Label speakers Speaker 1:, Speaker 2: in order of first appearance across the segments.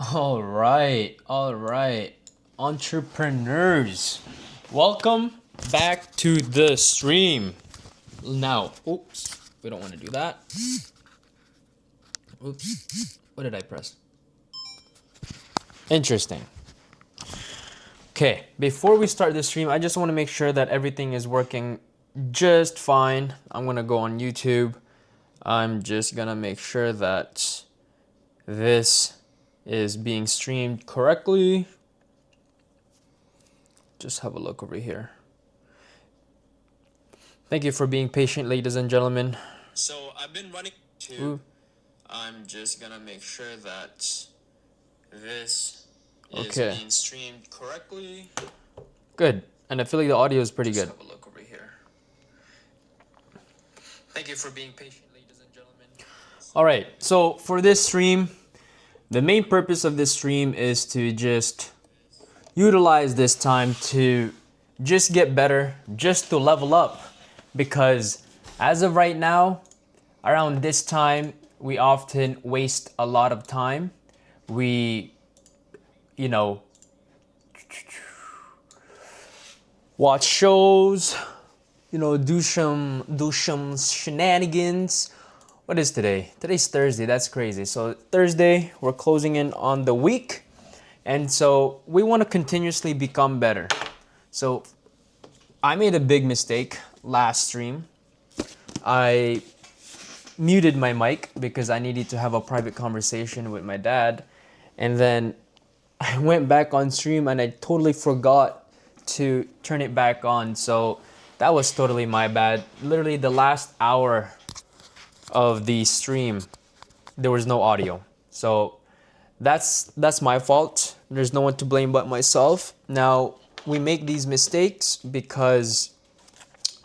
Speaker 1: All right, entrepreneurs, welcome back to the stream. Now, oops, we don't want to do that. Oops, what did I press? Interesting. Okay, before we start the stream, I just want to make sure that everything is working just fine. I'm gonna go on YouTube. I'm just gonna make sure that this is being streamed correctly. Just have a look over here. Thank you for being patient, ladies and gentlemen. So I've been running to. I'm just gonna make sure that this is being streamed correctly. Good. And I feel like the audio is pretty good. Have a look over here. Thank you for being patient, ladies and gentlemen. All right. So for this stream, the main purpose of this stream is to just utilize this time to just get better, just to level up. Because as of right now, around this time, we often waste a lot of time. We, watch shows, do some shenanigans. What is today? Today's Thursday. That's crazy. So Thursday, we're closing in on the week. And so we want to continuously become better. So I made a big mistake last stream. I muted my mic because I needed to have a private conversation with my dad. And then I went back on stream and I totally forgot to turn it back on. So that was totally my bad. Literally the last hour of the stream, there was no audio. So that's my fault. There's no one to blame but myself. Now, we make these mistakes because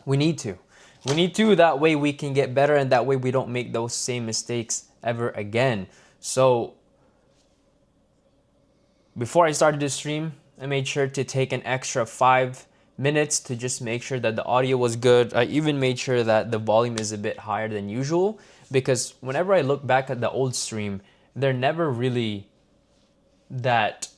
Speaker 1: we need to. We need to, that way we can get better and that way we don't make those same mistakes ever again. So before I started this stream, I made sure to take an extra 5 minutes to just make sure that the audio was good. I even made sure that the volume is a bit higher than usual because whenever I look back at the old stream, they're never really that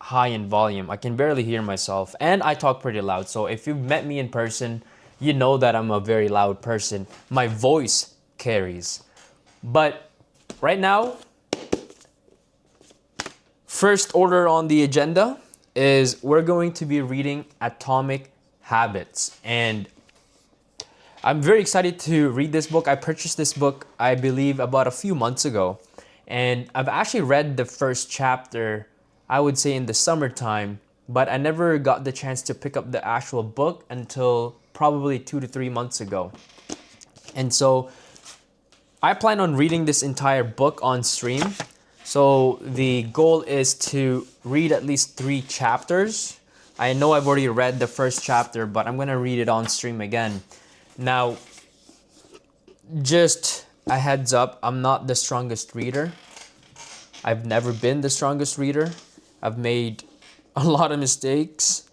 Speaker 1: high in volume. I can barely hear myself and I talk pretty loud. So if you've met me in person, you know that I'm a very loud person. My voice carries. But right now, first order on the agenda is we're going to be reading Atomic Habits. And I'm very excited to read this book. I purchased this book, I believe, about a few months ago. And I've actually read the first chapter, I would say in the summertime, but I never got the chance to pick up the actual book until probably 2 to 3 months ago. And so I plan on reading this entire book on stream. So the goal is to read at least 3 chapters. I know I've already read the first chapter, but I'm going to read it on stream again. Now, just a heads up, I'm not the strongest reader. I've never been the strongest reader. I've made a lot of mistakes.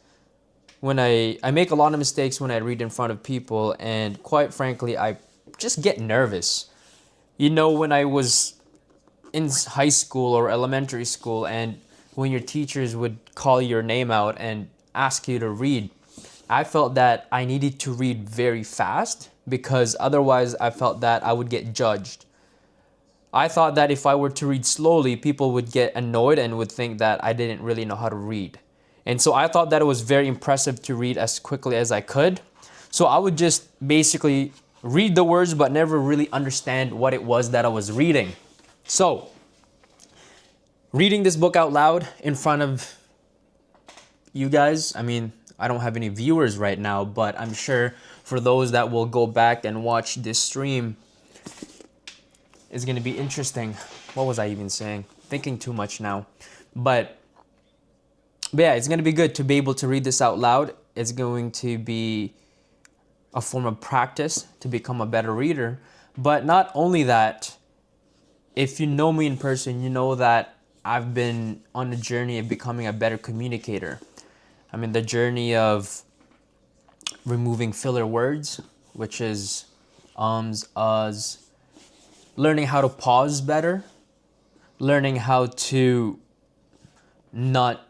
Speaker 1: I make a lot of mistakes when I read in front of people, and quite frankly, I just get nervous. When I was in high school or elementary school and when your teachers would call your name out and ask you to read, I felt that I needed to read very fast because otherwise I felt that I would get judged. I thought that if I were to read slowly, people would get annoyed and would think that I didn't really know how to read. And so I thought that it was very impressive to read as quickly as I could. So I would just basically read the words but never really understand what it was that I was reading. So, reading this book out loud in front of you guys, I don't have any viewers right now, but I'm sure for those that will go back and watch this stream, it's going to be interesting. What was I even saying? Thinking too much now. But yeah, it's going to be good to be able to read this out loud. It's going to be a form of practice to become a better reader. But not only that, if you know me in person, you know that I've been on a journey of becoming a better communicator. I'm in the journey of removing filler words, which is ums, uhs, learning how to pause better, learning how to not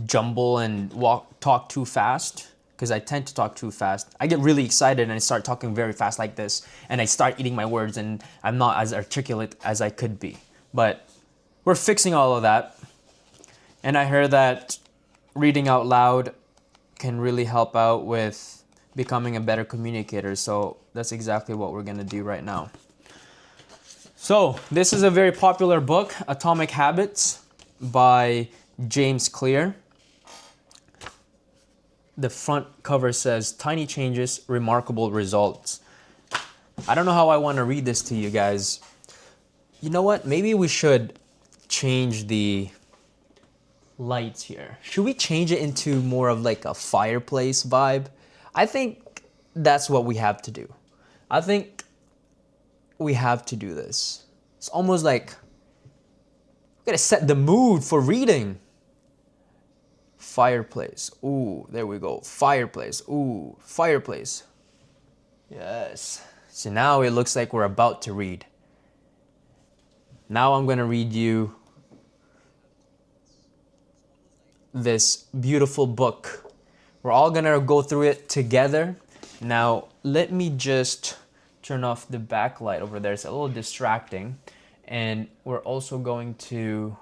Speaker 1: jumble and talk too fast, because I tend to talk too fast. I get really excited and I start talking very fast like this, and I start eating my words, and I'm not as articulate as I could be. But we're fixing all of that. And I heard that reading out loud can really help out with becoming a better communicator. So that's exactly what we're gonna do right now. So this is a very popular book, Atomic Habits by James Clear. The front cover says, "Tiny changes, remarkable results." I don't know how I want to read this to you guys. You know what? Maybe we should change the lights here. Should we change it into more of like a fireplace vibe? I think that's what we have to do. I think we have to do this. It's almost like we gotta set the mood for reading. Fireplace. Ooh, there we go. Fireplace. Ooh, fireplace. Yes. So now it looks like we're about to read. Now I'm gonna read you this beautiful book. We're all gonna go through it together. Now, let me just turn off the backlight over there. It's a little distracting. And we're also going to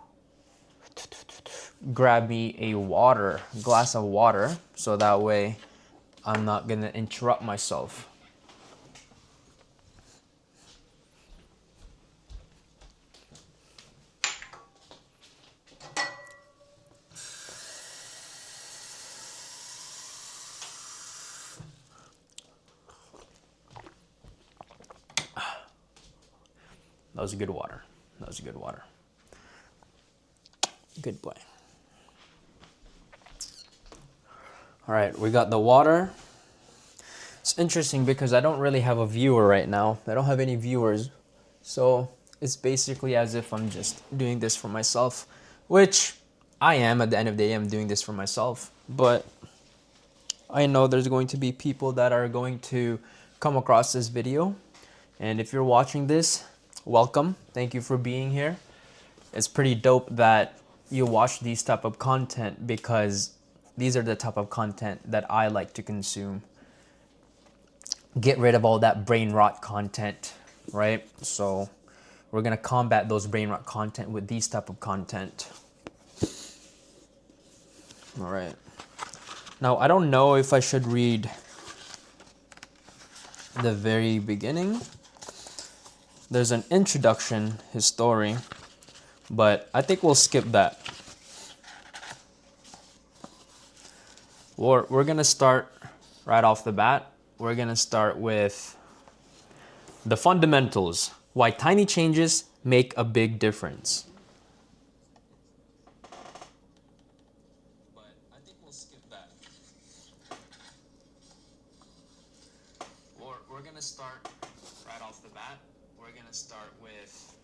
Speaker 1: grab me a glass of water, so that way I'm not gonna interrupt myself. That was good water. That was good water. Good boy. All right, we got the water. It's interesting because I don't really have a viewer right now. I don't have any viewers. So it's basically as if I'm just doing this for myself, which I am. At the end of the day, I'm doing this for myself. But I know there's going to be people that are going to come across this video. And if you're watching this, welcome. Thank you for being here. It's pretty dope that you watch these type of content, because these are the type of content that I like to consume. Get rid of all that brain rot content, right? So we're gonna combat those brain rot content with these type of content. All right. Now, I don't know if I should read the very beginning. There's an introduction, his story, but I think we'll skip that. We're gonna start right off the bat. We're gonna start with the fundamentals, why tiny changes make a big difference. But I think we'll skip that. We're gonna start right off the bat. We're gonna start with,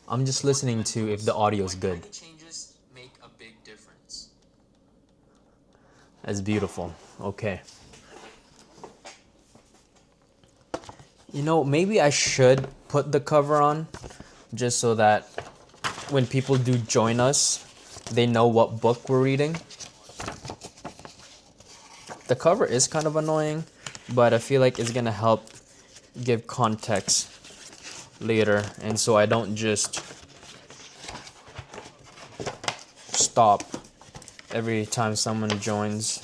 Speaker 1: I'm just listening to if the audio is good. Tiny changes make a big difference. That's beautiful. Okay. You know, maybe I should put the cover on just so that when people do join us, they know what book we're reading. The cover is kind of annoying, but I feel like it's gonna help give context later, and so I don't just stop every time someone joins.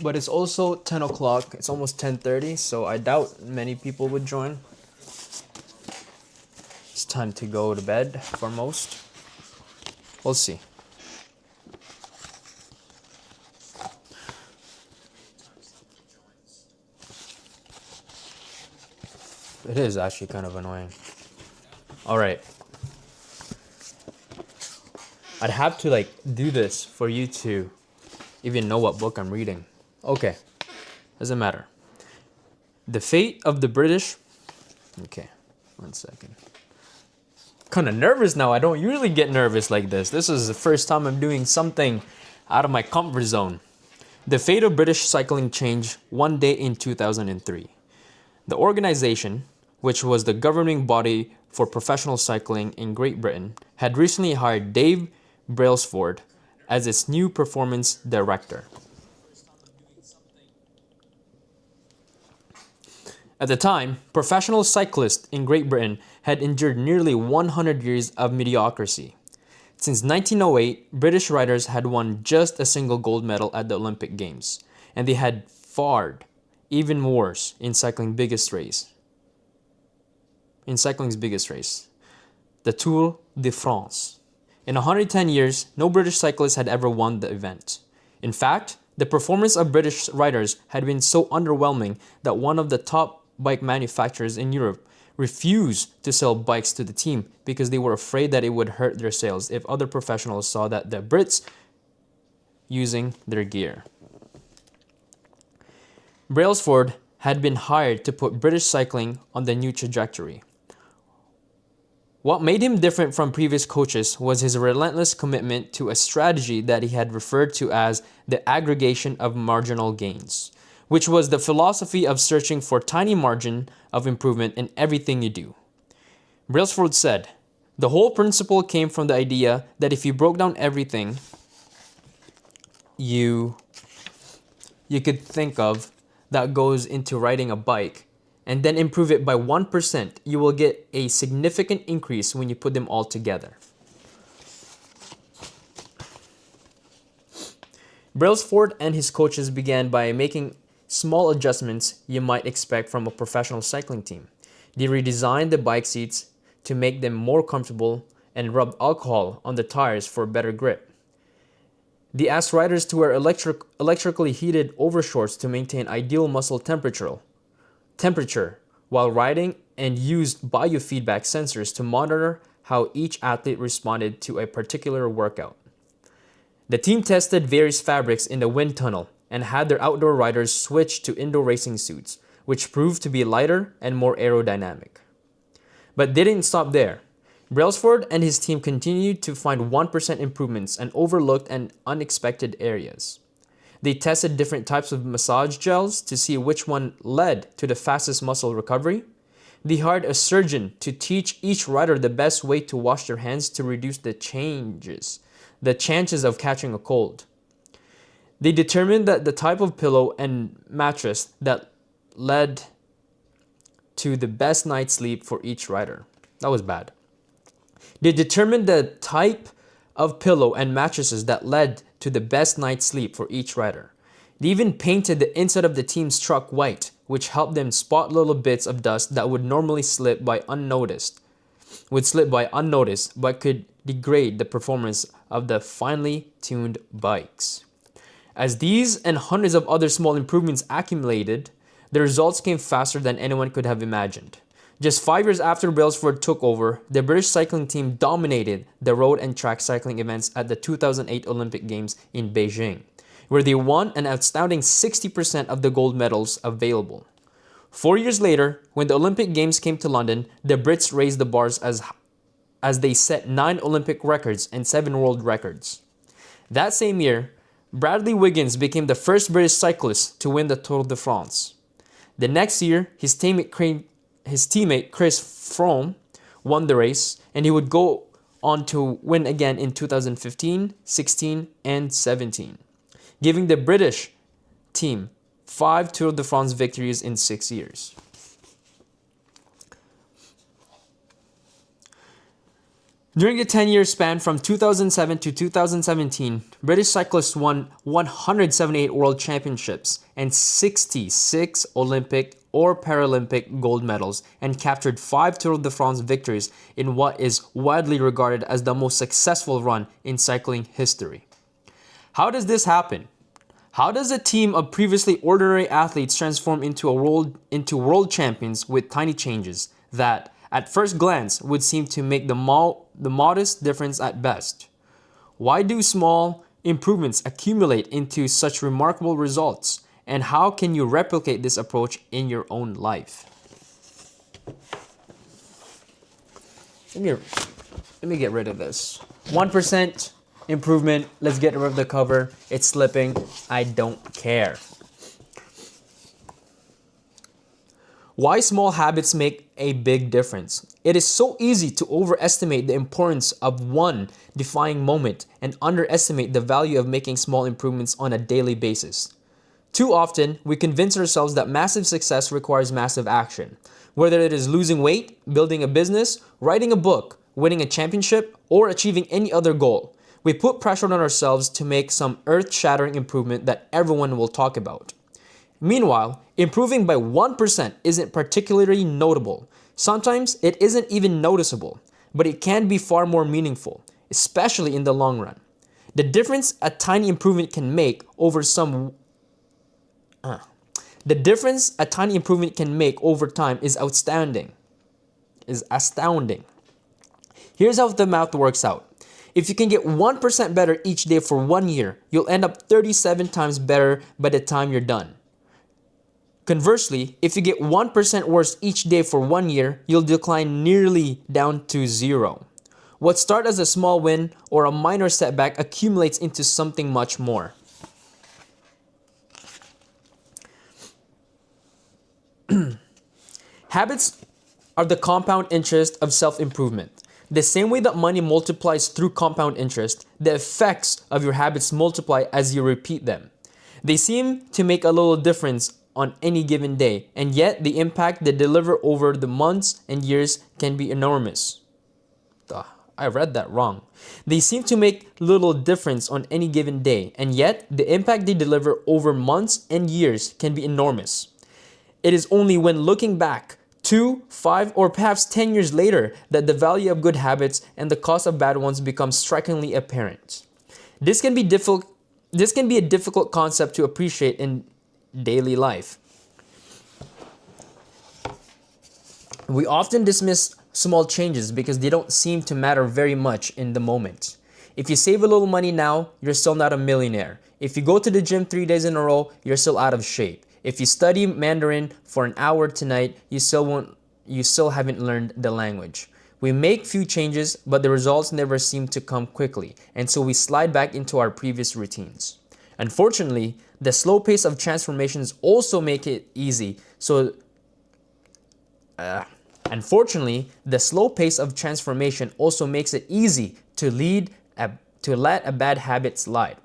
Speaker 1: But it's also 10 o'clock. It's almost 10:30, so I doubt many people would join. It's time to go to bed for most. We'll see. It is actually kind of annoying. All right. I'd have to like do this for you to even know what book I'm reading. Okay, doesn't matter. The Fate of the British. Okay, 1 second. Kind of nervous now. I don't usually get nervous like this. This is the first time I'm doing something out of my comfort zone. The fate of British cycling changed one day in 2003. The organization, which was the governing body for professional cycling in Great Britain, had recently hired Dave Brailsford as its new performance director. At the time, professional cyclists in Great Britain had endured nearly 100 years of mediocrity. Since 1908, British riders had won just a single gold medal at the Olympic Games, and they had fared even worse in cycling's biggest race, the Tour de France. In 110 years, no British cyclist had ever won the event. In fact, the performance of British riders had been so underwhelming that one of the top bike manufacturers in Europe refused to sell bikes to the team because they were afraid that it would hurt their sales if other professionals saw that the Brits using their gear. Brailsford had been hired to put British cycling on the new trajectory. What made him different from previous coaches was his relentless commitment to a strategy that he had referred to as the aggregation of marginal gains, which was the philosophy of searching for tiny margin of improvement in everything you do. Brailsford said, "The whole principle came from the idea that if you broke down everything you could think of that goes into riding a bike and then improve it by 1%, you will get a significant increase when you put them all together." Brailsford and his coaches began by making small adjustments you might expect from a professional cycling team. They redesigned the bike seats to make them more comfortable and rubbed alcohol on the tires for better grip. They asked riders to wear electrically heated overshorts to maintain ideal muscle temperature while riding, and used biofeedback sensors to monitor how each athlete responded to a particular workout. The team tested various fabrics in the wind tunnel and had their outdoor riders switch to indoor racing suits, which proved to be lighter and more aerodynamic. But they didn't stop there. Brailsford and his team continued to find 1% improvements and overlooked and unexpected areas. They tested different types of massage gels to see which one led to the fastest muscle recovery. They hired a surgeon to teach each rider the best way to wash their hands to reduce the chances of catching a cold. They determined that the type of pillow and mattress that led to the best night's sleep for each rider. That was bad. They determined the type of pillow and mattresses that led to the best night's sleep for each rider. They even painted the inside of the team's truck white, which helped them spot little bits of dust that would normally slip by unnoticed, but could degrade the performance of the finely tuned bikes. As these and hundreds of other small improvements accumulated, the results came faster than anyone could have imagined. Just 5 years after Brailsford took over, the British cycling team dominated the road and track cycling events at the 2008 Olympic Games in Beijing, where they won an astounding 60% of the gold medals available. 4 years later, when the Olympic Games came to London, the Brits raised the bars as they set 9 Olympic records and 7 world records. That same year, Bradley Wiggins became the first British cyclist to win the Tour de France. The next year, his teammate Chris Froome won the race, and he would go on to win again in 2015, 16, and 17, giving the British team 5 Tour de France victories in 6 years. During the 10-year span from 2007 to 2017, British cyclists won 178 World Championships and 66 Olympic or Paralympic gold medals and captured 5 Tour de France victories in what is widely regarded as the most successful run in cycling history. How does this happen? How does a team of previously ordinary athletes transform into world champions with tiny changes that, at first glance, would seem to make the modest difference at best? Why do small improvements accumulate into such remarkable results? And how can you replicate this approach in your own life? Let me get rid of this. 1% improvement. Let's get rid of the cover. It's slipping. I don't care. Why small habits make a big difference. It is so easy to overestimate the importance of one defining moment and underestimate the value of making small improvements on a daily basis. Too often, we convince ourselves that massive success requires massive action. Whether it is losing weight, building a business, writing a book, winning a championship, or achieving any other goal, we put pressure on ourselves to make some earth-shattering improvement that everyone will talk about. Meanwhile, improving by 1% isn't particularly notable. Sometimes it isn't even noticeable, but it can be far more meaningful, especially in the long run. The difference a tiny improvement can make over time is astounding. Here's how the math works out. If you can get 1% better each day for 1 year, you'll end up 37 times better by the time you're done. Conversely, if you get 1% worse each day for 1 year, you'll decline nearly down to 0. What starts as a small win or a minor setback accumulates into something much more. Habits are the compound interest of self-improvement. The same way that money multiplies through compound interest, the effects of your habits multiply as you repeat them. They seem to make a little difference on any given day, and yet the impact they deliver over the months and years can be enormous. I read that wrong. They seem to make little difference on any given day, and yet the impact they deliver over months and years can be enormous. It is only when looking back 2, 5, or perhaps 10 years later that the value of good habits and the cost of bad ones become strikingly apparent. This can be a difficult concept to appreciate in daily life. We often dismiss small changes because they don't seem to matter very much in the moment. If you save a little money now, you're still not a millionaire. If you go to the gym 3 days in a row, you're still out of shape. If you study Mandarin for an hour tonight, you still haven't learned the language. We make few changes, but the results never seem to come quickly, and so we slide back into our previous routines. Unfortunately, the slow pace of transformations also make it easy. Unfortunately, the slow pace of transformation also makes it easy to let a bad habit slide.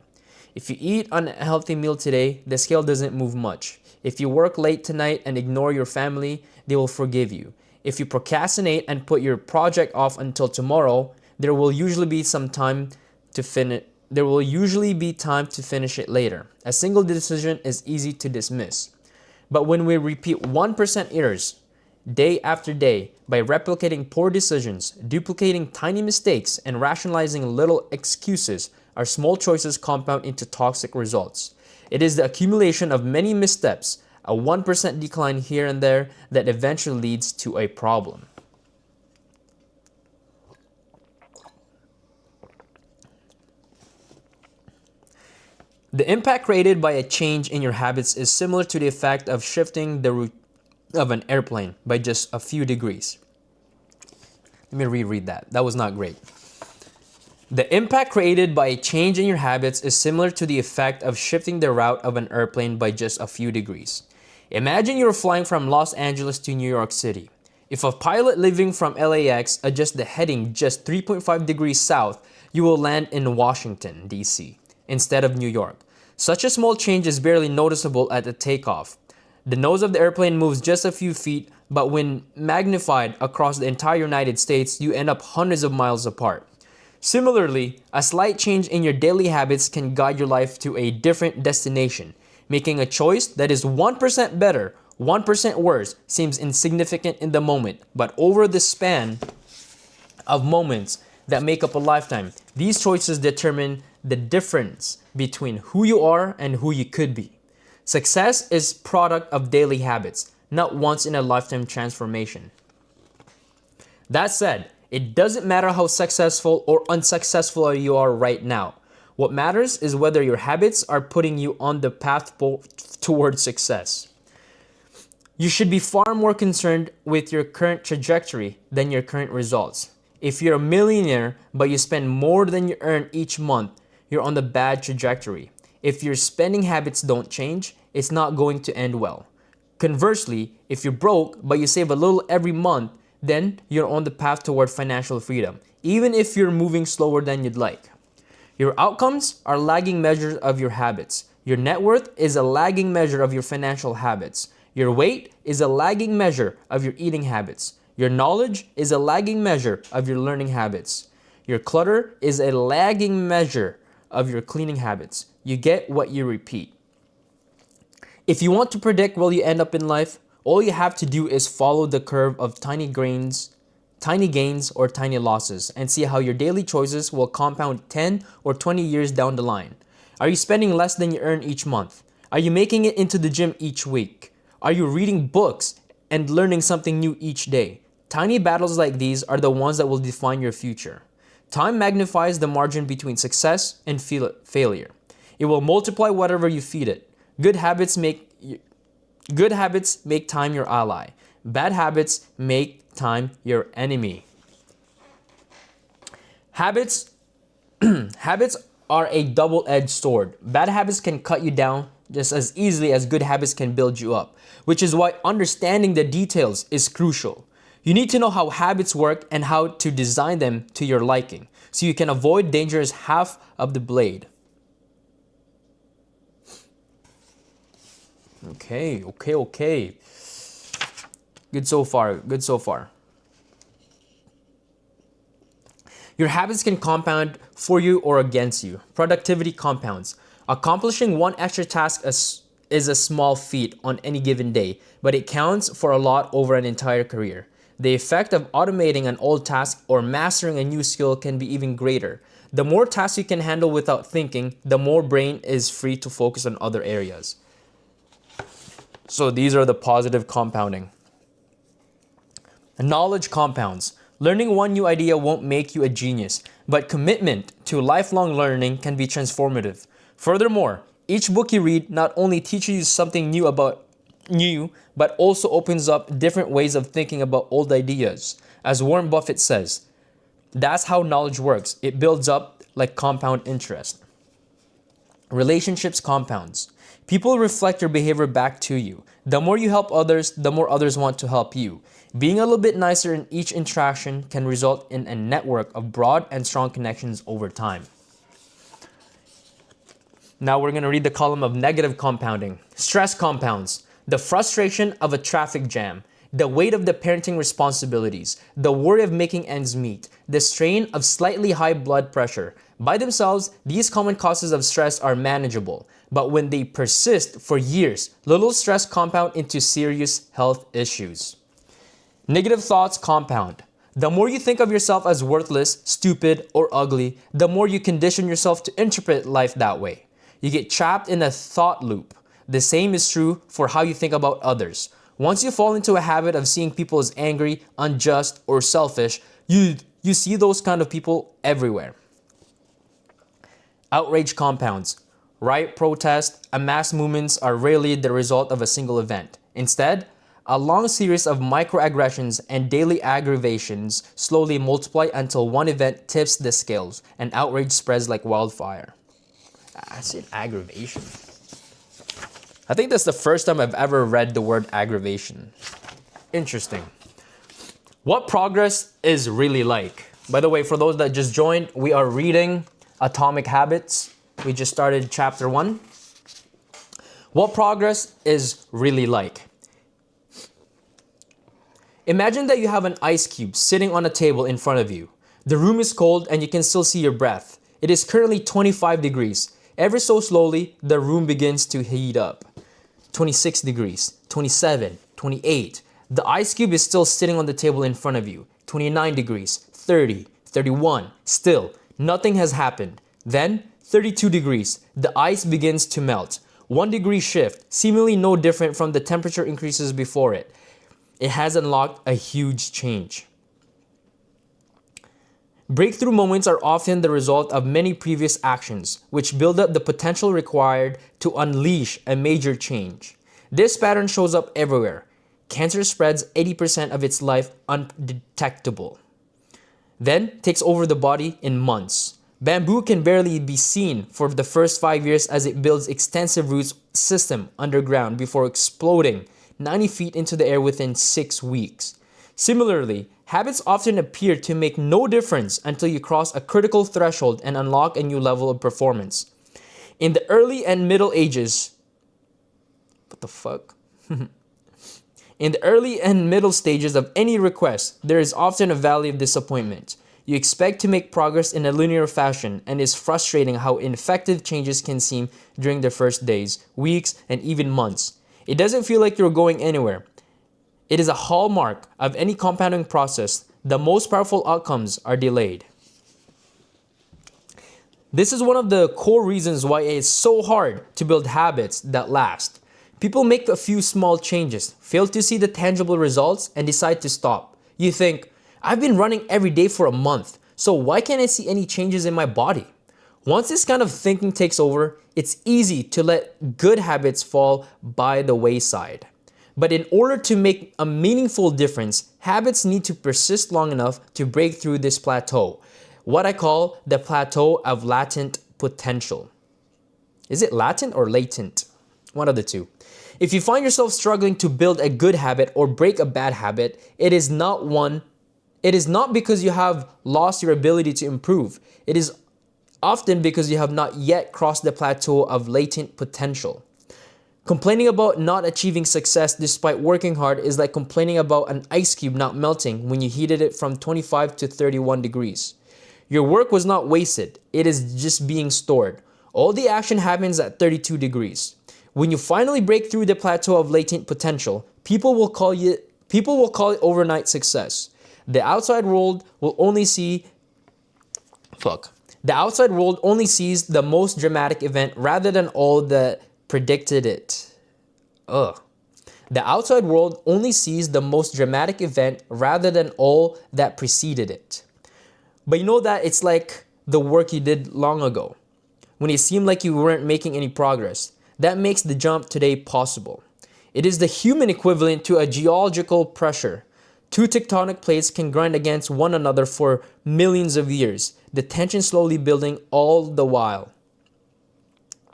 Speaker 1: If you eat an unhealthy meal today, the scale doesn't move much. If you work late tonight and ignore your family, they will forgive you. If you procrastinate and put your project off until tomorrow, there will usually be time to finish it later. A single decision is easy to dismiss. But when we repeat 1% errors day after day by replicating poor decisions, duplicating tiny mistakes, and rationalizing little excuses, our small choices compound into toxic results. It is the accumulation of many missteps, a 1% decline here and there, that eventually leads to a problem. The impact created by a change in your habits is similar to the effect of shifting the route of an airplane by just a few degrees. Let me reread that. That was not great. The impact created by a change in your habits is similar to the effect of shifting the route of an airplane by just a few degrees. Imagine you're flying from Los Angeles to New York City. If a pilot living from LAX adjusts the heading just 3.5 degrees south, you will land in Washington, D.C., instead of New York. Such a small change is barely noticeable at the takeoff. The nose of the airplane moves just a few feet, but when magnified across the entire United States, you end up hundreds of miles apart. Similarly, a slight change in your daily habits can guide your life to a different destination. Making a choice that is 1% better, 1% worse seems insignificant in the moment, but over the span of moments that make up a lifetime, these choices determine the difference between who you are and who you could be. Success is product of daily habits, not once in a lifetime transformation. That said, it doesn't matter how successful or unsuccessful you are right now. What matters is whether your habits are putting you on the path towards success. You should be far more concerned with your current trajectory than your current results. If you're a millionaire but you spend more than you earn each month, you're on the bad trajectory. If your spending habits don't change, it's not going to end well. Conversely, if you're broke but you save a little every month, then you're on the path toward financial freedom, even if you're moving slower than you'd like. Your outcomes are lagging measures of your habits. Your net worth is a lagging measure of your financial habits. Your weight is a lagging measure of your eating habits. Your knowledge is a lagging measure of your learning habits. Your clutter is a lagging measure of your cleaning habits. You get what you repeat. If you want to predict where you end up in life, all you have to do is follow the curve of tiny gains or tiny losses and see how your daily choices will compound 10 or 20 years down the line. Are you spending less than you earn each month? Are you making it into the gym each week? Are you reading books and learning something new each day? Tiny battles like these are the ones that will define your future. Time magnifies the margin between success and failure. It will multiply whatever you feed it. Good habits make time your ally. Bad habits make time your enemy. Habits are a double-edged sword. Bad habits can cut you down just as easily as good habits can build you up, which is why understanding the details is crucial. You need to know how habits work and how to design them to your liking, so you can avoid dangerous half of the blade. Okay. Good so far. Your habits can compound for you or against you. Productivity compounds. Accomplishing one extra task is a small feat on any given day, but it counts for a lot over an entire career. The effect of automating an old task or mastering a new skill can be even greater. The more tasks you can handle without thinking, the more brain is free to focus on other areas. So these are the positive compounding. Knowledge compounds. Learning one new idea won't make you a genius, but commitment to lifelong learning can be transformative. Furthermore, each book you read not only teaches you something new, but also opens up different ways of thinking about old ideas. As Warren Buffett says, that's how knowledge works. It builds up like compound interest. Relationships compounds. People reflect your behavior back to you. The more you help others, the more others want to help you. Being a little bit nicer in each interaction can result in a network of broad and strong connections over time. Now we're going to read the column of negative compounding. Stress compounds. The frustration of a traffic jam, the weight of the parenting responsibilities, the worry of making ends meet, the strain of slightly high blood pressure. By themselves, these common causes of stress are manageable, but when they persist for years, little stress compound into serious health issues. Negative thoughts compound. The more you think of yourself as worthless, stupid, or ugly, the more you condition yourself to interpret life that way. You get trapped in a thought loop. The same is true for how you think about others. Once you fall into a habit of seeing people as angry, unjust, or selfish, you see those kind of people everywhere. Outrage compounds. Riot, protest, and mass movements are rarely the result of a single event. Instead, a long series of microaggressions and daily aggravations slowly multiply until one event tips the scales and outrage spreads like wildfire. I said aggravation. I think that's the first time I've ever read the word aggravation. Interesting. What progress is really like? By the way, for those that just joined, we are reading Atomic Habits. We just started chapter 1. What progress is really like? Imagine that you have an ice cube sitting on a table in front of you. The room is cold and you can still see your breath. It is currently 25 degrees. Ever so slowly, the room begins to heat up. 26 degrees, 27, 28. The ice cube is still sitting on the table in front of you. 29 degrees, 30, 31. Still, nothing has happened. Then, 32 degrees. The ice begins to melt. 1 degree shift, seemingly no different from the temperature increases before it. It has unlocked a huge change. Breakthrough moments are often the result of many previous actions, which build up the potential required to unleash a major change. This pattern shows up everywhere. Cancer spreads 80% of its life undetectable, then takes over the body in months. Bamboo can barely be seen for the first 5 years as it builds extensive root system underground before exploding 90 feet into the air within 6 weeks. Similarly, habits often appear to make no difference until you cross a critical threshold and unlock a new level of performance. In the early and middle ages, what the fuck? In the early and middle stages of any request, there is often a valley of disappointment. You expect to make progress in a linear fashion, and it's frustrating how ineffective changes can seem during the first days, weeks, and even months. It doesn't feel like you're going anywhere. It is a hallmark of any compounding process. The most powerful outcomes are delayed. This is one of the core reasons why it's so hard to build habits that last. People make a few small changes, fail to see the tangible results, and decide to stop. You think, I've been running every day for a month, so why can't I see any changes in my body? Once this kind of thinking takes over, it's easy to let good habits fall by the wayside. But in order to make a meaningful difference, habits need to persist long enough to break through this plateau, what I call the plateau of latent potential. Is it latent or latent? One of the two. If you find yourself struggling to build a good habit or break a bad habit, it is not because you have lost your ability to improve. It is often because you have not yet crossed the plateau of latent potential. Complaining about not achieving success despite working hard is like complaining about an ice cube not melting when you heated it from 25 to 31 degrees. Your work was not wasted, it is just being stored. All the action happens at 32 degrees. When you finally break through the plateau of latent potential, people will call it overnight success. The outside world only sees the most dramatic event rather than all that predicted it. The outside world only sees the most dramatic event rather than all that preceded it. But you know that it's like the work you did long ago, when it seemed like you weren't making any progress. That makes the jump today possible. It is the human equivalent to a geological pressure. Two tectonic plates can grind against one another for millions of years, the tension slowly building all the while.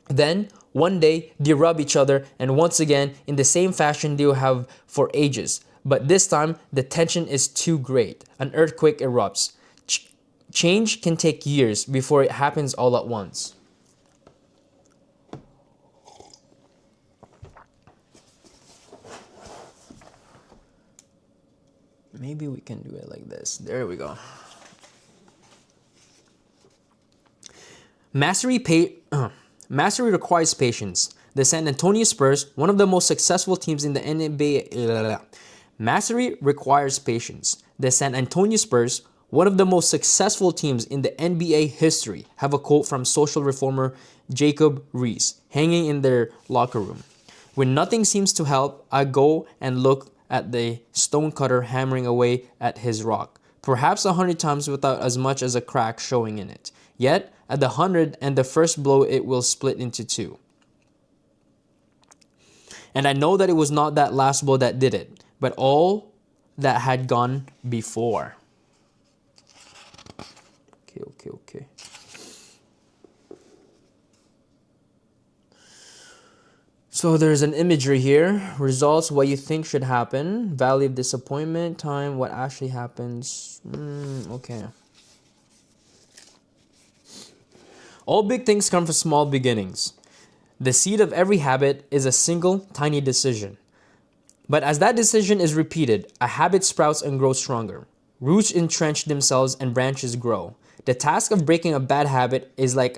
Speaker 1: Then, one day, they rub each other, and once again, in the same fashion they have for ages. But this time, the tension is too great. An earthquake erupts. Change can take years before it happens all at once. Maybe we can do it like this. There we go. Mastery requires patience. The San Antonio Spurs, one of the most successful teams in the NBA. Mastery requires patience. The San Antonio Spurs, one of the most successful teams in the NBA history, have a quote from social reformer Jacob Riis hanging in their locker room. When nothing seems to help, I go and look at the stonecutter hammering away at his rock, perhaps 100 times without as much as a crack showing in it. Yet, at the 101st blow, it will split into two. And I know that it was not that last blow that did it, but all that had gone before. Okay. So there's an imagery here. Results, what you think should happen. Valley of disappointment, time, what actually happens. Okay. All big things come from small beginnings. The seed of every habit is a single, tiny decision. But as that decision is repeated, a habit sprouts and grows stronger. Roots entrench themselves and branches grow. The task of breaking a bad habit is like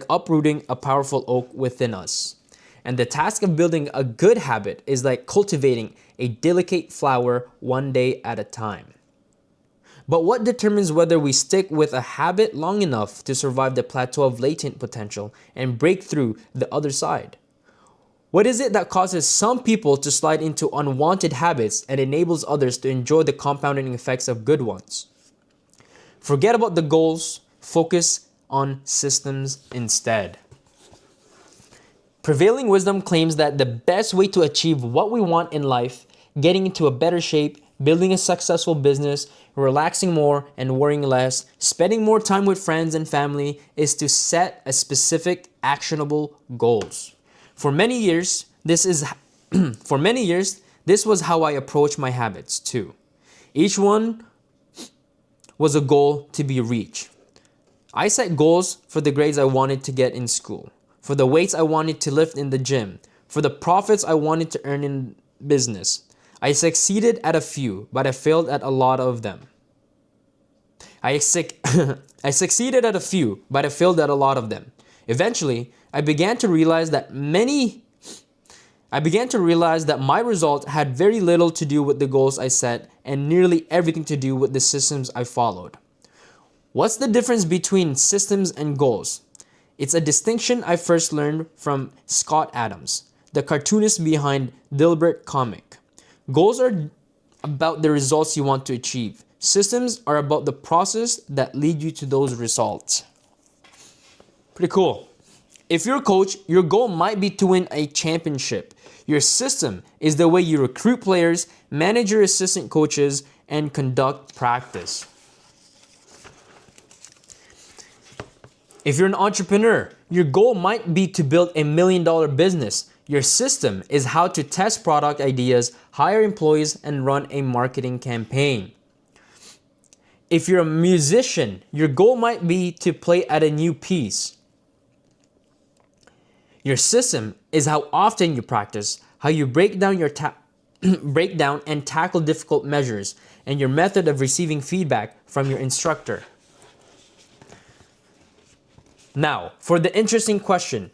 Speaker 1: uprooting a powerful oak within us. And the task of building a good habit is like cultivating a delicate flower one day at a time. But what determines whether we stick with a habit long enough to survive the plateau of latent potential and break through the other side? What is it that causes some people to slide into unwanted habits and enables others to enjoy the compounding effects of good ones? Forget about the goals, focus on systems instead. Prevailing wisdom claims that the best way to achieve what we want in life, getting into a better shape, building a successful business, relaxing more and worrying less, spending more time with friends and family, is to set a specific, actionable goals. For many years, this For many years, this was how I approached my habits too. Each one was a goal to be reached. I set goals for the grades I wanted to get in school, for the weights I wanted to lift in the gym, for the profits I wanted to earn in business. I succeeded at a few, but I failed at a lot of them. I succeeded at a few, but I failed at a lot of them. Eventually, I began to realize that my result had very little to do with the goals I set and nearly everything to do with the systems I followed. What's the difference between systems and goals? It's a distinction I first learned from Scott Adams, the cartoonist behind Dilbert comic. Goals are about the results you want to achieve. Systems are about the process that lead you to those results. Pretty cool. If you're a coach, your goal might be to win a championship. Your system is the way you recruit players, manage your assistant coaches, and conduct practice. If you're an entrepreneur, your goal might be to build $1 million business. Your system is how to test product ideas, hire employees, and run a marketing campaign. If you're a musician, your goal might be to play at a new piece. Your system is how often you practice, how you break down and tackle difficult measures, and your method of receiving feedback from your instructor. Now, for the interesting question,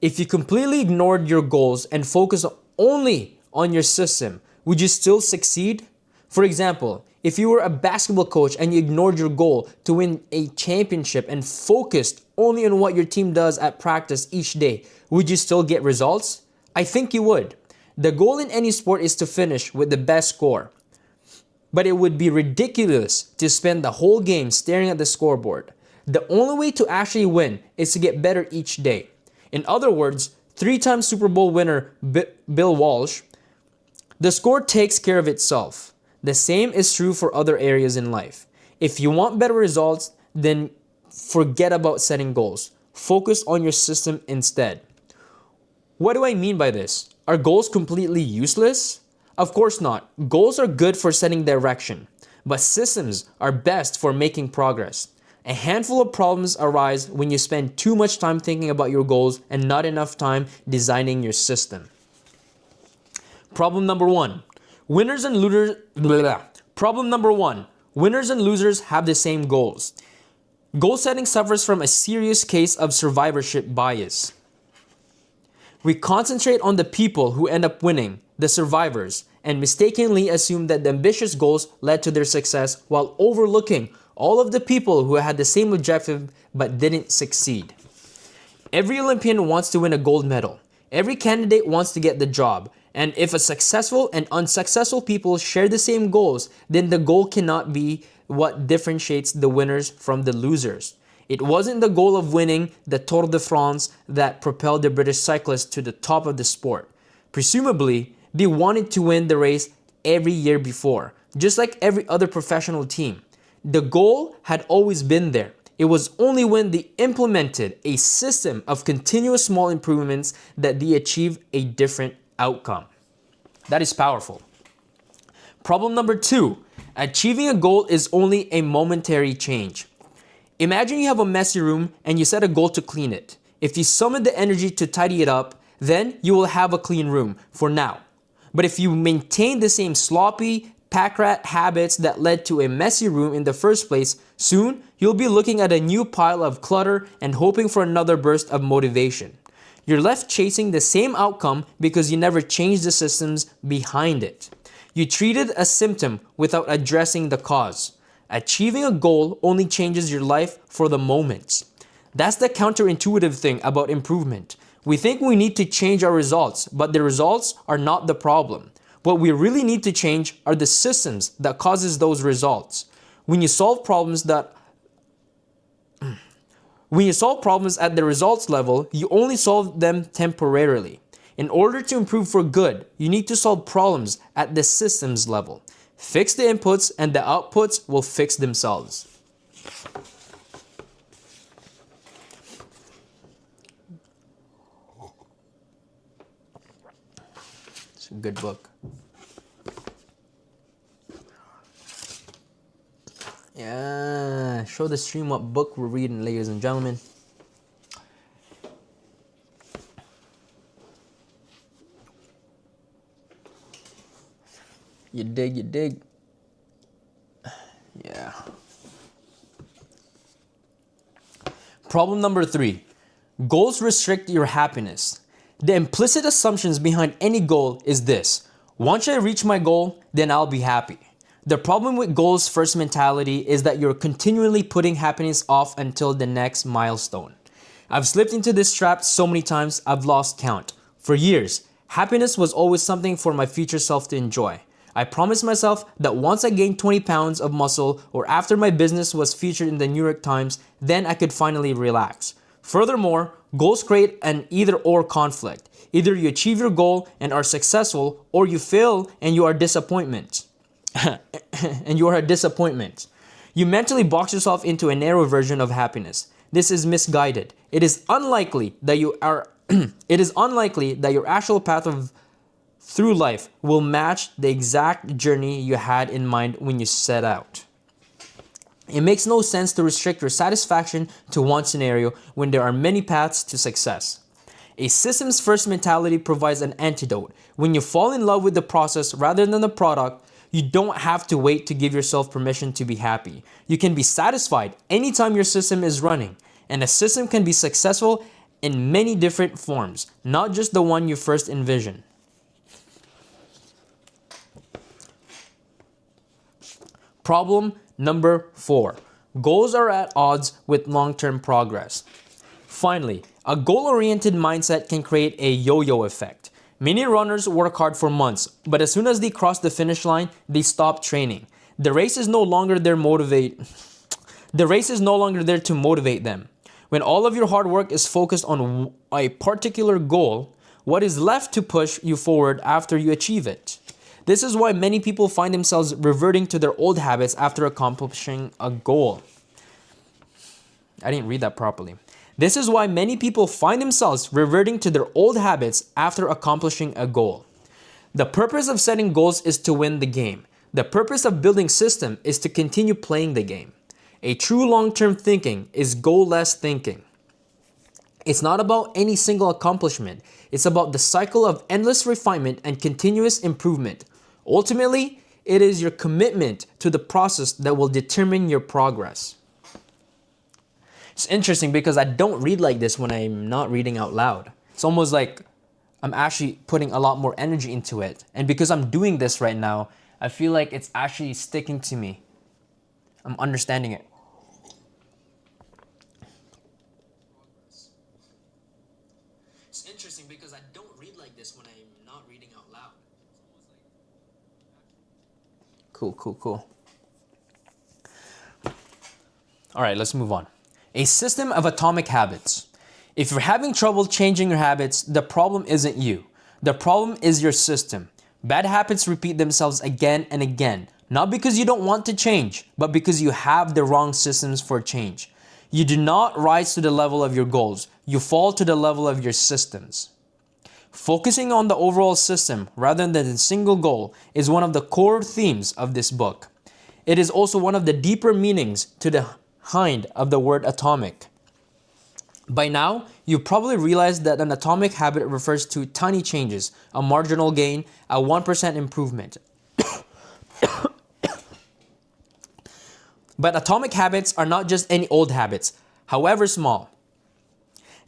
Speaker 1: if you completely ignored your goals and focused only on your system, would you still succeed? For example, if you were a basketball coach and you ignored your goal to win a championship and focused only on what your team does at practice each day, would you still get results? I think you would. The goal in any sport is to finish with the best score. But it would be ridiculous to spend the whole game staring at the scoreboard. The only way to actually win is to get better each day. In other words, 3-time Super Bowl winner Bill Walsh, the score takes care of itself. The same is true for other areas in life. If you want better results, then forget about setting goals. Focus on your system instead. What do I mean by this? Are goals completely useless? Of course not. Goals are good for setting direction, but systems are best for making progress. A handful of problems arise when you spend too much time thinking about your goals and not enough time designing your system. Problem number one. Winners and losers. Problem number one. Winners and losers have the same goals. Goal setting suffers from a serious case of survivorship bias. We concentrate on the people who end up winning, the survivors, and mistakenly assume that the ambitious goals led to their success while overlooking all of the people who had the same objective but didn't succeed. Every Olympian wants to win a gold medal. Every candidate wants to get the job. And if a successful and unsuccessful people share the same goals, then the goal cannot be what differentiates the winners from the losers. It wasn't the goal of winning the Tour de France that propelled the British cyclists to the top of the sport. Presumably, they wanted to win the race every year before, just like every other professional team. The goal had always been there. It was only when they implemented a system of continuous small improvements that they achieved a different outcome. That is powerful. Problem number two, achieving a goal is only a momentary change. Imagine you have a messy room and you set a goal to clean it. If you summon the energy to tidy it up, then you will have a clean room for now. But if you maintain the same sloppy, pack rat habits that led to a messy room in the first place, soon you'll be looking at a new pile of clutter and hoping for another burst of motivation. You're left chasing the same outcome because you never changed the systems behind it. You treated a symptom without addressing the cause. Achieving a goal only changes your life for the moment. That's the counterintuitive thing about improvement. We think we need to change our results, but the results are not the problem. What we really need to change are the systems that causes those results. When you solve problems at the results level, you only solve them temporarily. In order to improve for good, you need to solve problems at the systems level. Fix the inputs and the outputs will fix themselves. It's a good book. Yeah, show the stream what book we're reading, ladies and gentlemen. You dig, you dig. Yeah. Problem number 3. Goals restrict your happiness. The implicit assumptions behind any goal is this: once I reach my goal, then I'll be happy. The problem with goals first mentality is that you're continually putting happiness off until the next milestone. I've slipped into this trap so many times I've lost count. For years, happiness was always something for my future self to enjoy. I promised myself that once I gained 20 pounds of muscle or after my business was featured in the New York Times, then I could finally relax. Furthermore, goals create an either-or conflict. Either you achieve your goal and are successful, or you fail and you are disappointment. and you are a disappointment. You mentally box yourself into a narrow version of happiness. This is misguided. It is unlikely that your actual path of through life will match the exact journey you had in mind when you set out. It makes no sense to restrict your satisfaction to one scenario when there are many paths to success. A systems first mentality provides an antidote. When you fall in love with the process rather than the product, you don't have to wait to give yourself permission to be happy. You can be satisfied anytime your system is running, and a system can be successful in many different forms, not just the one you first envision. Problem number 4. Goals are at odds with long-term progress. Finally, a goal-oriented mindset can create a yo-yo effect. Many runners work hard for months, but as soon as they cross the finish line, they stop training. The race is no longer there to motivate them. When all of your hard work is focused on a particular goal, what is left to push you forward after you achieve it? This is why many people find themselves reverting to their old habits after accomplishing a goal. I didn't read that properly. This is why many people find themselves reverting to their old habits after accomplishing a goal. The purpose of setting goals is to win the game. The purpose of building system is to continue playing the game. A true long-term thinking is goal-less thinking. It's not about any single accomplishment. It's about the cycle of endless refinement and continuous improvement. Ultimately, it is your commitment to the process that will determine your progress. It's interesting because I don't read like this when I'm not reading out loud. It's almost like I'm actually putting a lot more energy into it. And because I'm doing this right now, I feel like it's actually sticking to me. I'm understanding it. It's interesting because I don't read like this when I'm not reading out loud. Cool. All right, let's move on. A system of atomic habits. If you're having trouble changing your habits, the problem isn't you. The problem is your system. Bad habits repeat themselves again and again, not because you don't want to change, but because you have the wrong systems for change. You do not rise to the level of your goals. You fall to the level of your systems. Focusing on the overall system rather than the single goal is one of the core themes of this book. It is also one of the deeper meanings to the behind of the word atomic. By now, you probably realized that an atomic habit refers to tiny changes, a marginal gain, a 1% improvement. But atomic habits are not just any old habits, however small.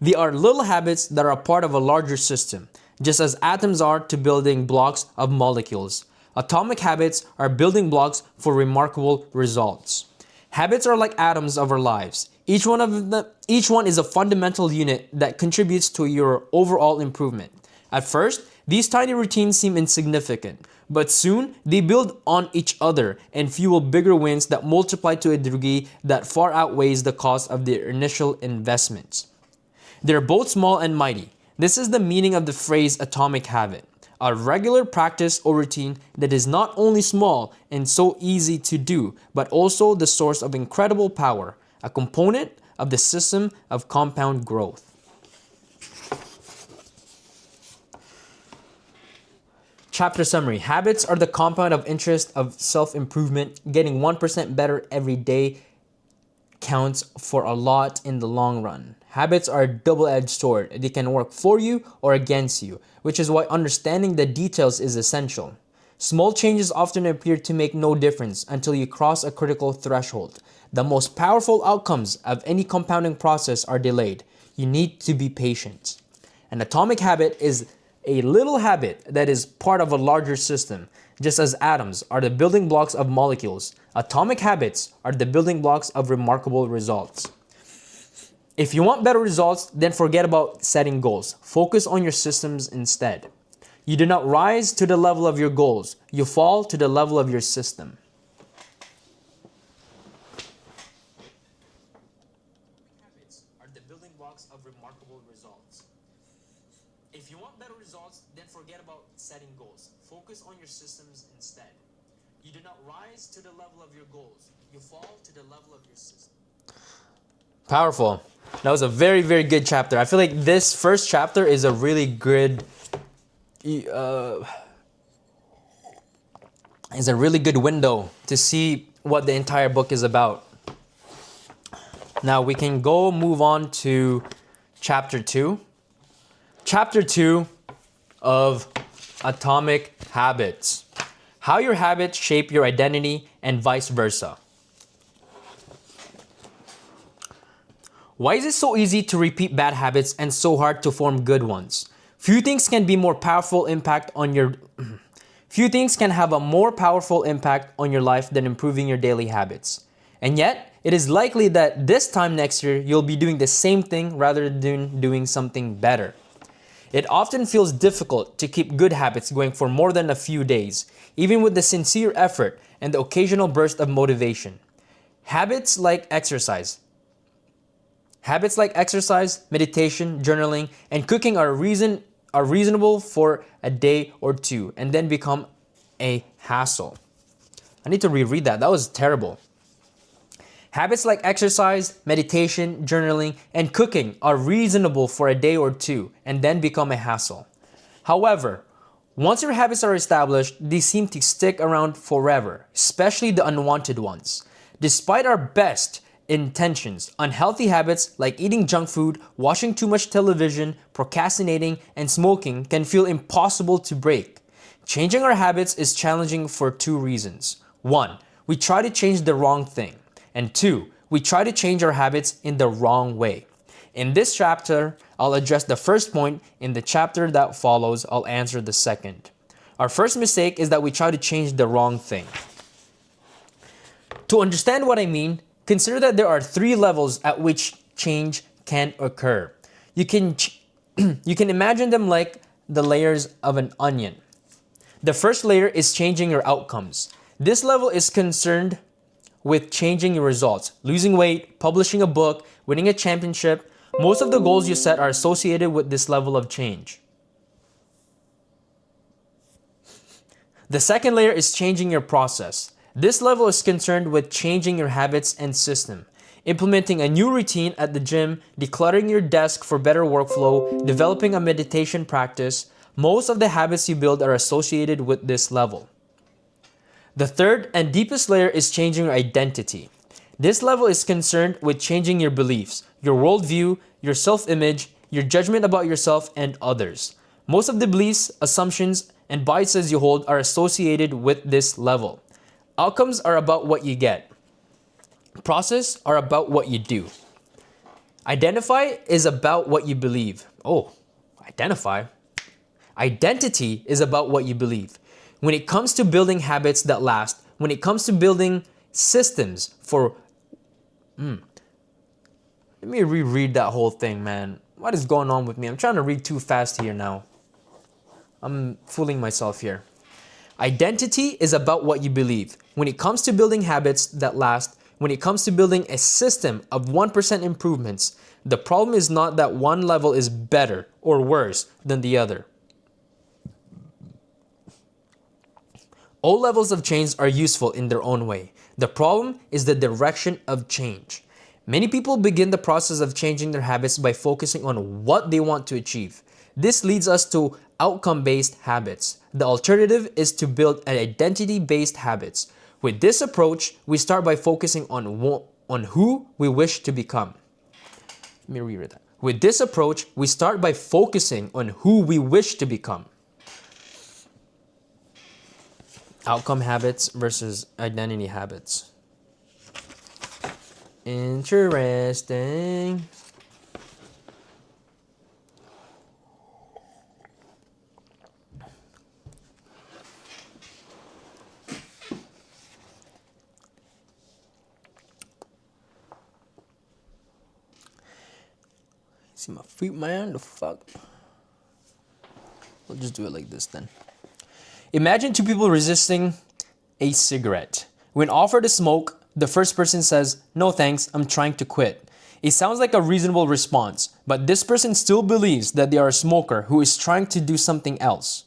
Speaker 1: They are little habits that are a part of a larger system, just as atoms are to building blocks of molecules. Atomic habits are building blocks for remarkable results. Habits are like atoms of our lives. Each one is a fundamental unit that contributes to your overall improvement. At first, these tiny routines seem insignificant, but soon they build on each other and fuel bigger wins that multiply to a degree that far outweighs the cost of their initial investments. They're both small and mighty. This is the meaning of the phrase atomic habit. A regular practice or routine that is not only small and so easy to do, but also the source of incredible power, a component of the system of compound growth. Chapter summary. Habits are the compound of interest of self-improvement. Getting 1% better every day counts for a lot in the long run. Habits are a double-edged sword. They can work for you or against you, which is why understanding the details is essential. Small changes often appear to make no difference until you cross a critical threshold. The most powerful outcomes of any compounding process are delayed. You need to be patient. An atomic habit is a little habit that is part of a larger system. Just as atoms are the building blocks of molecules, atomic habits are the building blocks of remarkable results. If you want better results, then forget about setting goals. Focus on your systems instead. You do not rise to the level of your goals. You fall to the level of your system. Habits are the building blocks of remarkable results. If you want better results, then forget about setting goals. Focus on your systems instead. You do not rise to the level of your goals. You fall to the level of your system. Powerful. That was a very, very good chapter. I feel like this first chapter is a really good window to see what the entire book is about. Now we can move on to chapter 2. Chapter 2 of Atomic Habits. How your habits shape your identity and vice versa. Why is it so easy to repeat bad habits and so hard to form good ones? Few things can have a more powerful impact on your life than improving your daily habits. And yet, it is likely that this time next year, you'll be doing the same thing rather than doing something better. It often feels difficult to keep good habits going for more than a few days, even with the sincere effort and the occasional burst of motivation. Habits like exercise, meditation, journaling, and cooking are reasonable for a day or two and then become a hassle. I need to reread that. That was terrible. Habits like exercise, meditation, journaling, and cooking are reasonable for a day or two and then become a hassle. However, once your habits are established, they seem to stick around forever, especially the unwanted ones. Despite our best intentions, unhealthy habits like eating junk food, watching too much television, procrastinating, and smoking can feel impossible to break. Changing our habits is challenging for two reasons. 1, we try to change the wrong thing. And 2, we try to change our habits in the wrong way. In this chapter, I'll address the first point. In the chapter that follows, I'll answer the second. Our first mistake is that we try to change the wrong thing. To understand what I mean, consider that there are 3 levels at which change can occur. You can imagine them like the layers of an onion. The first layer is changing your outcomes. This level is concerned with changing your results, losing weight, publishing a book, winning a championship. Most of the goals you set are associated with this level of change. The second layer is changing your process. This level is concerned with changing your habits and system, implementing a new routine at the gym, decluttering your desk for better workflow, developing a meditation practice. Most of the habits you build are associated with this level. The third and deepest layer is changing your identity. This level is concerned with changing your beliefs, your worldview, your self-image, your judgment about yourself and others. Most of the beliefs, assumptions, and biases you hold are associated with this level. Outcomes are about what you get. Process are about what you do. Identify is about what you believe. Identify. Identity is about what you believe. When it comes to building habits that last, when it comes to building systems for... Let me reread that whole thing, man. What is going on with me? I'm trying to read too fast here now. I'm fooling myself here. Identity is about what you believe. When it comes to building habits that last, when it comes to building a system of 1% improvements, the problem is not that one level is better or worse than the other. All levels of change are useful in their own way. The problem is the direction of change. Many people begin the process of changing their habits by focusing on what they want to achieve. This leads us to outcome-based habits. The alternative is to build an identity-based habits. With this approach, we start by focusing on who we wish to become. Let me reread that. With this approach, we start by focusing on who we wish to become. Outcome habits versus identity habits. Interesting. See my feet, man? The fuck? We'll just do it like this then. Imagine two people resisting a cigarette. When offered a smoke, the first person says, "No thanks, I'm trying to quit." It sounds like a reasonable response, but this person still believes that they are a smoker who is trying to do something else.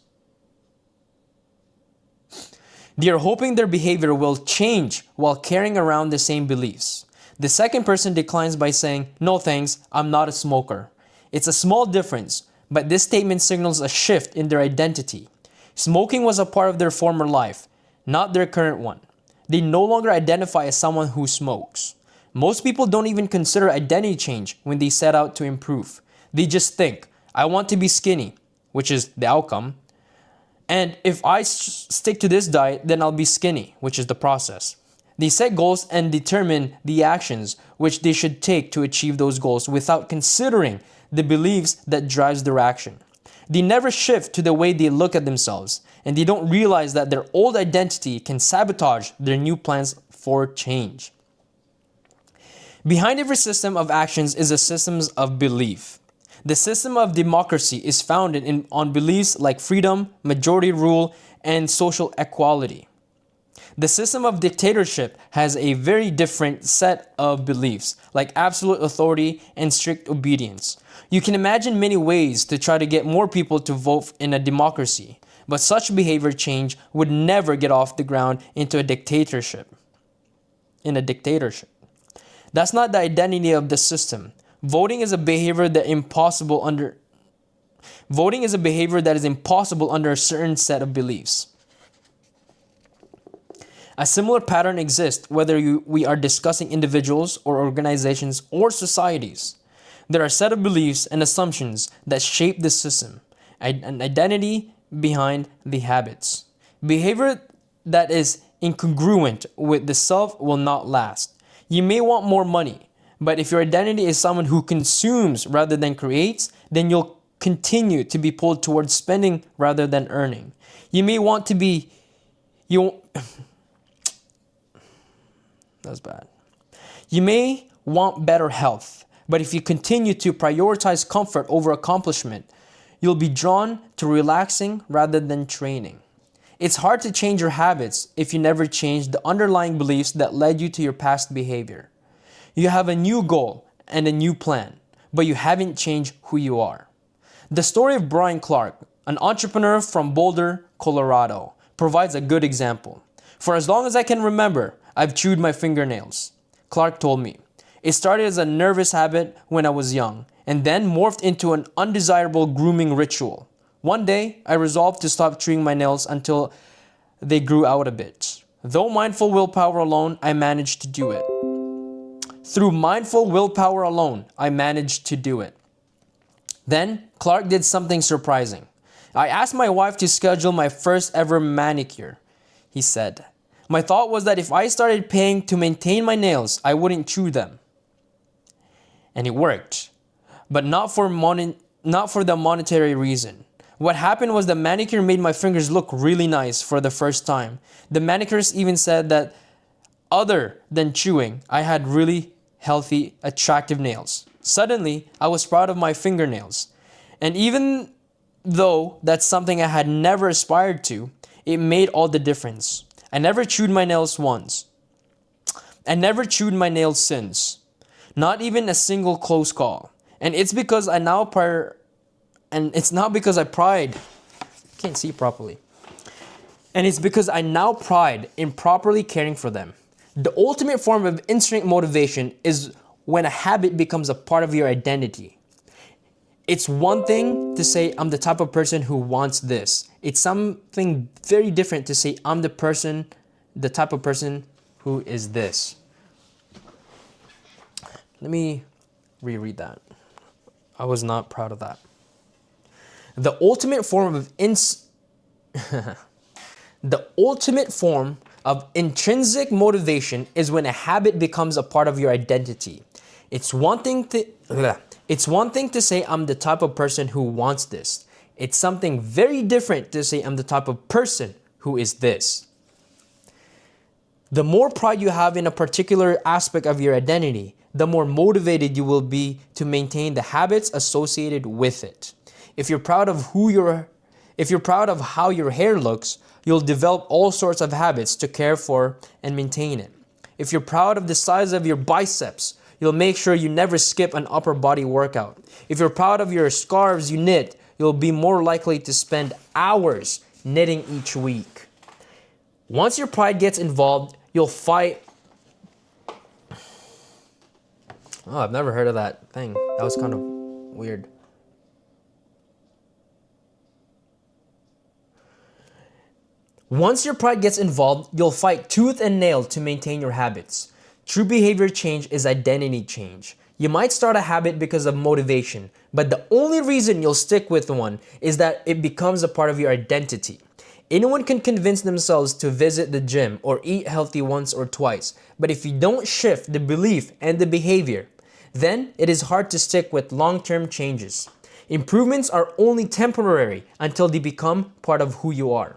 Speaker 1: They are hoping their behavior will change while carrying around the same beliefs. The second person declines by saying, "No thanks, I'm not a smoker." It's a small difference, but this statement signals a shift in their identity. Smoking was a part of their former life, not their current one. They no longer identify as someone who smokes. Most people don't even consider identity change when they set out to improve. They just think, "I want to be skinny," which is the outcome. And if I stick to this diet, then I'll be skinny, which is the process. They set goals and determine the actions which they should take to achieve those goals without considering the beliefs that drives their action. They never shift to the way they look at themselves, and they don't realize that their old identity can sabotage their new plans for change. Behind every system of actions is a system of belief. The system of democracy is founded on beliefs like freedom, majority rule, and social equality. The system of dictatorship has a very different set of beliefs, like absolute authority and strict obedience. You can imagine many ways to try to get more people to vote in a democracy, but such behavior change would never get off the ground into a dictatorship. That's not the identity of the system. Voting is a behavior that is impossible under a certain set of beliefs. A similar pattern exists whether we are discussing individuals or organizations or societies. There are a set of beliefs and assumptions that shape the system, an identity behind the habits. Behavior that is incongruent with the self will not last. You may want more money, but if your identity is someone who consumes rather than creates, then you'll continue to be pulled towards spending rather than earning. You may want to be... That's bad. You may want better health, but if you continue to prioritize comfort over accomplishment, you'll be drawn to relaxing rather than training. It's hard to change your habits if you never change the underlying beliefs that led you to your past behavior. You have a new goal and a new plan, but you haven't changed who you are. The story of Brian Clark, an entrepreneur from Boulder, Colorado, provides a good example. For as long as I can remember, I've chewed my fingernails, Clark told me. It started as a nervous habit when I was young, and then morphed into an undesirable grooming ritual. One day, I resolved to stop chewing my nails until they grew out a bit. Though mindful willpower alone, I managed to do it. Through mindful willpower alone, I managed to do it. Then, Clark did something surprising. I asked my wife to schedule my first ever manicure, he said. My thought was that if I started paying to maintain my nails, I wouldn't chew them. And it worked, but not for the monetary reason. What happened was the manicure made my fingers look really nice for the first time. The manicurist even said that other than chewing, I had really healthy, attractive nails. Suddenly, I was proud of my fingernails. And even though that's something I had never aspired to, it made all the difference. I never chewed my nails once. I never chewed my nails since. Not even a single close call. And it's because I now it's not because I pride. Can't see properly. And it's because I now pride in properly caring for them. The ultimate form of instinct motivation is when a habit becomes a part of your identity. It's one thing to say I'm the type of person who wants this. It's something very different to say I'm the type of person who is this. Let me reread that. I was not proud of that. The ultimate form of the ultimate form of intrinsic motivation is when a habit becomes a part of your identity. It's one thing to say I'm the type of person who wants this. It's something very different to say I'm the type of person who is this. The more pride you have in a particular aspect of your identity, the more motivated you will be to maintain the habits associated with it. If you're proud of how your hair looks, you'll develop all sorts of habits to care for and maintain it. If you're proud of the size of your biceps, you'll make sure you never skip an upper body workout. If you're proud of your scarves you knit, you'll be more likely to spend hours knitting each week. Once your pride gets involved, you'll fight. Oh, I've never heard of that thing. That was kind of weird. Once your pride gets involved, you'll fight tooth and nail to maintain your habits. True behavior change is identity change. You might start a habit because of motivation, but the only reason you'll stick with one is that it becomes a part of your identity. Anyone can convince themselves to visit the gym or eat healthy once or twice, but if you don't shift the belief and the behavior, then it is hard to stick with long-term changes. Improvements are only temporary until they become part of who you are.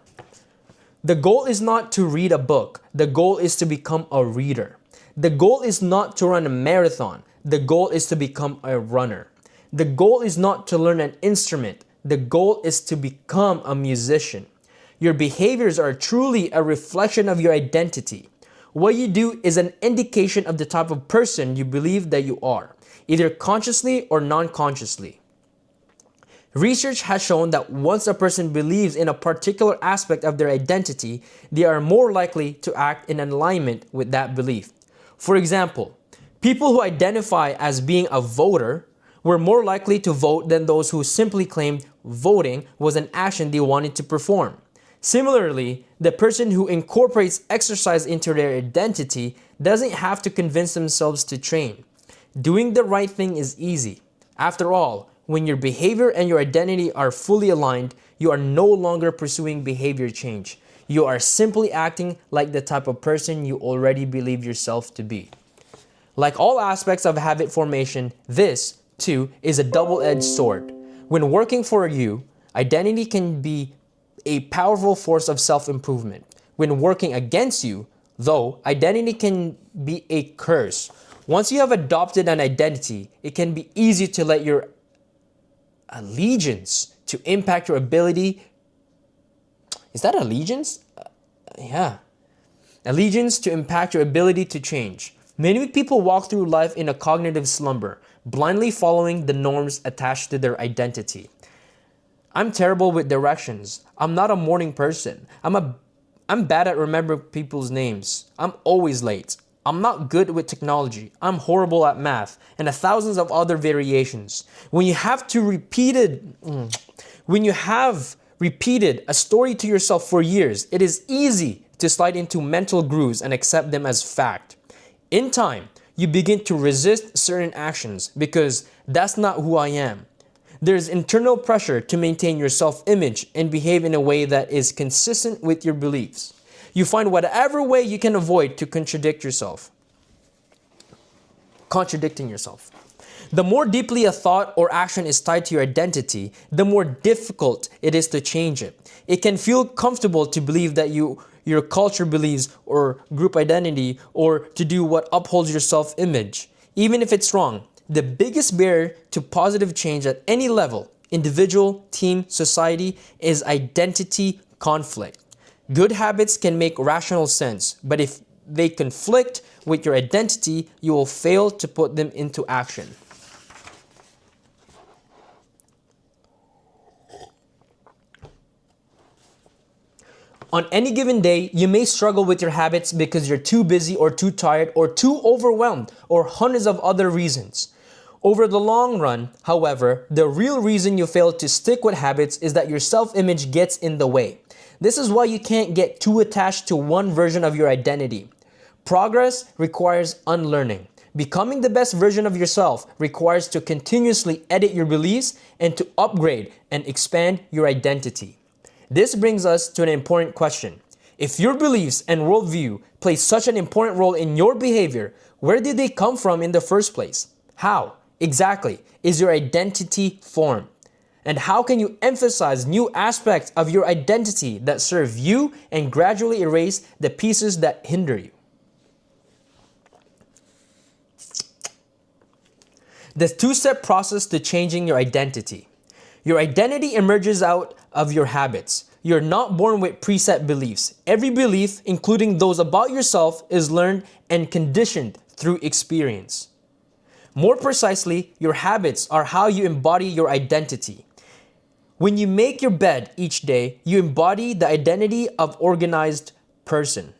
Speaker 1: The goal is not to read a book. The goal is to become a reader. The goal is not to run a marathon. The goal is to become a runner. The goal is not to learn an instrument. The goal is to become a musician. Your behaviors are truly a reflection of your identity. What you do is an indication of the type of person you believe that you are, either consciously or non-consciously. Research has shown that once a person believes in a particular aspect of their identity, they are more likely to act in alignment with that belief. For example, people who identify as being a voter were more likely to vote than those who simply claimed voting was an action they wanted to perform. Similarly, the person who incorporates exercise into their identity doesn't have to convince themselves to train. Doing the right thing is easy. After all, when your behavior and your identity are fully aligned, you are no longer pursuing behavior change. You are simply acting like the type of person you already believe yourself to be. Like all aspects of habit formation, this, too, is a double-edged sword. When working for you, identity can be a powerful force of self-improvement. When working against you, though, identity can be a curse. Once you have adopted an identity, it can be easy to let your allegiance to impact your ability. Is that allegiance? Yeah. Allegiance to impact your ability to change. Many people walk through life in a cognitive slumber, blindly following the norms attached to their identity. I'm terrible with directions. I'm not a morning person. I'm bad at remembering people's names. I'm always late. I'm not good with technology. I'm horrible at math, and thousands of other variations. When you have repeated a story to yourself for years, it is easy to slide into mental grooves and accept them as fact. In time, you begin to resist certain actions because that's not who I am. There's internal pressure to maintain your self-image and behave in a way that is consistent with your beliefs. You find whatever way you can avoid to contradicting yourself. The more deeply a thought or action is tied to your identity, the more difficult it is to change it. It can feel comfortable to believe that your culture believes or group identity or to do what upholds your self-image, even if it's wrong. The biggest barrier to positive change at any level, individual, team, society, is identity conflict. Good habits can make rational sense, but if they conflict with your identity, you will fail to put them into action. On any given day, you may struggle with your habits because you're too busy or too tired or too overwhelmed or hundreds of other reasons. Over the long run, however, the real reason you fail to stick with habits is that your self-image gets in the way. This is why you can't get too attached to one version of your identity. Progress requires unlearning. Becoming the best version of yourself requires to continuously edit your beliefs and to upgrade and expand your identity. This brings us to an important question. If your beliefs and worldview play such an important role in your behavior, where did they come from in the first place? How exactly is your identity formed? And how can you emphasize new aspects of your identity that serve you and gradually erase the pieces that hinder you? The two-step process to changing your identity. Your identity emerges out of your habits. You're not born with preset beliefs. Every belief, including those about yourself, is learned and conditioned through experience. More precisely, your habits are how you embody your identity. When you make your bed each day, you embody the identity of an organized person.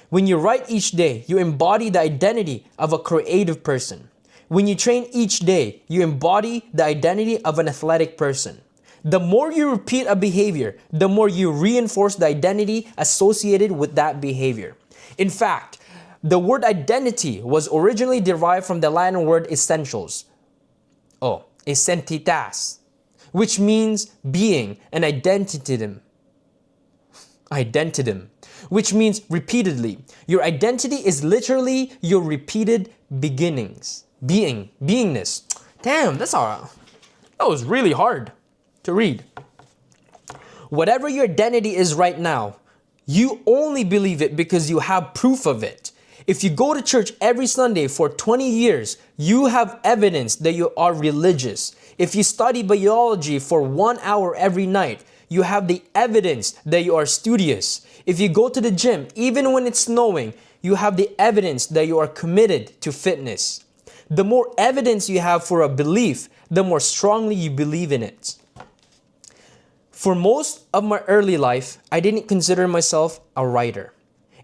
Speaker 1: When you write each day, you embody the identity of a creative person. When you train each day, you embody the identity of an athletic person. The more you repeat a behavior, the more you reinforce the identity associated with that behavior. In fact, the word identity was originally derived from the Latin word essentials. Essentitas, which means being, and identitym, which means repeatedly. Your identity is literally your repeated beingness. Damn, that was really hard to read. Whatever your identity is right now, you only believe it because you have proof of it. If you go to church every Sunday for 20 years, you have evidence that you are religious. If you study biology for 1 hour every night, you have the evidence that you are studious. If you go to the gym, even when it's snowing, you have the evidence that you are committed to fitness. The more evidence you have for a belief, the more strongly you believe in it. For most of my early life, I didn't consider myself a writer.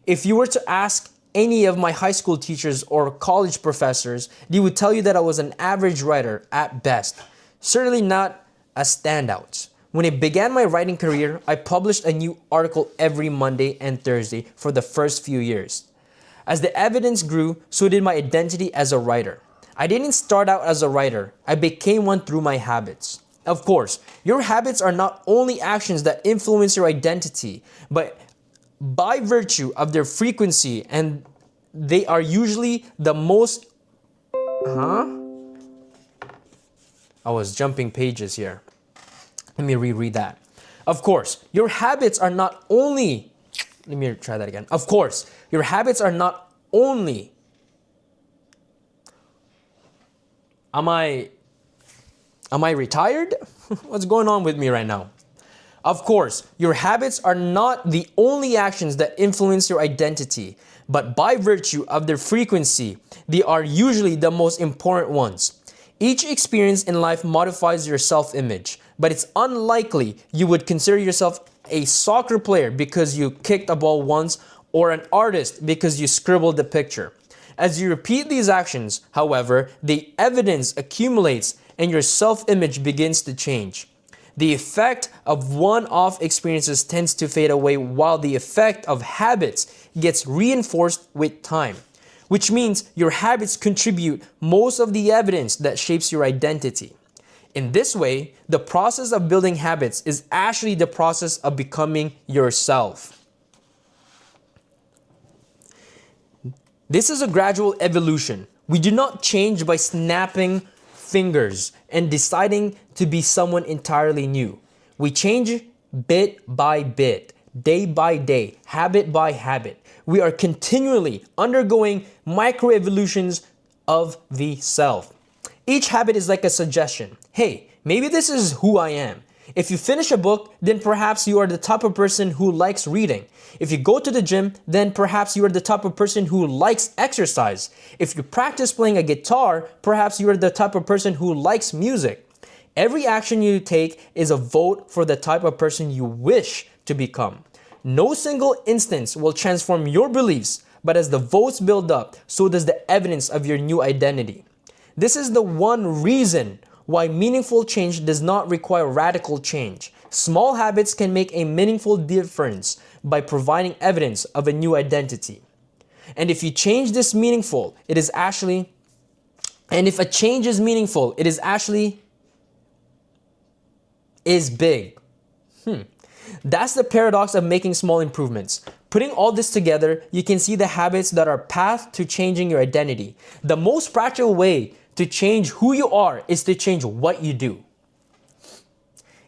Speaker 1: If you were to ask any of my high school teachers or college professors, they would tell you that I was an average writer at best, certainly not a standout. When I began my writing career, I published a new article every Monday and Thursday for the first few years. As the evidence grew, so did my identity as a writer. I didn't start out as a writer, I became one through my habits. Of course, your habits are not only actions that influence your identity, but by virtue of their frequency, and they are usually the most... I was jumping pages here. Let me reread that. Of course, your habits are not only... Let me try that again. Of course, your habits are not only... Am I retired? What's going on with me right now? Of course, your habits are not the only actions that influence your identity, but by virtue of their frequency, they are usually the most important ones. Each experience in life modifies your self-image, but it's unlikely you would consider yourself a soccer player because you kicked a ball once or an artist because you scribbled a picture. As you repeat these actions, however, the evidence accumulates and your self-image begins to change. The effect of one-off experiences tends to fade away while the effect of habits gets reinforced with time, which means your habits contribute most of the evidence that shapes your identity. In this way, the process of building habits is actually the process of becoming yourself. This is a gradual evolution. We do not change by snapping fingers and deciding to be someone entirely new. We change bit by bit, day by day, habit by habit. We are continually undergoing microevolutions of the self. Each habit is like a suggestion. Hey, maybe this is who I am. If you finish a book, then perhaps you are the type of person who likes reading. If you go to the gym, then perhaps you are the type of person who likes exercise. If you practice playing a guitar, perhaps you are the type of person who likes music. Every action you take is a vote for the type of person you wish to become. No single instance will transform your beliefs, but as the votes build up, so does the evidence of your new identity. This is the one reason why meaningful change does not require radical change. Small habits can make a meaningful difference by providing evidence of a new identity. And if you change this meaningful, it is actually, and if a change is meaningful, it is actually, is big. That's the paradox of making small improvements. Putting all this together, you can see the habits that are path to changing your identity. The most practical way to change who you are is to change what you do.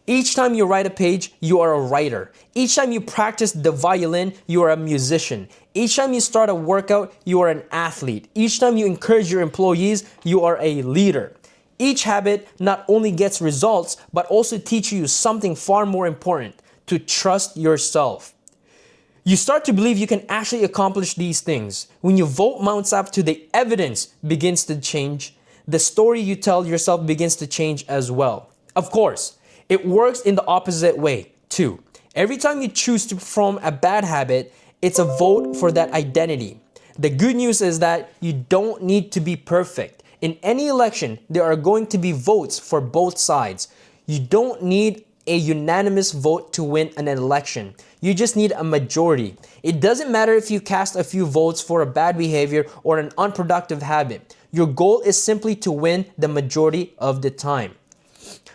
Speaker 1: Each time you write a page, you are a writer. Each time you practice the violin, you are a musician. Each time you start a workout, you are an athlete. Each time you encourage your employees, you are a leader. Each habit not only gets results, but also teaches you something far more important: to trust yourself. You start to believe you can actually accomplish these things. When your vote mounts up to the evidence begins to change, the story you tell yourself begins to change as well. Of course, it works in the opposite way too. Every time you choose to perform a bad habit, it's a vote for that identity. The good news is that you don't need to be perfect. In any election, there are going to be votes for both sides. You don't need a unanimous vote to win an election. You just need a majority. It doesn't matter if you cast a few votes for a bad behavior or an unproductive habit. Your goal is simply to win the majority of the time.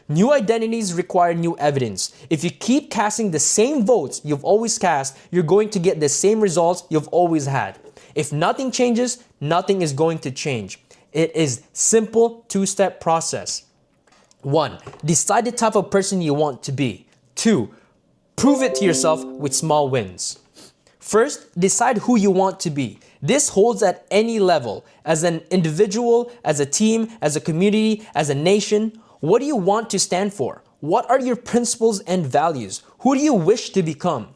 Speaker 1: New identities require new evidence. If you keep casting the same votes you've always cast, you're going to get the same results you've always had. If nothing changes, nothing is going to change. It is simple two-step process. 1. Decide the type of person you want to be. 2. Prove it to yourself with small wins. First, decide who you want to be. This holds at any level, as an individual, as a team, as a community, as a nation. What do you want to stand for? What are your principles and values? Who do you wish to become?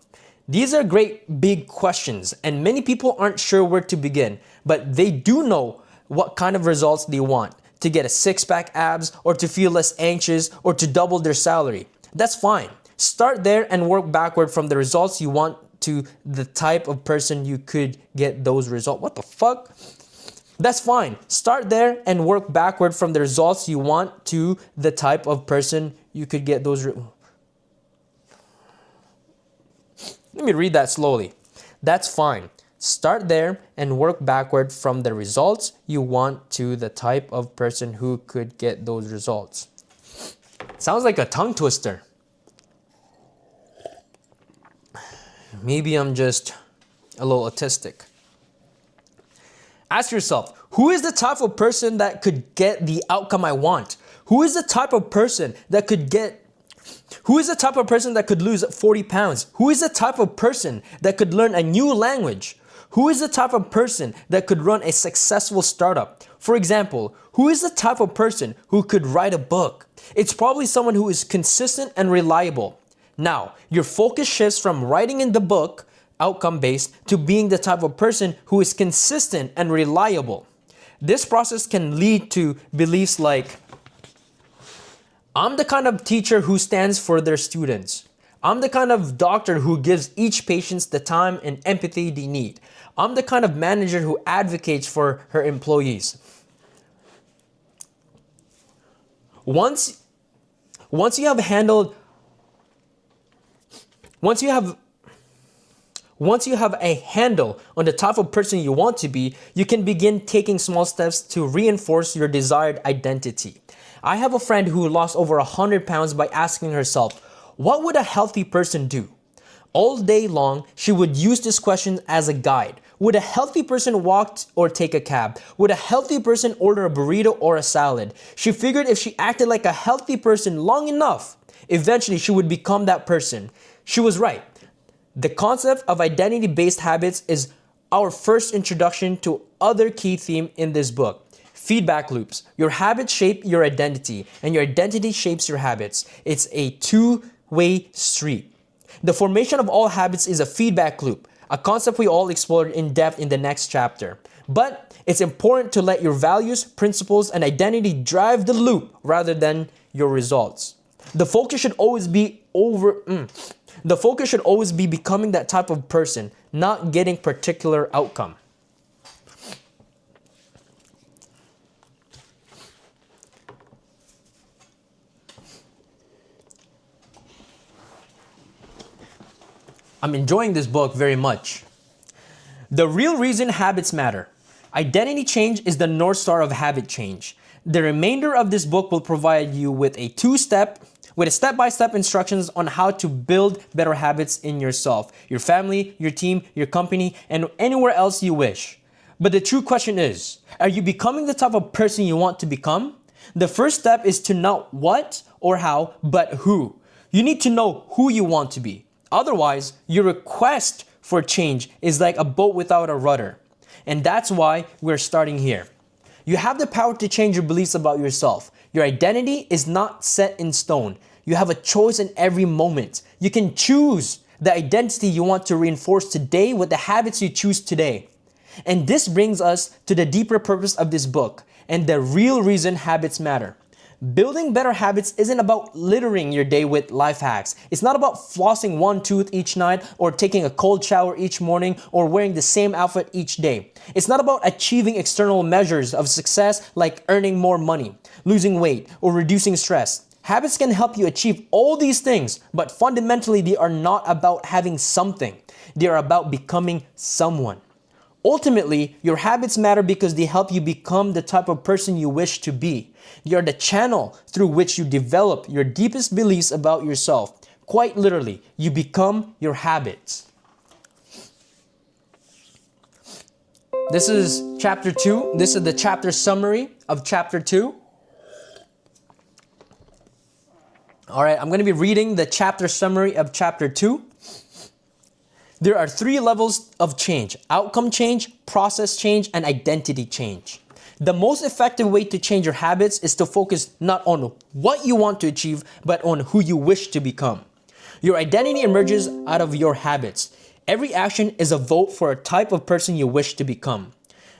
Speaker 1: These are great big questions, and many people aren't sure where to begin, but they do know what kind of results they want: to get a six-pack abs, or to feel less anxious, or to double their salary. That's fine. Start there and work backward from the results you want to the type of person you could get those results. What the fuck? That's fine. Start there and work backward from the results you want to the type of person you could get those. Let me read that slowly. That's fine. Start there and work backward from the results you want to the type of person who could get those results. Sounds like a tongue twister. Maybe I'm just a little autistic. Ask yourself, who is the type of person that could get the outcome I want? Who is the type of person that could lose 40 pounds? Who is the type of person that could learn a new language? Who is the type of person that could run a successful startup? For example, who is the type of person who could write a book? It's probably someone who is consistent and reliable. Now, your focus shifts from writing in the book, outcome-based, to being the type of person who is consistent and reliable. This process can lead to beliefs like, I'm the kind of teacher who stands for their students. I'm the kind of doctor who gives each patient the time and empathy they need. I'm the kind of manager who advocates for her employees. Once you have a handle on the type of person you want to be, you can begin taking small steps to reinforce your desired identity. I have a friend who lost over 100 pounds by asking herself, what would a healthy person do? All day long, she would use this question as a guide. Would a healthy person walk or take a cab? Would a healthy person order a burrito or a salad? She figured if she acted like a healthy person long enough, eventually she would become that person. She was right. The concept of identity-based habits is our first introduction to other key theme in this book. Feedback loops. Your habits shape your identity, and your identity shapes your habits. It's a two-way street. The formation of all habits is a feedback loop, a concept we all explored in depth in the next chapter. But it's important to let your values, principles, and identity drive the loop rather than your results. The focus should always be becoming that type of person, not getting particular outcome. I'm enjoying this book very much. The real reason habits matter. Identity change is the North Star of habit change. The remainder of this book will provide you with a step-by-step instructions on how to build better habits in yourself, your family, your team, your company, and anywhere else you wish. But the true question is, are you becoming the type of person you want to become? The first step is to not what or how, but who. You need to know who you want to be. Otherwise, your request for change is like a boat without a rudder. And that's why we're starting here. You have the power to change your beliefs about yourself. Your identity is not set in stone. You have a choice in every moment. You can choose the identity you want to reinforce today with the habits you choose today. And this brings us to the deeper purpose of this book and the real reason habits matter. Building better habits isn't about littering your day with life hacks. It's not about flossing one tooth each night or taking a cold shower each morning or wearing the same outfit each day. It's not about achieving external measures of success like earning more money, losing weight, or reducing stress. Habits can help you achieve all these things, but fundamentally they are not about having something. They are about becoming someone. Ultimately, your habits matter because they help you become the type of person you wish to be. They are the channel through which you develop your deepest beliefs about yourself. Quite literally, you become your habits. This is chapter 2. This is the chapter summary of chapter 2. All right, I'm going to be reading the chapter summary of chapter 2. There are 3 levels of change: outcome change, process change, and identity change. The most effective way to change your habits is to focus not on what you want to achieve, but on who you wish to become. Your identity emerges out of your habits. Every action is a vote for a type of person you wish to become.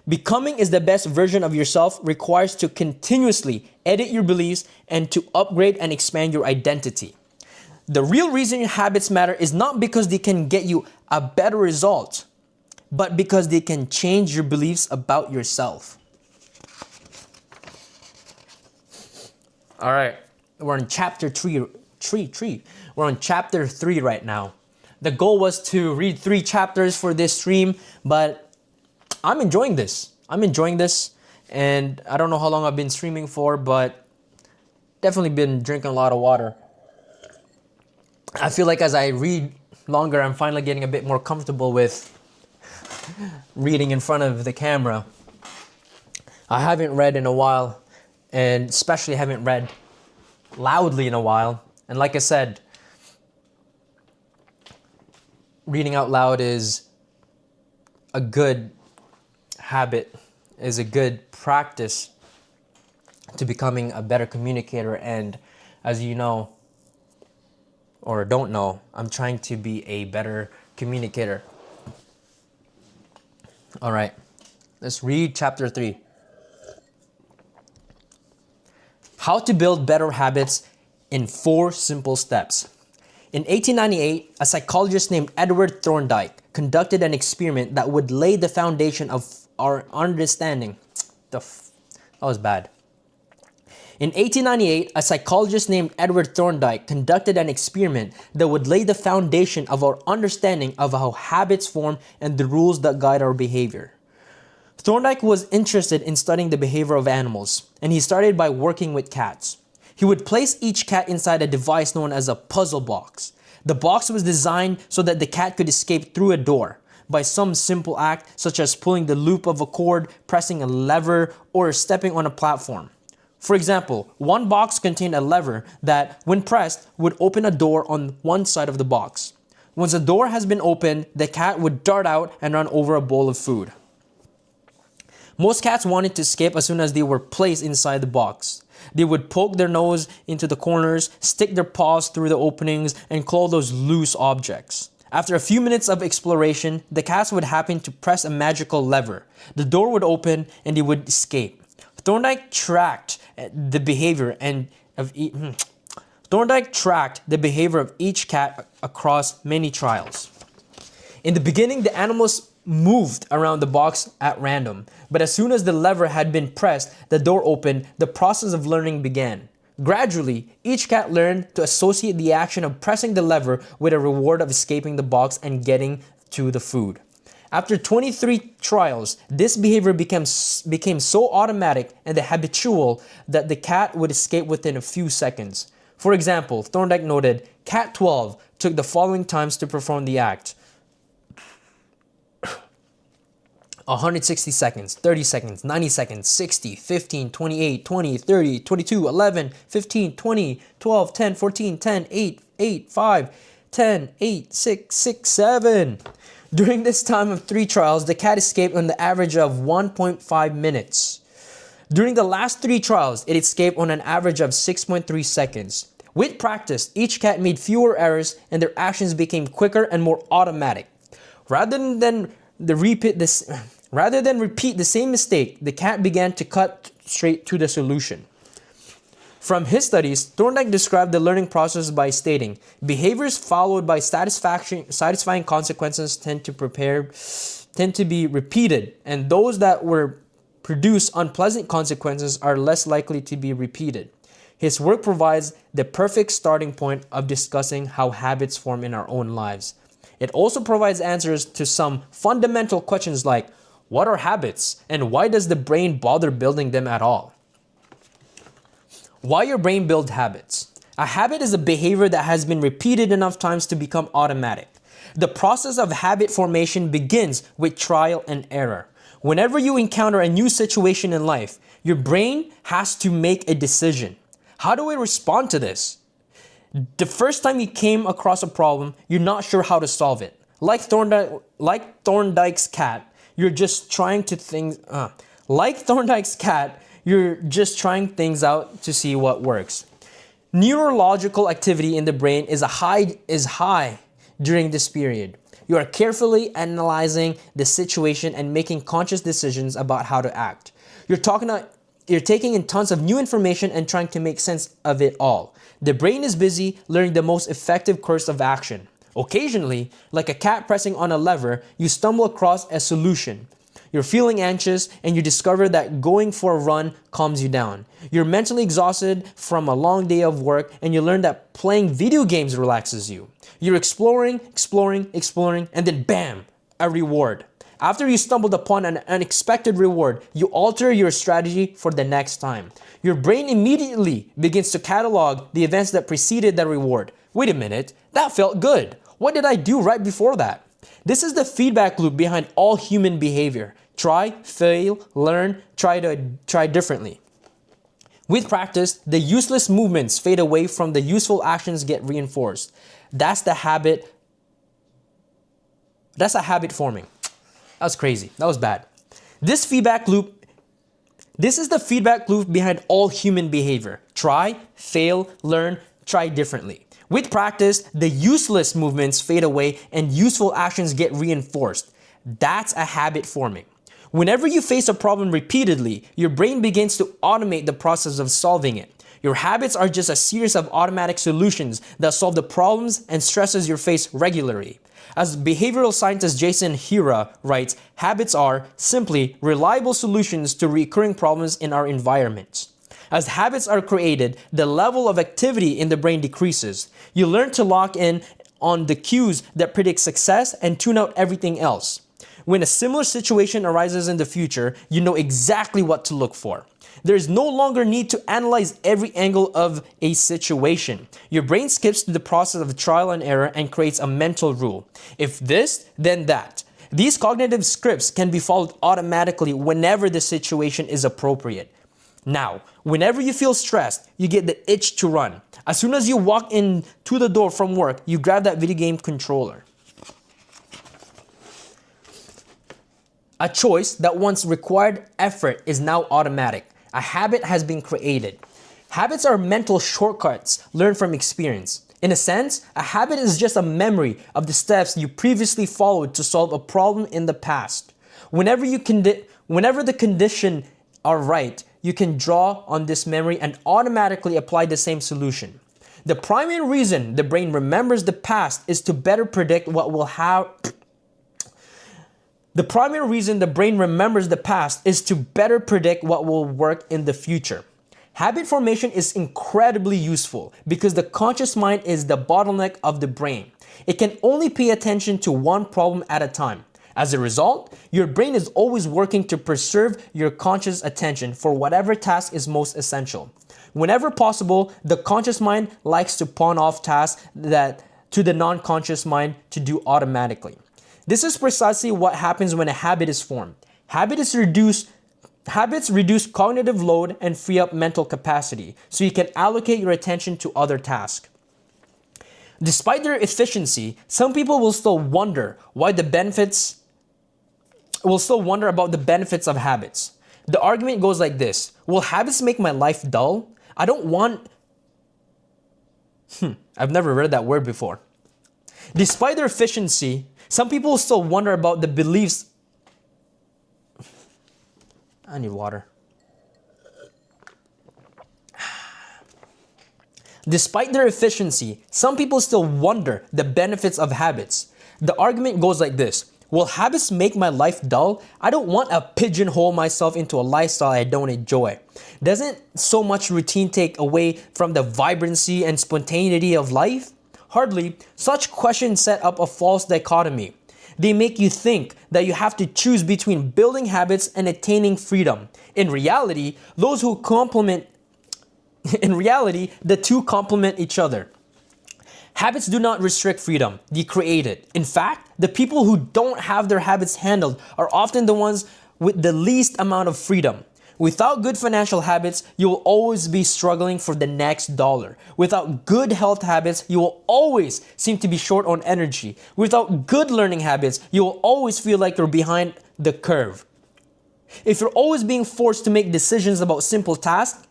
Speaker 1: Becoming is the best version of yourself requires to continuously edit your beliefs and to upgrade and expand your identity. The real reason your habits matter is not because they can get you a better result, but because they can change your beliefs about yourself. All right, we're on chapter 3. We're on chapter 3 right now. The goal was to read 3 chapters for this stream, but I'm enjoying this. And I don't know how long I've been streaming for, but definitely been drinking a lot of water. I feel like as I read longer, I'm finally getting a bit more comfortable with reading in front of the camera. I haven't read in a while, and especially haven't read loudly in a while. And like I said, reading out loud is a good habit, is a good practice to becoming a better communicator. And as you know, or don't know, I'm trying to be a better communicator. All right, let's read chapter 3. How to build better habits in 4 simple steps. In 1898, a psychologist named Edward Thorndike conducted an experiment that would lay the foundation of our understanding. That was bad. In 1898, a psychologist named Edward Thorndike conducted an experiment that would lay the foundation of our understanding of how habits form and the rules that guide our behavior. Thorndike was interested in studying the behavior of animals, and he started by working with cats. He would place each cat inside a device known as a puzzle box. The box was designed so that the cat could escape through a door by some simple act such as pulling the loop of a cord, pressing a lever, or stepping on a platform. For example, one box contained a lever that, when pressed, would open a door on one side of the box. Once the door has been opened, the cat would dart out and run over a bowl of food. Most cats wanted to escape as soon as they were placed inside the box. They would poke their nose into the corners, stick their paws through the openings, and claw those loose objects. After a few minutes of exploration, the cats would happen to press a magical lever. The door would open and they would escape. Thorndike tracked the behavior of each cat across many trials. In the beginning, the animals moved around the box at random, but as soon as the lever had been pressed, the door opened, the process of learning began. Gradually, each cat learned to associate the action of pressing the lever with a reward of escaping the box and getting to the food. After 23 trials, this behavior became so automatic and habitual that the cat would escape within a few seconds. For example, Thorndike noted, Cat 12 took the following times to perform the act: 160 seconds, 30 seconds, 90 seconds, 60, 15, 28, 20, 30, 22, 11, 15, 20, 12, 10, 14, 10, 8, 8, 5, 10, 8, 6, 6, 7. During this time of 3 trials, the cat escaped on the average of 1.5 minutes. During the last 3 trials, it escaped on an average of 6.3 seconds. With practice, each cat made fewer errors and their actions became quicker and more automatic. Rather than repeat the same mistake, the cat began to cut straight to the solution. From his studies, Thorndike described the learning process by stating, behaviors followed by satisfying consequences tend to be repeated, and those that were produce unpleasant consequences are less likely to be repeated. His work provides the perfect starting point of discussing how habits form in our own lives. It also provides answers to some fundamental questions like, what are habits, and why does the brain bother building them at all? Why your brain builds habits. A habit is a behavior that has been repeated enough times to become automatic. The process of habit formation begins with trial and error. Whenever you encounter a new situation in life, your brain has to make a decision. How do I respond to this? The first time you came across a problem, you're not sure how to solve it. Like Thorndike's cat, you're just trying things out to see what works. Neurological activity in the brain is high during this period. You are carefully analyzing the situation and making conscious decisions about how to act. You're taking in tons of new information and trying to make sense of it all. The brain is busy learning the most effective course of action. Occasionally, like a cat pressing on a lever, you stumble across a solution. You're feeling anxious and you discover that going for a run calms you down. You're mentally exhausted from a long day of work and you learn that playing video games relaxes you. You're exploring, and then bam, a reward. After you stumbled upon an unexpected reward, you alter your strategy for the next time. Your brain immediately begins to catalog the events that preceded the reward. Wait a minute, that felt good. What did I do right before that? This is the feedback loop behind all human behavior. Try, fail, learn, try differently. With practice, the useless movements fade away from the useful actions get reinforced. That's a habit forming. That was crazy. That was bad. This is the feedback loop behind all human behavior. Try, fail, learn, try differently. With practice, the useless movements fade away and useful actions get reinforced. That's a habit forming. Whenever you face a problem repeatedly, your brain begins to automate the process of solving it. Your habits are just a series of automatic solutions that solve the problems and stresses you face regularly. As behavioral scientist Jason Hira writes, habits are simply reliable solutions to recurring problems in our environment. As habits are created, the level of activity in the brain decreases. You learn to lock in on the cues that predict success and tune out everything else. When a similar situation arises in the future, you know exactly what to look for. There is no longer need to analyze every angle of a situation. Your brain skips to the process of trial and error and creates a mental rule. If this, then that. These cognitive scripts can be followed automatically whenever the situation is appropriate. Now, whenever you feel stressed, you get the itch to run. As soon as you walk into the door from work, you grab that video game controller. A choice that once required effort is now automatic. A habit has been created. Habits are mental shortcuts learned from experience. In a sense, a habit is just a memory of the steps you previously followed to solve a problem in the past. Whenever the conditions are right, you can draw on this memory and automatically apply the same solution. The primary reason the brain remembers the past is to better predict what will happen. The primary reason the brain remembers the past is to better predict what will work in the future. Habit formation is incredibly useful because the conscious mind is the bottleneck of the brain. It can only pay attention to one problem at a time. As a result, your brain is always working to preserve your conscious attention for whatever task is most essential. Whenever possible, the conscious mind likes to pawn off tasks to the non-conscious mind to do automatically. This is precisely what happens when a habit is formed. Habits reduce cognitive load and free up mental capacity, so you can allocate your attention to other tasks. Despite their efficiency, some people will still wonder about the benefits of habits. The argument goes like this: will habits make my life dull? I don't want... I've never read that word before. Despite their efficiency, some people will still wonder about the beliefs... I need water. Despite their efficiency, some people still wonder the benefits of habits. The argument goes like this: will habits make my life dull? I don't want to pigeonhole myself into a lifestyle I don't enjoy. Doesn't so much routine take away from the vibrancy and spontaneity of life? Hardly. Such questions set up a false dichotomy. They make you think that you have to choose between building habits and attaining freedom. In reality, the two complement each other. Habits do not restrict freedom, they create it. In fact, the people who don't have their habits handled are often the ones with the least amount of freedom. Without good financial habits, you will always be struggling for the next dollar. Without good health habits, you will always seem to be short on energy. Without good learning habits, you will always feel like you're behind the curve. If you're always being forced to make decisions about simple tasks,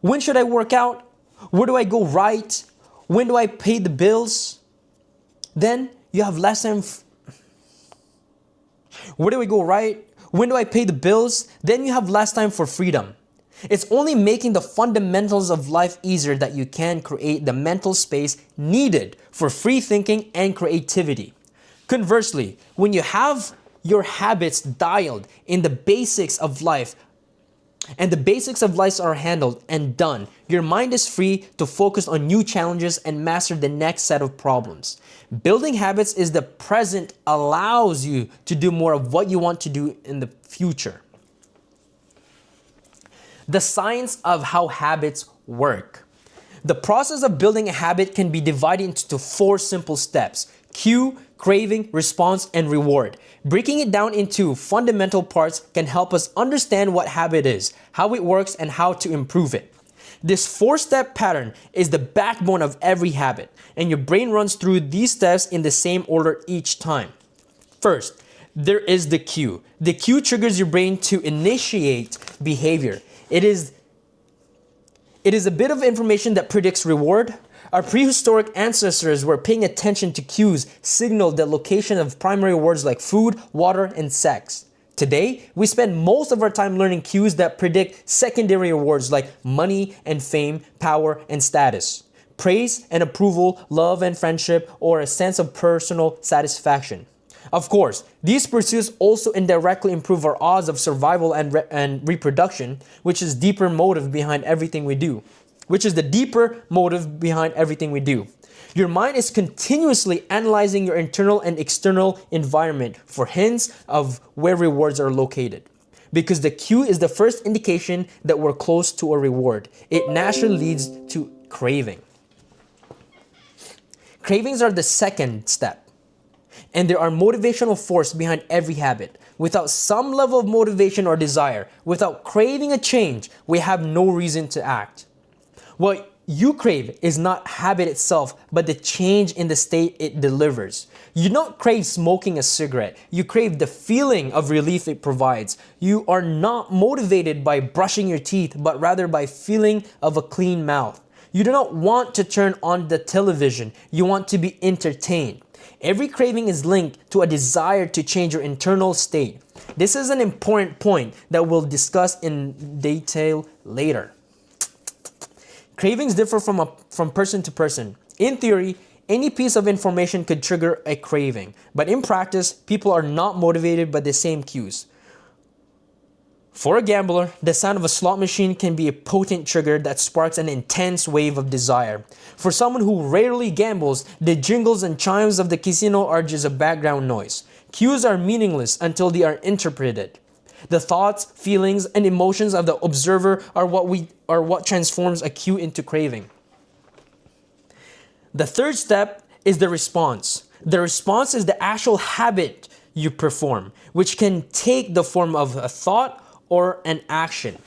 Speaker 1: when should I work out? Where do I go right? When do I pay the bills? Then you have less time. Where do I go right? When do I pay the bills? Then you have less time for freedom. It's only making the fundamentals of life easier that you can create the mental space needed for free thinking and creativity. Conversely, when you have your habits dialed in the basics of life, and the basics of life are handled and done, your mind is free to focus on new challenges and master the next set of problems. Building habits is the present allows you to do more of what you want to do in the future. The science of how habits work. The process of building a habit can be divided into 4 simple steps: cue, craving, response, and reward. Breaking it down into fundamental parts can help us understand what habit is, how it works, and how to improve it. This 4-step pattern is the backbone of every habit, and your brain runs through these steps in the same order each time. First, there is the cue. The cue triggers your brain to initiate behavior. It is a bit of information that predicts reward. Our prehistoric ancestors were paying attention to cues signaled the location of primary words like food, water, and sex. Today, we spend most of our time learning cues that predict secondary rewards like money and fame, power and status, praise and approval, love and friendship, or a sense of personal satisfaction. Of course, these pursuits also indirectly improve our odds of survival and reproduction, which is the deeper motive behind everything we do. Your mind is continuously analyzing your internal and external environment for hints of where rewards are located. Because the cue is the first indication that we're close to a reward, it naturally leads to craving. Cravings are the second step, and there are motivational force behind every habit. Without some level of motivation or desire, without craving a change, we have no reason to act. What you crave is not habit itself, but the change in the state it delivers. You don't crave smoking a cigarette. You crave the feeling of relief it provides. You are not motivated by brushing your teeth, but rather by feeling of a clean mouth. You do not want to turn on the television. You want to be entertained. Every craving is linked to a desire to change your internal state. This is an important point that we'll discuss in detail later. Cravings differ from person to person. In theory, any piece of information could trigger a craving, but in practice, people are not motivated by the same cues. For a gambler, the sound of a slot machine can be a potent trigger that sparks an intense wave of desire. For someone who rarely gambles, the jingles and chimes of the casino are just a background noise. Cues are meaningless until they are interpreted. The thoughts, feelings, and emotions of the observer are what transforms a cue into craving. The third step is the response. The response is the actual habit you perform, which can take the form of a thought or an action.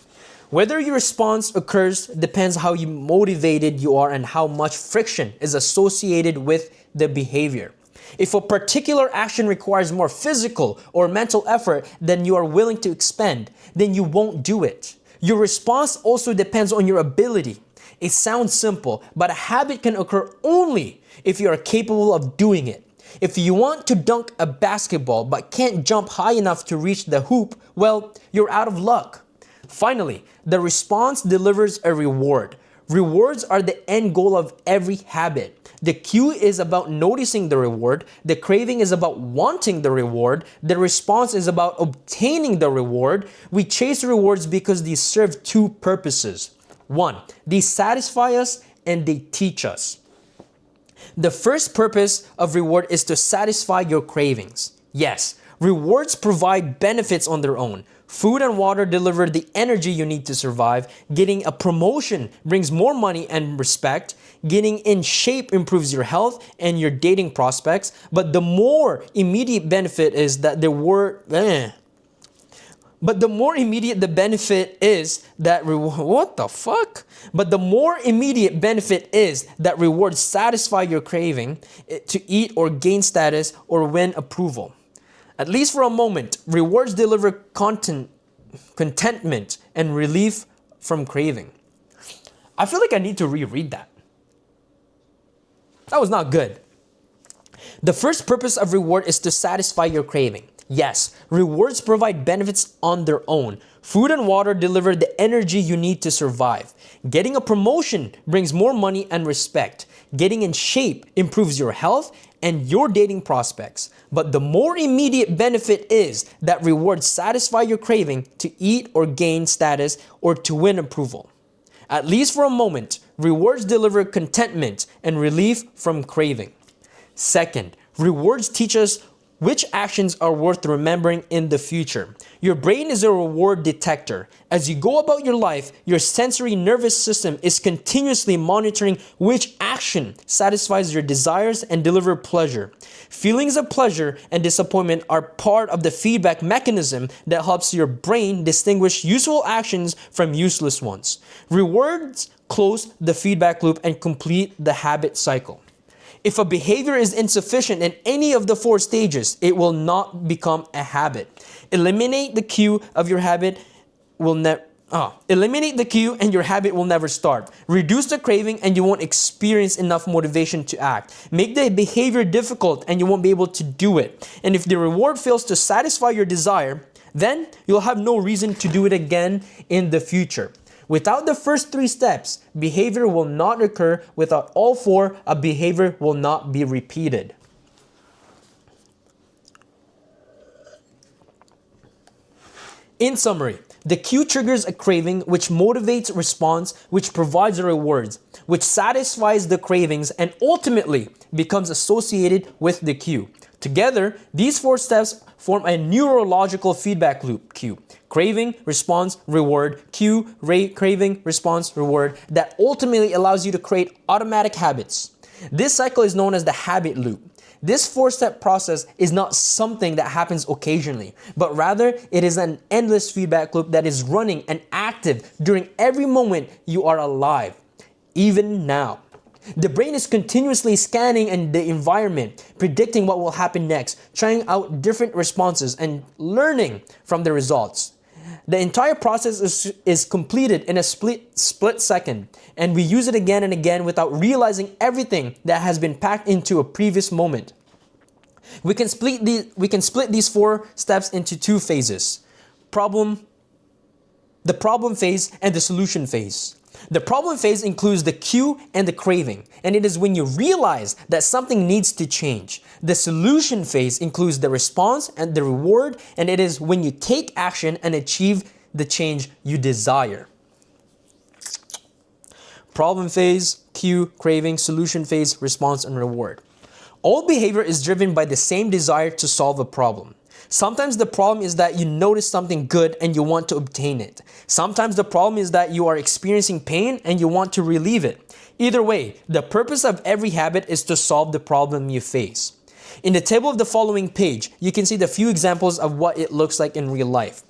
Speaker 1: Whether your response occurs depends how motivated you are and how much friction is associated with the behavior. If a particular action requires more physical or mental effort than you are willing to expend, then you won't do it. Your response also depends on your ability. It sounds simple, but a habit can occur only if you are capable of doing it. If you want to dunk a basketball but can't jump high enough to reach the hoop, well, you're out of luck. Finally, the response delivers a reward. Rewards are the end goal of every habit. The cue is about noticing the reward. The craving is about wanting the reward. The response is about obtaining the reward. We chase rewards because these serve two purposes. One, they satisfy us and they teach us. The first purpose of reward is to satisfy your cravings. Yes, rewards provide benefits on their own. Food and water deliver the energy you need to survive. Getting a promotion brings more money and respect. Getting in shape improves your health and your dating prospects. But the more immediate benefit is that But the more immediate the benefit is that rewards satisfy your craving to eat or gain status or win approval. At least for a moment, rewards deliver contentment and relief from craving. I feel like I need to reread that. That was not good. The first purpose of reward is to satisfy your craving. Yes, rewards provide benefits on their own. Food and water deliver the energy you need to survive. Getting a promotion brings more money and respect. Getting in shape improves your health and your dating prospects. But the more immediate benefit is that rewards satisfy your craving to eat or gain status or to win approval. At least for a moment, rewards deliver contentment and relief from craving. Second, rewards teach us which actions are worth remembering in the future. Your brain is a reward detector. As you go about your life, your sensory nervous system is continuously monitoring which action satisfies your desires and deliver pleasure. Feelings of pleasure and disappointment are part of the feedback mechanism that helps your brain distinguish useful actions from useless ones. Rewards close the feedback loop and complete the habit cycle. If a behavior is insufficient in any of the four stages, it will not become a habit. Eliminate the cue and your habit will never start. Reduce the craving and you won't experience enough motivation to act. Make the behavior difficult and you won't be able to do it. And if the reward fails to satisfy your desire, then you'll have no reason to do it again in the future. Without the first three steps, behavior will not occur. Without all four, a behavior will not be repeated. In summary, the cue triggers a craving, which motivates response, which provides rewards, which satisfies the cravings, and ultimately becomes associated with the cue. Together, these four steps form a neurological feedback loop. Cue, craving, response, reward. Cue, craving, response, reward, that ultimately allows you to create automatic habits. This cycle is known as the habit loop. This four-step process is not something that happens occasionally, but rather it is an endless feedback loop that is running and active during every moment you are alive, even now. The brain is continuously scanning the environment, predicting what will happen next, trying out different responses, and learning from the results. The entire process is completed in a split second, and we use it again and again without realizing everything that has been packed into a previous moment. We can split these four steps into two phases: the problem phase and the solution phase. The problem phase includes the cue and the craving, and it is when you realize that something needs to change. The solution phase includes the response and the reward, and it is when you take action and achieve the change you desire. Problem phase, cue, craving, solution phase, response, and reward. All behavior is driven by the same desire to solve a problem. Sometimes the problem is that you notice something good and you want to obtain it. Sometimes the problem is that you are experiencing pain and you want to relieve it. Either way, the purpose of every habit is to solve the problem you face. In the table of the following page, you can see the few examples of what it looks like in real life.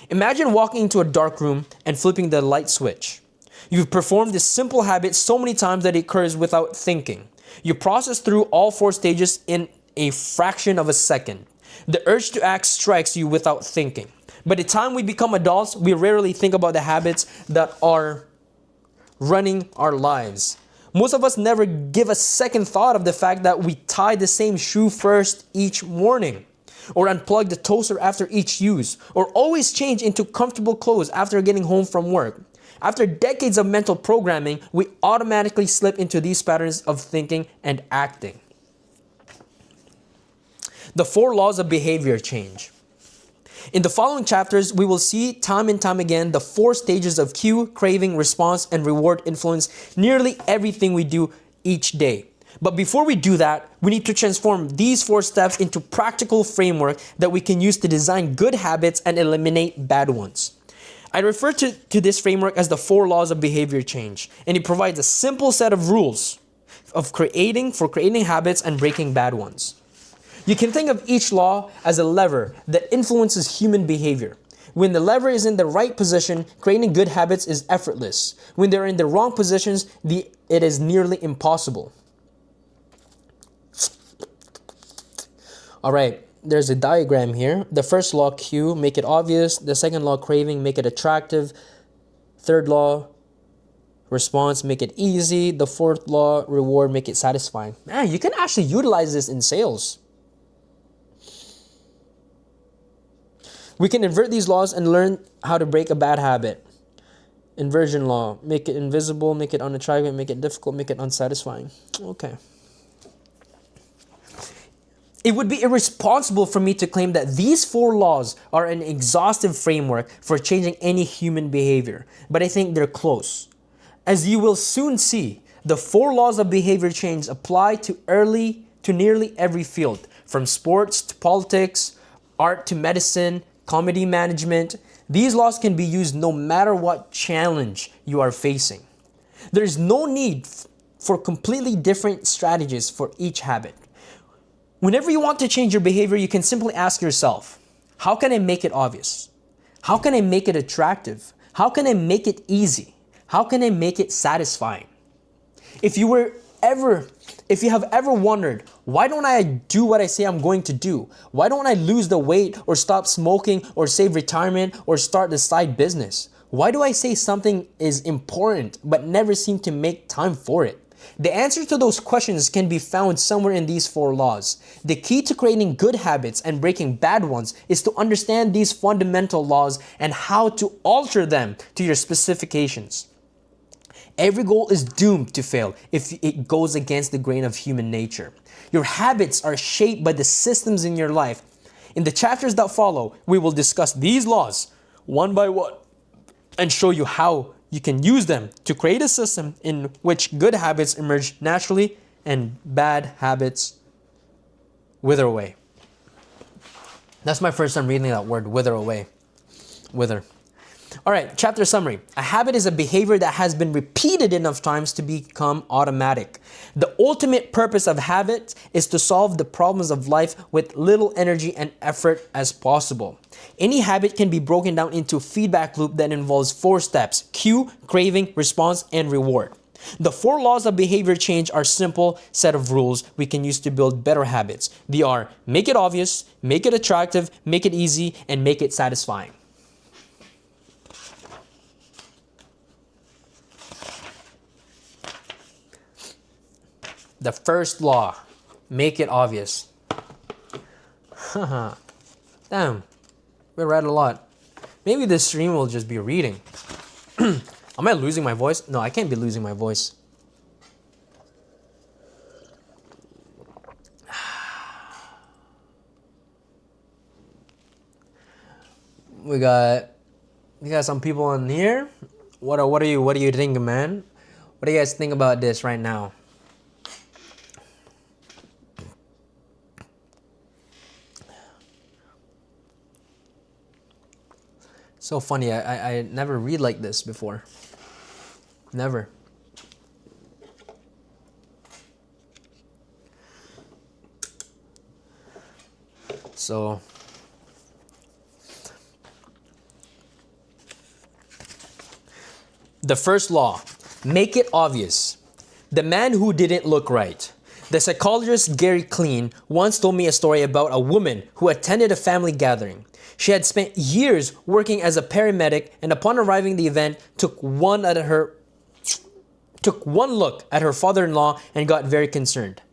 Speaker 1: Imagine walking into a dark room and flipping the light switch. You've performed this simple habit so many times that it occurs without thinking. You process through all 4 stages in a fraction of a second. The urge to act strikes you without thinking. By the time we become adults, we rarely think about the habits that are running our lives. Most of us never give a second thought of the fact that we tie the same shoe first each morning, or unplug the toaster after each use, or always change into comfortable clothes after getting home from work. After decades of mental programming, we automatically slip into these patterns of thinking and acting. The 4 laws of behavior change. In the following chapters, we will see time and time again the 4 stages of cue, craving, response, and reward influence nearly everything we do each day. But before we do that, we need to transform these 4 steps into practical framework that we can use to design good habits and eliminate bad ones. I refer to this framework as the 4 laws of behavior change, and it provides a simple set of rules for creating habits and breaking bad ones. You can think of each law as a lever that influences human behavior. When the lever is in the right position, creating good habits is effortless. When they're in the wrong positions, it is nearly impossible. All right, there's a diagram here. The first law, cue, make it obvious. The second law, craving, make it attractive. Third law, response, make it easy. The fourth law, reward, make it satisfying. Man, you can actually utilize this in sales. We can invert these laws and learn how to break a bad habit. Inversion law, make it invisible, make it unattractive, make it difficult, make it unsatisfying. Okay. It would be irresponsible for me to claim that these 4 laws are an exhaustive framework for changing any human behavior, but I think they're close. As you will soon see, the 4 laws of behavior change apply to nearly every field, from sports to politics, art to medicine, comedy management. These laws can be used no matter what challenge you are facing. There is no need for completely different strategies for each habit. Whenever you want to change your behavior, you can simply ask yourself, how can I make it obvious? How can I make it attractive? How can I make it easy? How can I make it satisfying? If you have ever wondered, why don't I do what I say I'm going to do? Why don't I lose the weight or stop smoking or save retirement or start a side business? Why do I say something is important but never seem to make time for it? The answer to those questions can be found somewhere in these 4 laws. The key to creating good habits and breaking bad ones is to understand these fundamental laws and how to alter them to your specifications. Every goal is doomed to fail if it goes against the grain of human nature. Your habits are shaped by the systems in your life. In the chapters that follow, we will discuss these laws one by one and show you how you can use them to create a system in which good habits emerge naturally and bad habits wither away. That's my first time reading that word, wither away. Wither. All right, chapter summary. A habit is a behavior that has been repeated enough times to become automatic. The ultimate purpose of habit is to solve the problems of life with little energy and effort as possible. Any habit can be broken down into a feedback loop that involves 4 steps: cue, craving, response, and reward. The 4 laws of behavior change are a simple set of rules we can use to build better habits. They are: make it obvious, make it attractive, make it easy, and make it satisfying. The first law, make it obvious. Damn, we read a lot. Maybe this stream will just be reading. Am I losing my voice? No, I can't be losing my voice. We got We got some people in here. What do you think, man? What do you guys think about this right now? So funny. I never read like this before. Never. So the first law, make it obvious. The man who didn't look right. The psychologist Gary Clean once told me a story about a woman who attended a family gathering. She had spent years working as a paramedic, and upon arriving at the event, took one look at her father-in-law and got very concerned.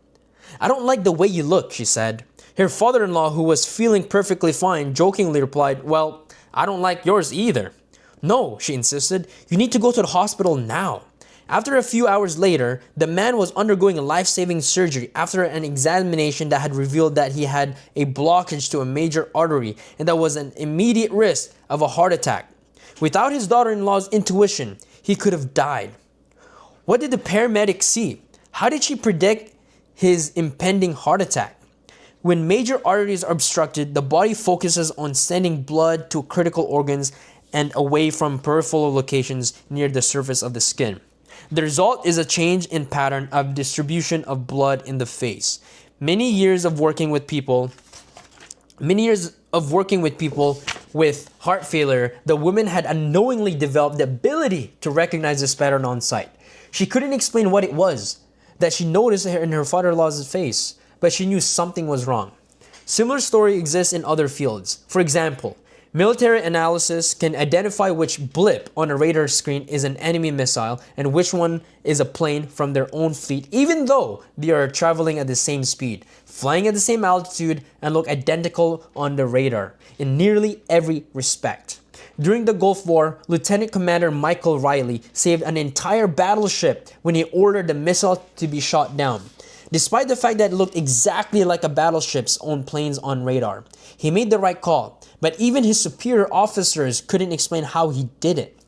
Speaker 1: "I don't like the way you look," she said. Her father-in-law, who was feeling perfectly fine, jokingly replied, "Well, I don't like yours either." "No," she insisted, "you need to go to the hospital now." After a few hours later, the man was undergoing a life-saving surgery after an examination that had revealed that he had a blockage to a major artery and that was an immediate risk of a heart attack. Without his daughter-in-law's intuition, he could have died. What did the paramedic see? How did she predict his impending heart attack? When major arteries are obstructed, the body focuses on sending blood to critical organs and away from peripheral locations near the surface of the skin. The result is a change in pattern of distribution of blood in the face. Many years of working with people with heart failure, the woman had unknowingly developed the ability to recognize this pattern on sight. She couldn't explain what it was that she noticed in her father-in-law's face, but she knew something was wrong. Similar story exists in other fields. For example, military analysis can identify which blip on a radar screen is an enemy missile and which one is a plane from their own fleet, even though they are traveling at the same speed, flying at the same altitude, and look identical on the radar in nearly every respect. During the Gulf War, Lieutenant Commander Michael Riley saved an entire battleship when he ordered the missile to be shot down. Despite the fact that it looked exactly like a battleship's own planes on radar, he made the right call, but even his superior officers couldn't explain how he did it.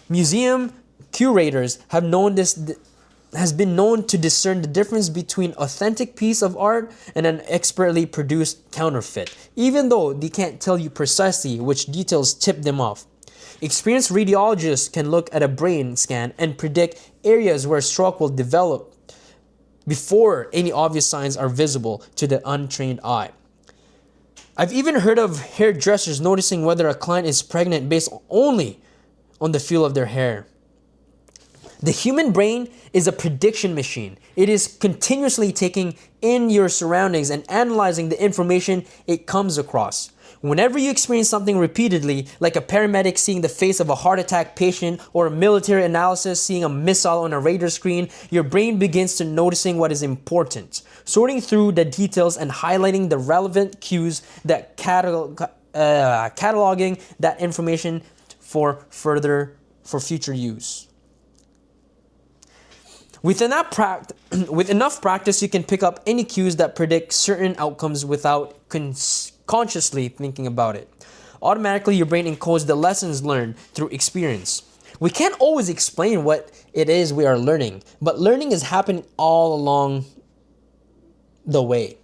Speaker 1: Museum curators has been known to discern the difference between authentic piece of art and an expertly produced counterfeit, even though they can't tell you precisely which details tip them off. Experienced radiologists can look at a brain scan and predict areas where stroke will develop before any obvious signs are visible to the untrained eye. I've even heard of hairdressers noticing whether a client is pregnant based only on the feel of their hair. The human brain is a prediction machine. It is continuously taking in your surroundings and analyzing the information it comes across. Whenever you experience something repeatedly, like a paramedic seeing the face of a heart attack patient or a military analysis seeing a missile on a radar screen, your brain begins to noticing what is important, sorting through the details and highlighting the relevant cues that cataloging that information for future use. With enough practice, you can pick up any cues that predict certain outcomes without consciously thinking about it. Automatically, your brain encodes the lessons learned through experience. We can't always explain what it is we are learning, but learning is happening all along the way.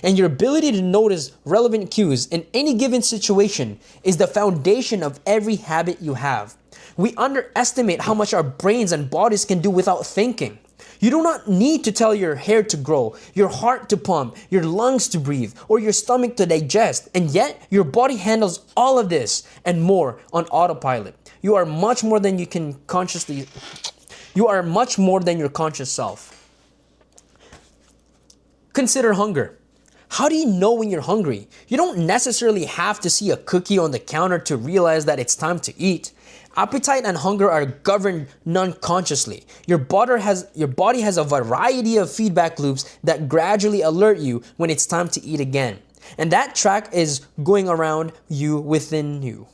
Speaker 1: And your ability to notice relevant cues in any given situation is the foundation of every habit you have. We underestimate how much our brains and bodies can do without thinking. You do not need to tell your hair to grow, your heart to pump, your lungs to breathe, or your stomach to digest, and yet your body handles all of this and more on autopilot. You are much more than your conscious self. Consider hunger. How do you know when you're hungry? You don't necessarily have to see a cookie on the counter to realize that it's time to eat. Appetite and hunger are governed non-consciously. Your body has a variety of feedback loops that gradually alert you when it's time to eat again. And that track is going around within you.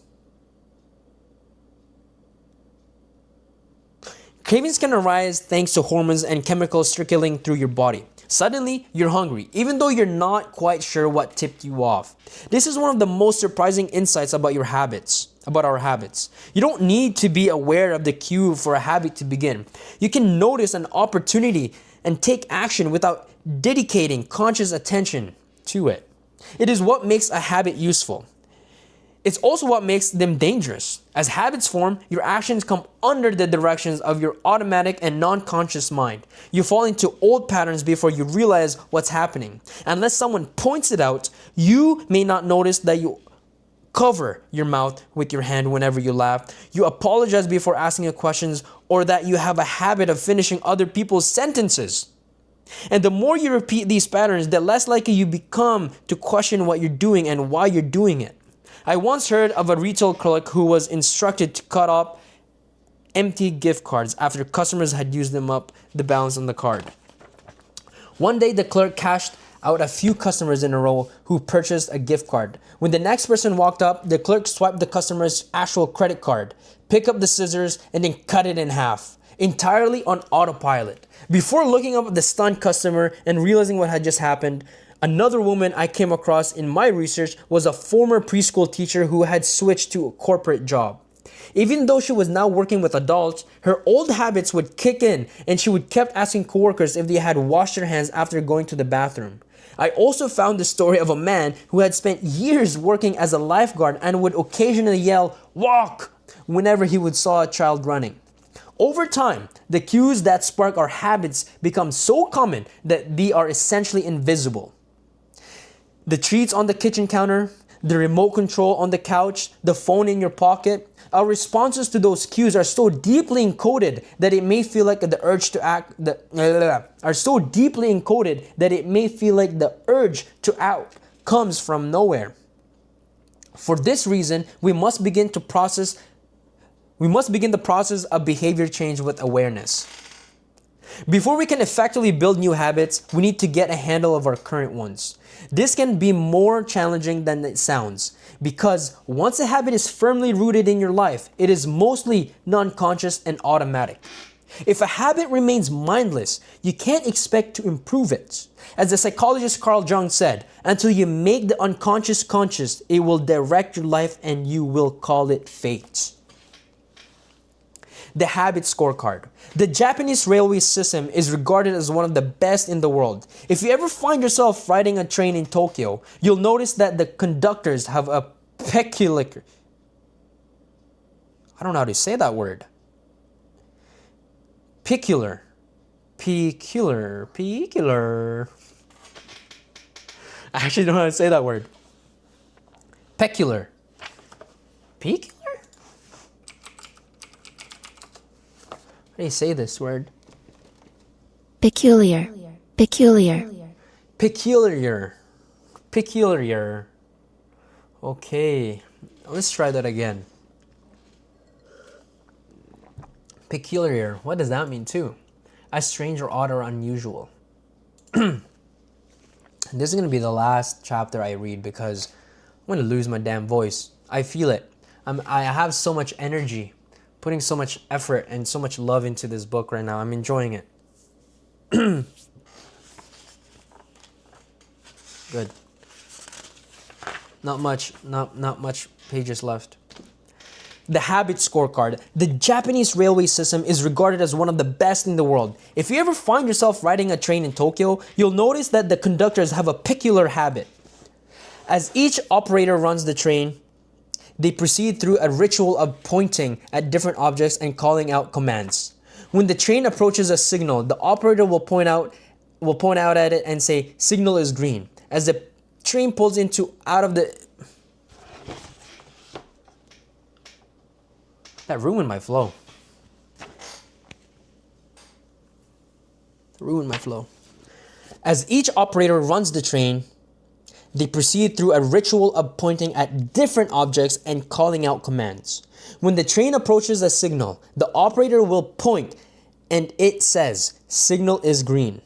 Speaker 1: Cravings can arise thanks to hormones and chemicals circulating through your body. Suddenly, you're hungry, even though you're not quite sure what tipped you off. This is one of the most surprising insights about our habits. You don't need to be aware of the cue for a habit to begin. You can notice an opportunity and take action without dedicating conscious attention to it. It is what makes a habit useful. It's also what makes them dangerous. As habits form, your actions come under the directions of your automatic and non-conscious mind. You fall into old patterns before you realize what's happening. Unless someone points it out, you may not notice that you cover your mouth with your hand whenever you laugh. You apologize before asking questions, or that you have a habit of finishing other people's sentences. And the more you repeat these patterns, the less likely you become to question what you're doing and why you're doing it. I once heard of a retail clerk who was instructed to cut up empty gift cards after customers had used them up the balance on the card. One day, the clerk cashed out a few customers in a row who purchased a gift card. When the next person walked up, the clerk swiped the customer's actual credit card, picked up the scissors, and then cut it in half, entirely on autopilot. Before looking up at the stunned customer and realizing what had just happened, another woman I came across in my research was a former preschool teacher who had switched to a corporate job. Even though she was now working with adults, her old habits would kick in, and she would keep asking coworkers if they had washed their hands after going to the bathroom. I also found the story of a man who had spent years working as a lifeguard and would occasionally yell, "Walk!" whenever he would saw a child running. Over time, the cues that spark our habits become so common that they are essentially invisible. The treats on the kitchen counter, the remote control on the couch, the phone in your pocket, our responses to those cues are so deeply encoded that it may feel like the urge to act comes from nowhere. For this reason, we must begin the process of behavior change with awareness. Before we can effectively build new habits, we need to get a handle of our current ones. This can be more challenging than it sounds, because once a habit is firmly rooted in your life, it is mostly non-conscious and automatic. If a habit remains mindless, you can't expect to improve it. As the psychologist Carl Jung said, until you make the unconscious conscious, it will direct your life and you will call it fate. The habit scorecard. The Japanese railway system is regarded as one of the best in the world. If you ever find yourself riding a train in Tokyo, you'll notice that the conductors have a peculiar... I don't know how to say that word. Peculiar. I actually don't know how to say that word. Peculiar. Peculiar? How do you say this word?
Speaker 2: Peculiar.
Speaker 1: Peculiar. Okay, let's try that again. Peculiar. What does that mean too? As strange or odd or unusual. This is going to be the last chapter I read because I'm going to lose my damn voice. I feel it. I have so much energy, putting so much effort and so much love into this book right now. I'm enjoying it. Good. Not much pages left. The habit scorecard. The Japanese railway system is regarded as one of the best in the world. If you ever find yourself riding a train in Tokyo, you'll notice that the conductors have a peculiar habit. As each operator runs the train, they proceed through a ritual of pointing at different objects and calling out commands. When the train approaches a signal, the operator will point out at it and say, "Signal is green." As the train pulls out of the... That ruined my flow. As each operator runs the train, they proceed through a ritual of pointing at different objects and calling out commands. When the train approaches a signal, the operator will point and it says, "Signal is green."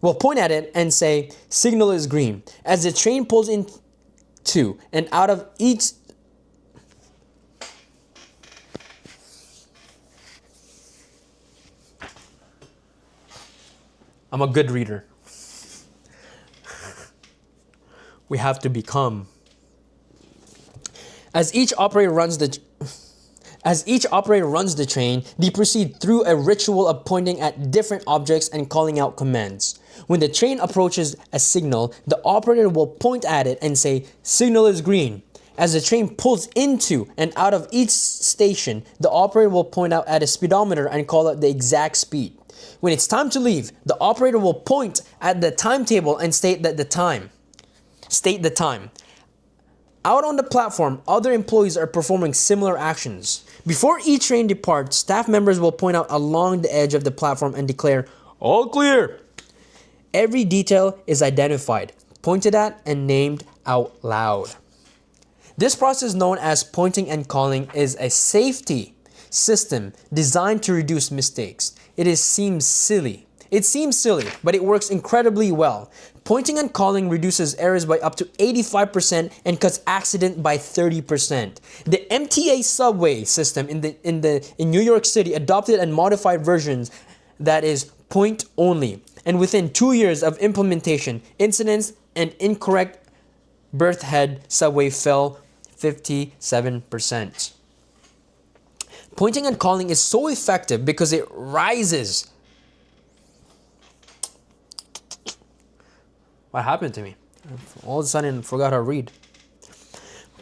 Speaker 1: We'll point at it and say, "Signal is green." As the train pulls into and out of each... I'm a good reader. We have to become. As each operator runs the chain, they proceed through a ritual of pointing at different objects and calling out commands. When the train approaches a signal, the operator will point at it and say, "Signal is green." As the train pulls into and out of each station, the operator will point out at a speedometer and call out the exact speed. When it's time to leave, the operator will point at the timetable and state the time. Out on the platform, other employees are performing similar actions. Before each train departs, staff members will point out along the edge of the platform and declare, "All clear." Every detail is identified, pointed at, and named out loud. This process, known as pointing and calling, is a safety system designed to reduce mistakes. It seems silly, but it works incredibly well. Pointing and calling reduces errors by up to 85% and cuts accident by 30%. The MTA subway system in New York City adopted and modified versions that is point only. And within 2 years of implementation, incidents and incorrect berthhead subway fell 57%. Pointing and calling is so effective because it rises. What happened to me? All of a sudden, I forgot how to read.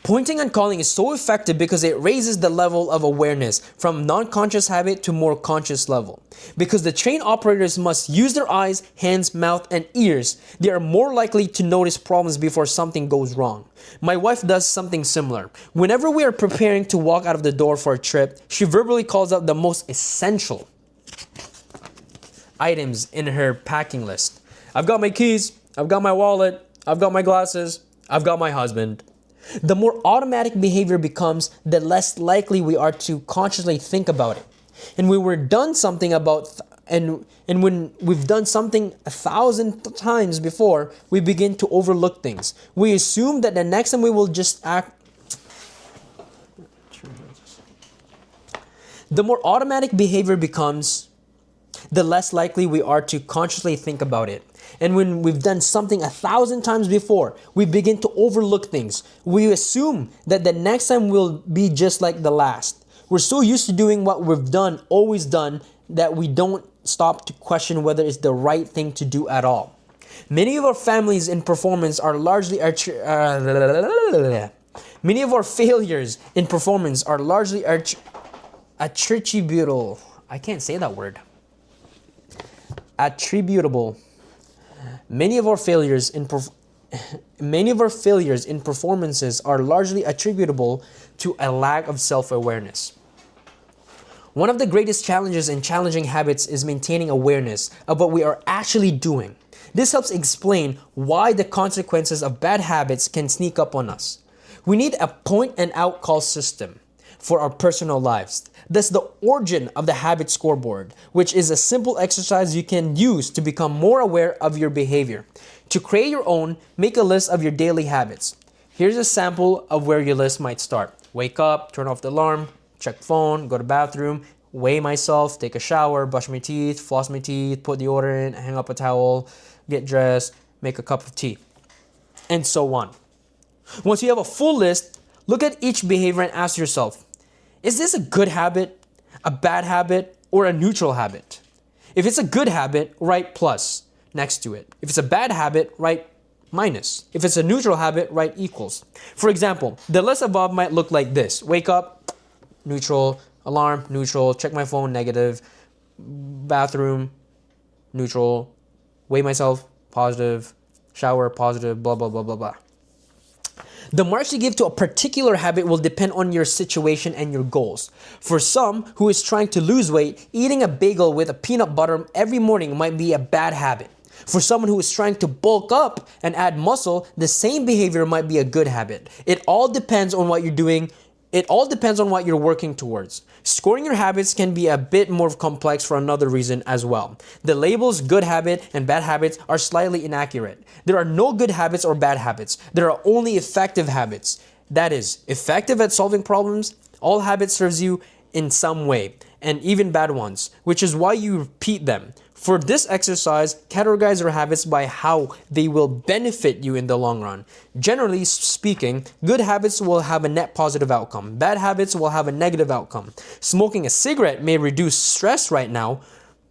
Speaker 1: Pointing and calling is so effective because it raises the level of awareness from non-conscious habit to more conscious level. Because the train operators must use their eyes, hands, mouth, and ears, they are more likely to notice problems before something goes wrong. My wife does something similar. Whenever we are preparing to walk out of the door for a trip, she verbally calls out the most essential items in her packing list. I've got my keys, I've got my wallet, I've got my glasses, I've got my husband. The more automatic behavior becomes, the less likely we are to consciously think about it. And when we've done something 1,000 times before, we begin to overlook things. We assume that the next time we will just act. The more automatic behavior becomes, the less likely we are to consciously think about it. And when we've done something 1,000 times before, we begin to overlook things. We assume that the next time will be just like the last. We're so used to doing what we've always done, that we don't stop to question whether it's the right thing to do at all. Many of our failures in performance are largely attributable. I can't say that word. Attributable. Many of our failures in performances are largely attributable to a lack of self-awareness. One of the greatest challenges in challenging habits is maintaining awareness of what we are actually doing. This helps explain why the consequences of bad habits can sneak up on us. We need a point and out call system for our personal lives. That's the origin of the habit scoreboard, which is a simple exercise you can use to become more aware of your behavior. To create your own, make a list of your daily habits. Here's a sample of where your list might start. Wake up, turn off the alarm, check phone, go to bathroom, weigh myself, take a shower, brush my teeth, floss my teeth, put deodorant, hang up a towel, get dressed, make a cup of tea, and so on. Once you have a full list, look at each behavior and ask yourself, is this a good habit, a bad habit, or a neutral habit? If it's a good habit, write plus next to it. If it's a bad habit, write minus. If it's a neutral habit, write equals. For example, the list above might look like this. Wake up, neutral. Alarm, neutral. Check my phone, negative. Bathroom, neutral. Weigh myself, positive. Shower, positive, blah, blah, blah, blah, blah. The marks you give to a particular habit will depend on your situation and your goals. For some who is trying to lose weight, eating a bagel with a peanut butter every morning might be a bad habit. For someone who is trying to bulk up and add muscle, the same behavior might be a good habit. It all depends on what you're doing. It all depends on what you're working towards. Scoring your habits can be a bit more complex for another reason as well. The labels good habit and bad habits are slightly inaccurate. There are no good habits or bad habits. There are only effective habits. That is, effective at solving problems. All habits serves you in some way, and even bad ones, which is why you repeat them. For this exercise, categorize your habits by how they will benefit you in the long run. Generally speaking, good habits will have a net positive outcome. Bad habits will have a negative outcome. Smoking a cigarette may reduce stress right now,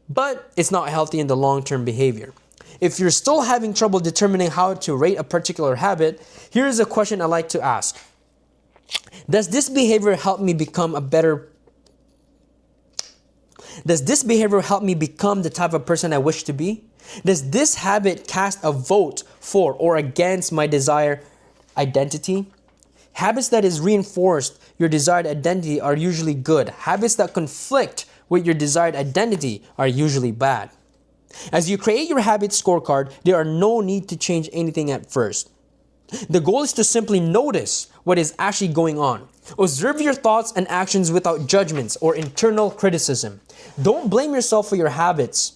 Speaker 1: but it's not healthy in the long-term behavior. If you're still having trouble determining how to rate a particular habit, here's a question I like to ask. Does this behavior help me become the type of person I wish to be? Does this habit cast a vote for or against my desired identity? Habits that is reinforced your desired identity are usually good. Habits that conflict with your desired identity are usually bad. As you create your habit scorecard, there are no need to change anything at first. The goal is to simply notice what is actually going on. Observe your thoughts and actions without judgments or internal criticism. Don't blame yourself for your habits.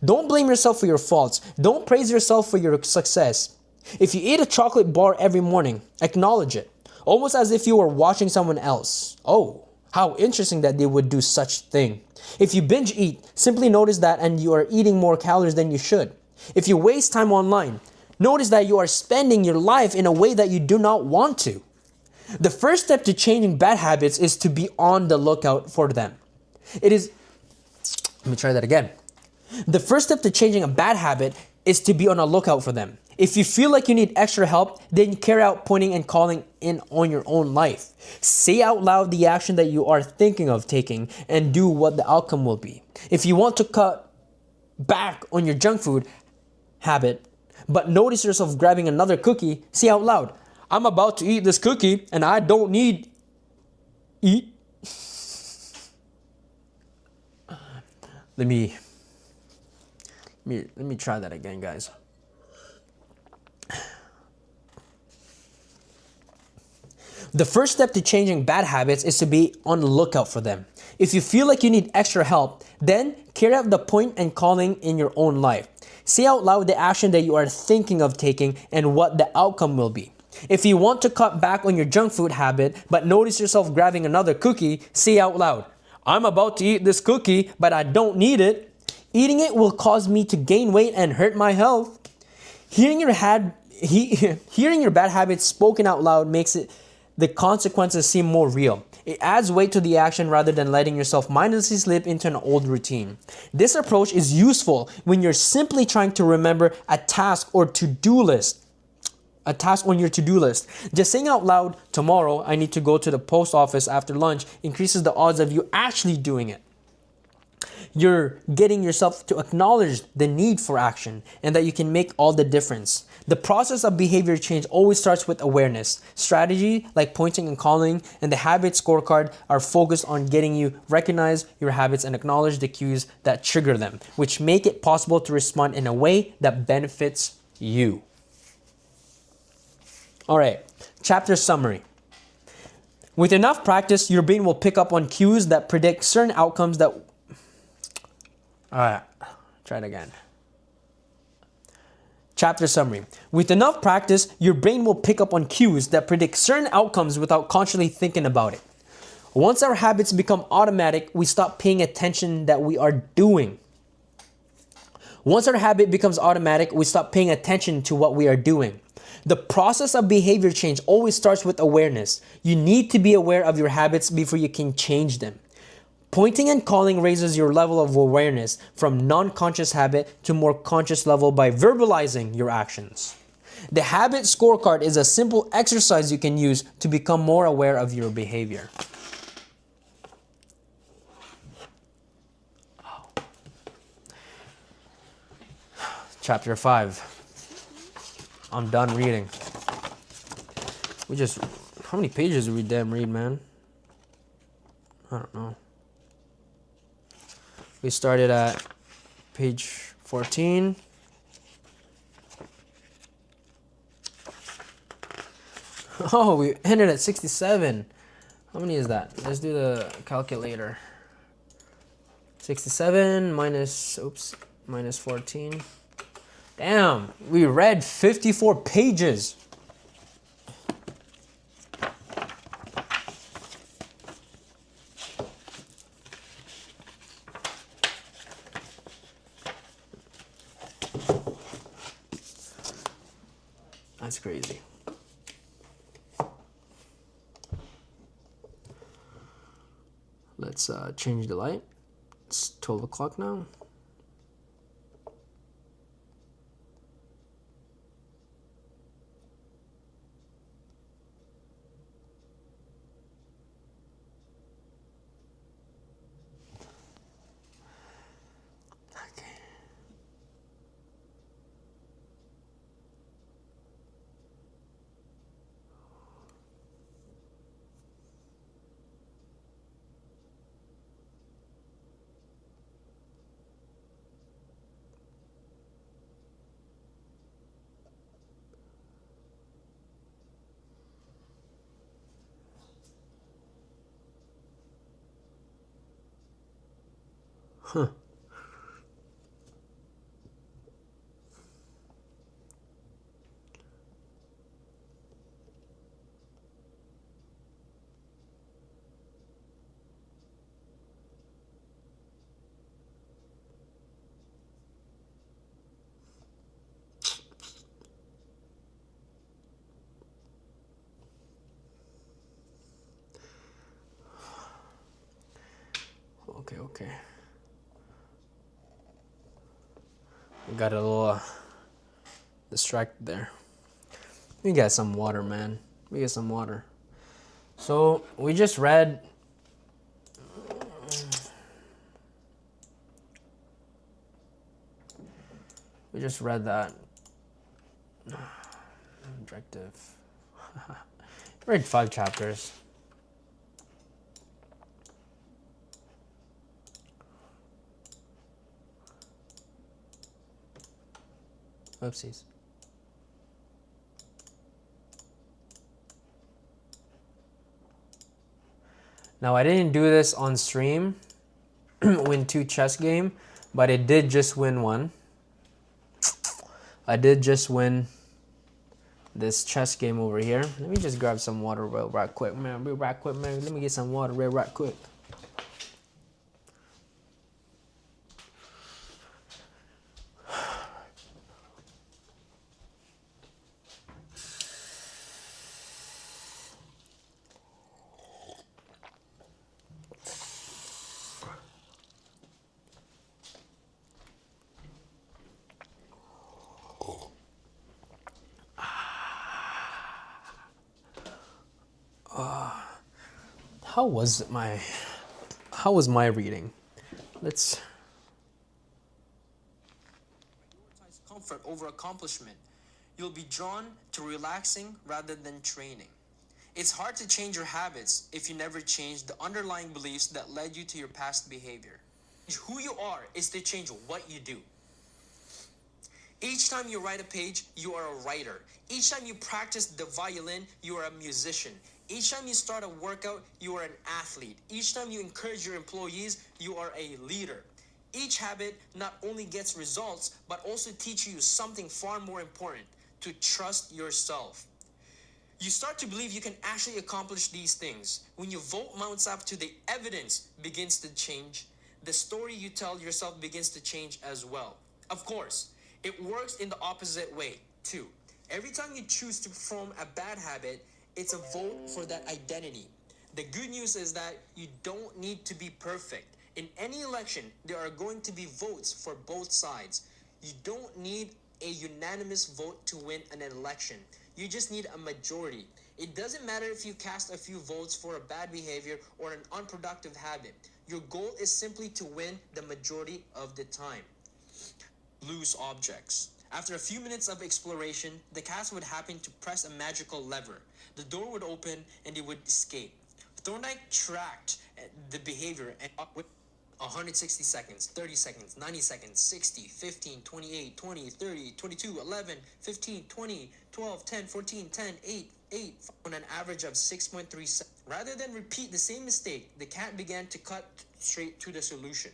Speaker 1: Don't blame yourself for your faults. Don't praise yourself for your success. If you eat a chocolate bar every morning, acknowledge it, almost as if you were watching someone else. Oh, how interesting that they would do such thing. If you binge eat, simply notice that and you are eating more calories than you should. If you waste time online, notice that you are spending your life in a way that you do not want to. The first step to changing bad habits is to be on the lookout for them. The first step to changing a bad habit is to be on a lookout for them. If you feel like you need extra help, then carry out pointing and calling in on your own life. Say out loud the action that you are thinking of taking and do what the outcome will be. If you want to cut back on your junk food habit, but notice yourself grabbing another cookie, say out loud, I'm about to eat this cookie and I don't need eat. Let me try that again, guys. The first step to changing bad habits is to be on the lookout for them. If you feel like you need extra help, then carry out the point and calling in your own life. Say out loud the action that you are thinking of taking and what the outcome will be. If you want to cut back on your junk food habit, but notice yourself grabbing another cookie, say out loud, I'm about to eat this cookie, but I don't need it. Eating it will cause me to gain weight and hurt my health. Hearing your bad habits spoken out loud makes the consequences seem more real. It adds weight to the action rather than letting yourself mindlessly slip into an old routine. This approach is useful when you're simply trying to remember a task on your to-do list. Just saying out loud, tomorrow I need to go to the post office after lunch, increases the odds of you actually doing it. You're getting yourself to acknowledge the need for action and that you can make all the difference. The process of behavior change always starts with awareness. Strategy like pointing and calling and the habit scorecard are focused on getting you recognize your habits and acknowledge the cues that trigger them, which make it possible to respond in a way that benefits you. All right, chapter summary. With enough practice, your brain will pick up on cues that predict certain outcomes that... All right, try it again. Chapter summary. With enough practice, your brain will pick up on cues that predict certain outcomes without consciously thinking about it. Once our habits become automatic, we stop paying attention that we are doing. Once our habit becomes automatic, we stop paying attention to what we are doing. The process of behavior change always starts with awareness. You need to be aware of your habits before you can change them. Pointing and calling raises your level of awareness from non-conscious habit to more conscious level by verbalizing your actions. The habit scorecard is a simple exercise you can use to become more aware of your behavior. Chapter 5. I'm done reading. How many pages did we damn read, man? I don't know. We started at page 14. Oh, we ended at 67. How many is that? Let's do the calculator. 67 minus 14. Damn, we read 54 pages. That's crazy. Let's change the light. It's 12 o'clock now. Huh. Okay. Got a little distracted there. We got some water, man. We get some water. So we just read. We just read that. Objective. Read 5 chapters. Oopsies. Now I didn't do this on stream, win 2 chess game, but I did just win one. I did just win this chess game over here. Let me just grab some water right quick, man. Let me get some water right quick. How was my reading? Let's prioritize comfort over accomplishment. You'll be drawn to relaxing rather than training. It's hard to change your habits if you never change the underlying beliefs that led you to your past behavior. Who you are is to change what you do. Each time you write a page, you are a writer. Each time you practice the violin, you are a musician. Each time you start a workout, you are an athlete. Each time you encourage your employees, you are a leader. Each habit not only gets results, but also teaches you something far more important, to trust yourself. You start to believe you can actually accomplish these things. When your vote mounts up to the evidence begins to change, the story you tell yourself begins to change as well. Of course, it works in the opposite way, too. Every time you choose to perform a bad habit, it's a vote for that identity. The good news is that you don't need to be perfect. In any election, there are going to be votes for both sides. You don't need a unanimous vote to win an election. You just need a majority. It doesn't matter if you cast a few votes for a bad behavior or an unproductive habit. Your goal is simply to win the majority of the time. Loose objects. After a few minutes of exploration, the cast would happen to press a magical lever. The door would open and they would escape. Thorndike tracked the behavior and up with 160 seconds, 30 seconds, 90 seconds, 60, 15, 28, 20, 30, 22, 11, 15, 20, 12, 10, 14, 10, 8, 8, on an average of 6.3 seconds. Rather than repeat the same mistake, the cat began to cut straight to the solution.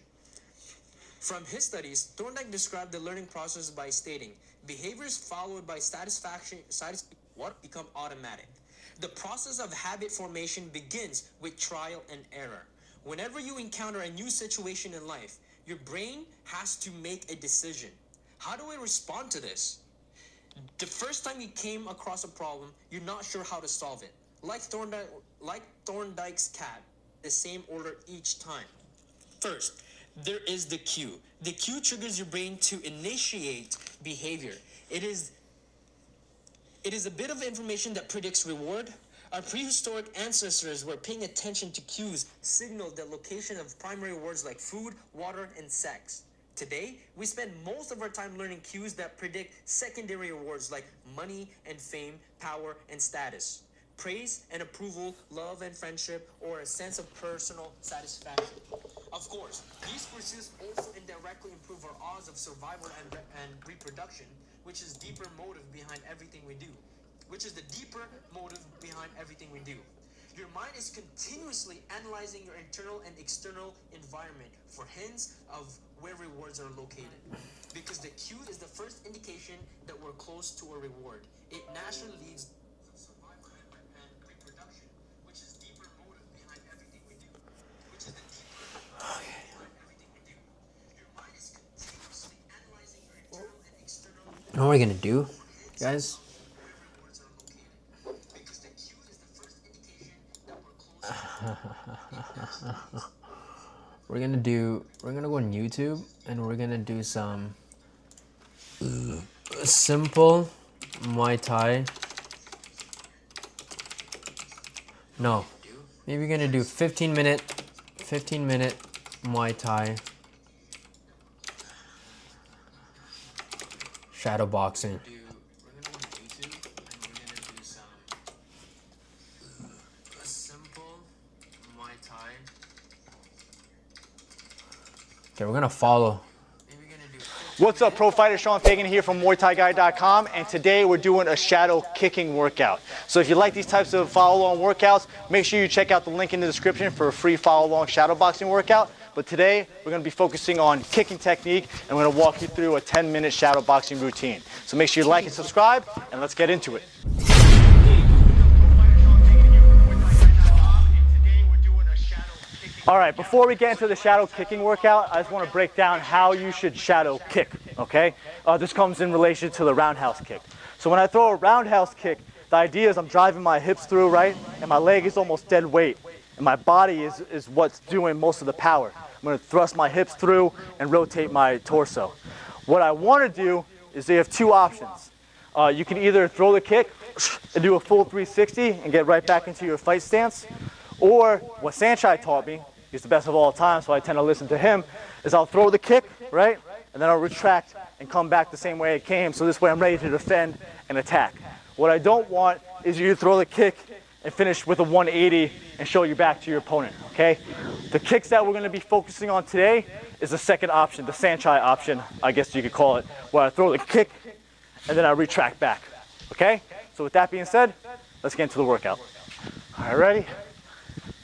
Speaker 1: From his studies, Thorndike described the learning process by stating, behaviors followed by satisfaction what become automatic. The process of habit formation begins with trial and error. Whenever you encounter a new situation in life, your brain has to make a decision. How do I respond to this? The first time you came across a problem, you're not sure how to solve it. Like Thorndike's cat, the same order each time. First, there is the cue. The cue triggers your brain to initiate behavior. It is a bit of information that predicts reward. Our prehistoric ancestors were paying attention to cues, signaled the location of primary words like food, water, and sex. Today, we spend most of our time learning cues that predict secondary rewards like money and fame, power and status, praise and approval, love and friendship, or a sense of personal satisfaction. Of course, these pursuits also indirectly improve our odds of survival and reproduction, which is the deeper motive behind everything we do. Your mind is continuously analyzing your internal and external environment for hints of where rewards are located. Because the cue is the first indication that we're close to a reward. It naturally leads to survival and reproduction, which is the deeper motive behind everything we do. Your mind is continuously analyzing your internal and external. You know what we're gonna do, guys? We're gonna go on YouTube and we're gonna do some simple Muay Thai. No, maybe we're gonna do 15 minute Muay Thai shadow boxing. Okay, we're gonna follow.
Speaker 2: What's up, Pro Fighter? Sean Fagan here from MuayThaiGuy.com, and today we're doing a shadow kicking workout. So if you like these types of follow-along workouts, make sure you check out the link in the description for a free follow-along shadow boxing workout. But today we're gonna be focusing on kicking technique, and we're gonna walk you through a 10-minute shadow boxing routine. So make sure you like and subscribe, and let's get into it. All right, before we get into the shadow kicking workout, I just want to break down how you should shadow kick, okay? This comes in relation to the roundhouse kick. So when I throw a roundhouse kick, the idea is I'm driving my hips through, right? And my leg is almost dead weight. And my body is what's doing most of the power. I'm going to thrust my hips through and rotate my torso. What I want to do is they have two options. You can either throw the kick and do a full 360 and get right back into your fight stance. Or what Sanchai taught me, he's the best of all time, so I tend to listen to him, is I'll throw the kick, right? And then I'll retract and come back the same way it came, so this way I'm ready to defend and attack. What I don't want is you to throw the kick and finish with a 180 and show your back to your opponent, okay? The kicks that we're gonna be focusing on today is the second option, the Sanchai option, I guess you could call it, where I throw the kick and then I retract back, okay? So with that being said, let's get into the workout. All right, ready?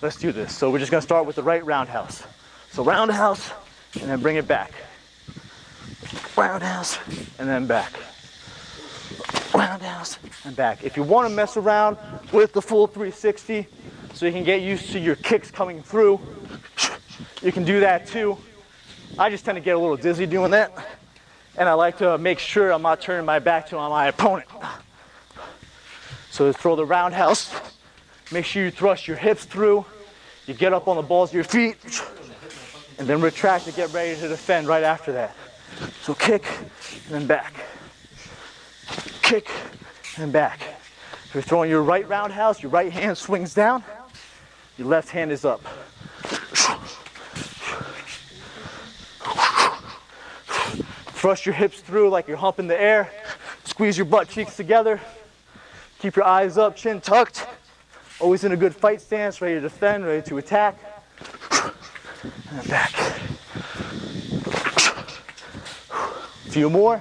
Speaker 2: Let's do this. So we're just gonna start with the right roundhouse. So roundhouse, and then bring it back. Roundhouse, and then back. Roundhouse, and back. If you wanna mess around with the full 360, so you can get used to your kicks coming through, you can do that too. I just tend to get a little dizzy doing that, and I like to make sure I'm not turning my back to my opponent. So throw the roundhouse. Make sure you thrust your hips through. You get up on the balls of your feet, and then retract to get ready to defend right after that. So kick, and then back. Kick, and back. If you're throwing your right roundhouse, your right hand swings down, your left hand is up. Thrust your hips through like you're humping the air. Squeeze your butt cheeks together. Keep your eyes up, chin tucked. Always in a good fight stance, ready to defend, ready to attack. And back. A few more.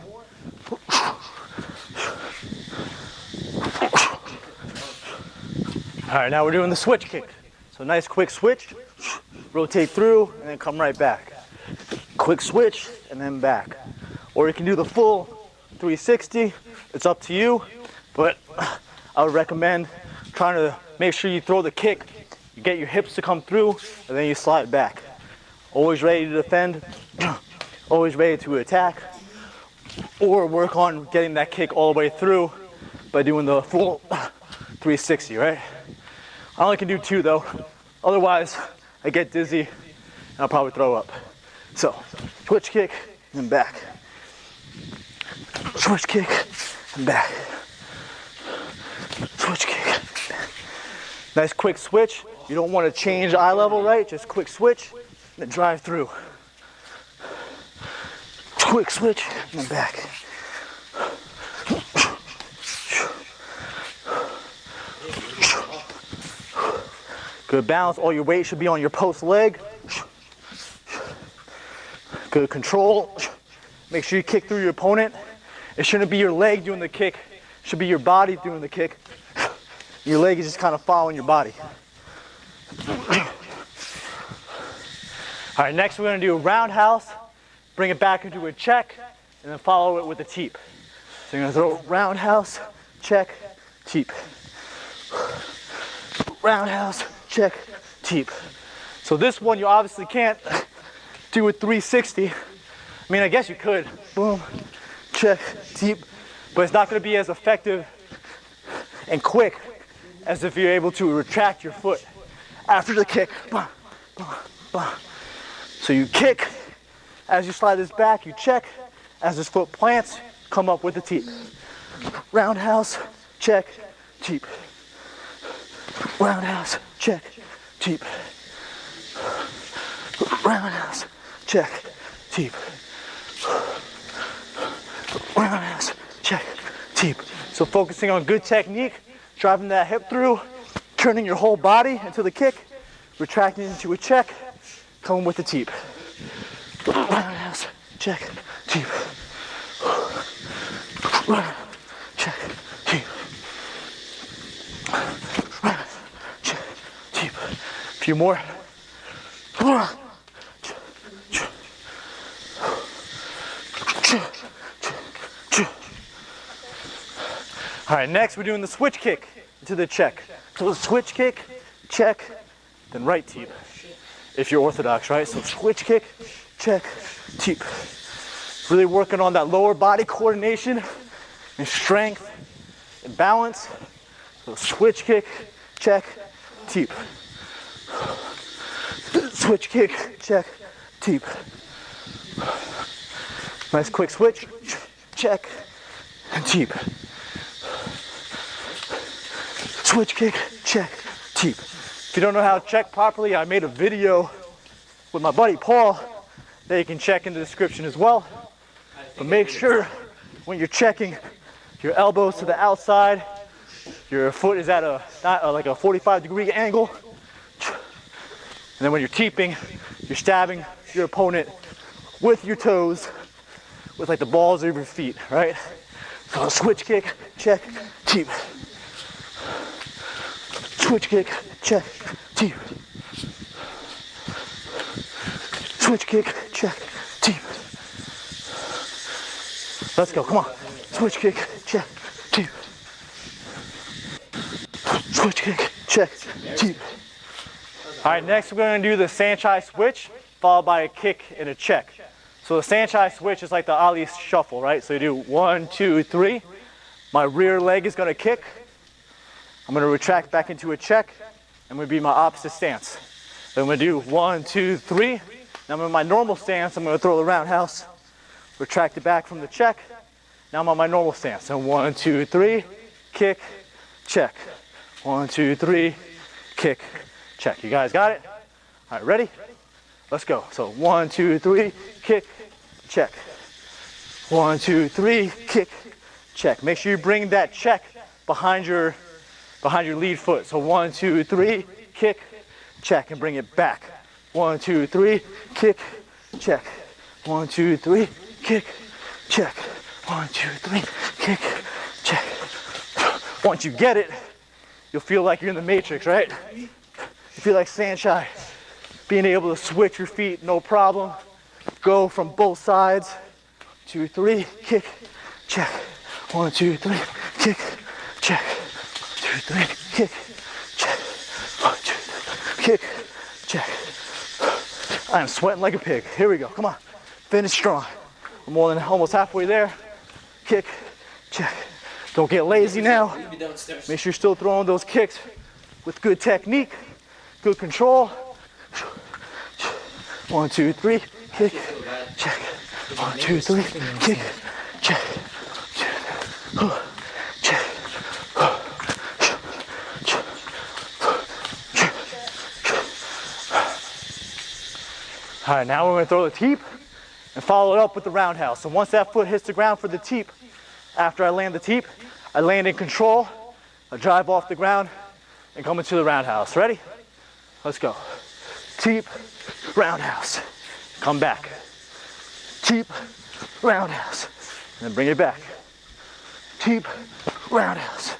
Speaker 2: All right, now we're doing the switch kick. So nice quick switch, rotate through, and then come right back. Quick switch, and then back. Or you can do the full 360. It's up to you, but I would recommend trying to make sure you throw the kick, you get your hips to come through, and then you slide back. Always ready to defend, always ready to attack. or work on getting that kick all the way through by doing the full 360, right? I only can do 2 though. Otherwise, I get dizzy and I'll probably throw up. So, switch kick and back. Switch kick and back. Switch kick. Nice quick switch. You don't want to change eye level, right? Just quick switch and then drive through. Quick switch and then back. Good balance. All your weight should be on your post leg. Good control. Make sure you kick through your opponent. It shouldn't be your leg doing the kick. It should be your body doing the kick. Your leg is just kind of following your body. All right, next we're going to do a roundhouse. Bring it back into a check, and then follow it with a teep. So you're going to throw roundhouse, check, teep. Roundhouse, check, teep. So this one you obviously can't do a 360. I mean, I guess you could. Boom, check, teep. But it's not going to be as effective and quick as if you're able to retract your foot after the kick. Bah, bah, bah. So you kick. As you slide this back, you check. As this foot plants, come up with the teep. Roundhouse, check, teep. Roundhouse, check, teep. Roundhouse, check, teep. Roundhouse, check, teep. So focusing on good technique, driving that hip through, turning your whole body into the kick, retracting into a check, coming with the teep. Roundhouse, check, teep. Check, teep. Check, teep. A few more. All right, next we're doing the switch kick to the check. So the switch kick, check, then right teep. If you're orthodox, right? So switch kick, check, teep. Really working on that lower body coordination and strength and balance. So switch kick, check, teep. Switch kick, check, teep. Nice quick switch, check, and teep. Switch kick, check, teep. If you don't know how to check properly, I made a video with my buddy Paul that you can check in the description as well. But make sure when you're checking, your elbows to the outside, your foot is at like a 45-degree angle. And then when you're teeping, you're stabbing your opponent with your toes, with like the balls of your feet, right? So switch kick, check, teep. Switch kick, check, teep. Switch kick, check, teep. Let's go, come on. Switch kick, check, teep. Switch kick, check, teep. All right, next we're gonna do the Sanchai switch, followed by a kick and a check. So the Sanchai switch is like the Ali shuffle, right? So you do 1, 2, 3. My rear leg is gonna kick. I'm gonna retract back into a check. I'm gonna be my opposite stance. Then I'm gonna do 1, 2, 3. Now I'm in my normal stance. I'm gonna throw the roundhouse, retract it back from the check. Now I'm on my normal stance. So 1, 2, 3, kick, check. 1, 2, 3, kick, check. You guys got it? All right, ready? Let's go. So 1, 2, 3, kick, check. 1, 2, 3, kick, check. Make sure you bring that check behind your lead foot. So 1, 2, 3, kick, check, and bring it back. 1, 2, 3, kick, check. 1, 2, 3, kick, check. 1, 2, 3, kick, check. Once you get it, you'll feel like you're in the Matrix, right? You feel like Sanchai, being able to switch your feet, no problem. Go from both sides. 2, 3, kick, check. 1, 2, 3, kick, check. 2, 3, kick, check. 1, 2, 3, kick, check. I am sweating like a pig. Here we go. Come on. Finish strong. We're more than almost halfway there. kick, check. Don't get lazy now. Make sure you're still throwing those kicks with good technique, good control. 1, 2, 3, kick, check. 1, 2, 3, kick, check. Check. All right, now we're gonna throw the teep and follow it up with the roundhouse. So once that foot hits the ground for the teep, after I land the teep, I land in control, I drive off the ground and come into the roundhouse. Ready? Let's go. Teep, roundhouse, come back. Teep, roundhouse, and then bring it back. Teep, roundhouse.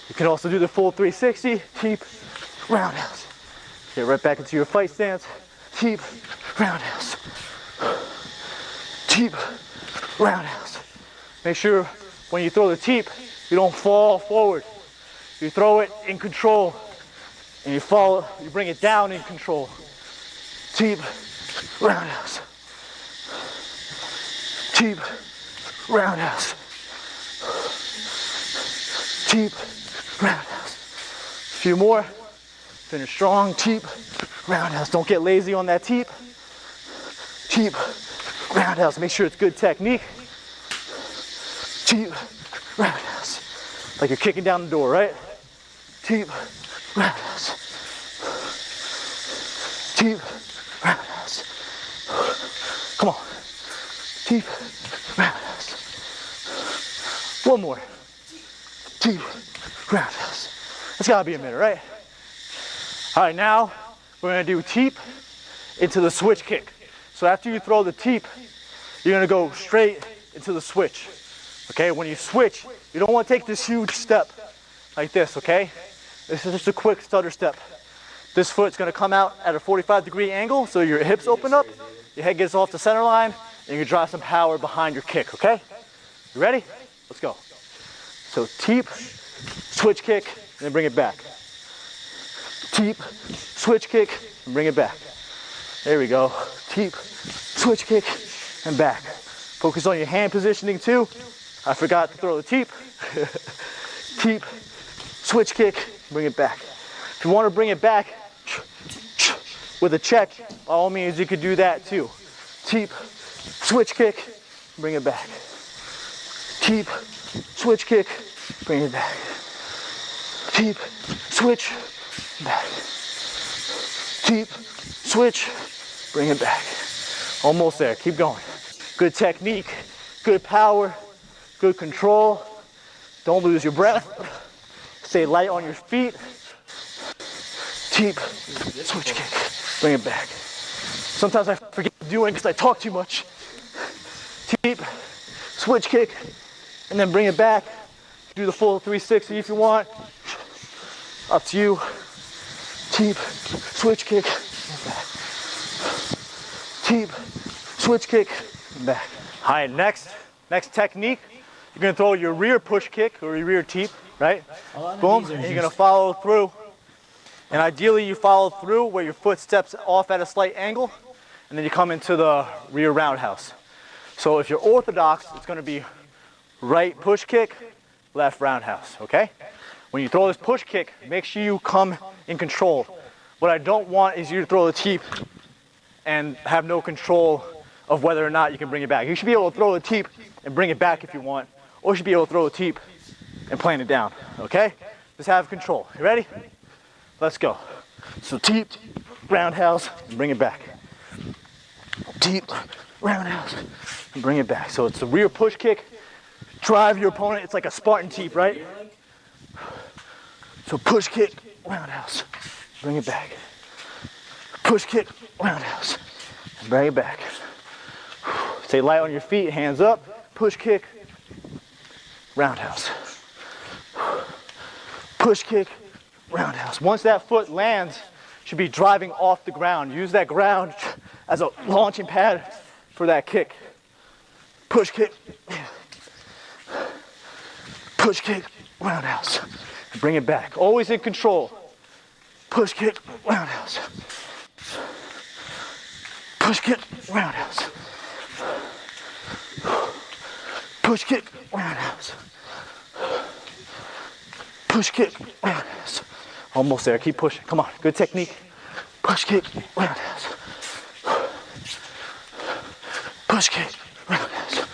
Speaker 2: You can also do the full 360, teep, roundhouse. Get right back into your fight stance. Teep, roundhouse. Teep, roundhouse. Make sure when you throw the teep, you don't fall forward. You throw it in control, and you bring it down in control. Teep, roundhouse. Teep, roundhouse. Teep, roundhouse. A few more. Finish strong. Teep, roundhouse. Don't get lazy on that teep. Teep, roundhouse. Make sure it's good technique. Teep, roundhouse. Like you're kicking down the door, right? Teep, roundhouse. Teep, roundhouse. Come on. Teep, roundhouse. One more. Teep, roundhouse. That's gotta be a minute, right? All right, now we're gonna do teep into the switch kick. So after you throw the teep, you're gonna go straight into the switch. Okay, when you switch, you don't wanna take this huge step like this, okay? This is just a quick stutter step. This foot's gonna come out at a 45-degree angle, so your hips open up, your head gets off the center line, and you can drive some power behind your kick, okay? You ready? Let's go. So teep, switch kick, and then bring it back. Teep, switch kick, and bring it back. There we go. Teep, switch kick, and back. Focus on your hand positioning too. I forgot to throw the teep. Teep, switch kick, bring it back. If you want to bring it back with a check, by all means you could do that too. Teep, switch kick, bring it back. Teep, switch kick, bring it back. Teep, switch, back. Teep, switch, bring it back. Almost there, keep going. Good technique, good power, good control. Don't lose your breath. Stay light on your feet. Teep, switch kick, bring it back. Sometimes I forget to do it because I talk too much. Teep, switch kick, and then bring it back. Do the full 360 if you want. Up to you. Teep, switch kick, back. Teep, switch kick, back. All right, next technique. You're gonna throw your rear push kick or your rear teep, right? Boom, and you're gonna follow through. And ideally you follow through where your foot steps off at a slight angle, and then you come into the rear roundhouse. So if you're orthodox, it's gonna be right push kick, left roundhouse, okay? When you throw this push kick, make sure you come in control. What I don't want is you to throw the teep and have no control of whether or not you can bring it back. You should be able to throw the teep and bring it back if you want, or you should be able to throw the teep and plant it down, okay? Just have control. You ready? Let's go. So teep, roundhouse, and bring it back. Teep, roundhouse, and bring it back. So it's the rear push kick. Drive your opponent. It's like a Spartan teep, right? So push kick, roundhouse, bring it back. Push kick, roundhouse, and bring it back. Stay light on your feet, hands up. Push kick, roundhouse. Push kick, roundhouse. Once that foot lands, you should be driving off the ground. Use that ground as a launching pad for that kick. Push kick, push kick, roundhouse. And bring it back. Always in control. Push kick, roundhouse. Push kick, roundhouse. push kick, roundhouse. Push kick, roundhouse. Almost there, keep pushing, come on, good technique. Push kick, roundhouse. Push kick, roundhouse.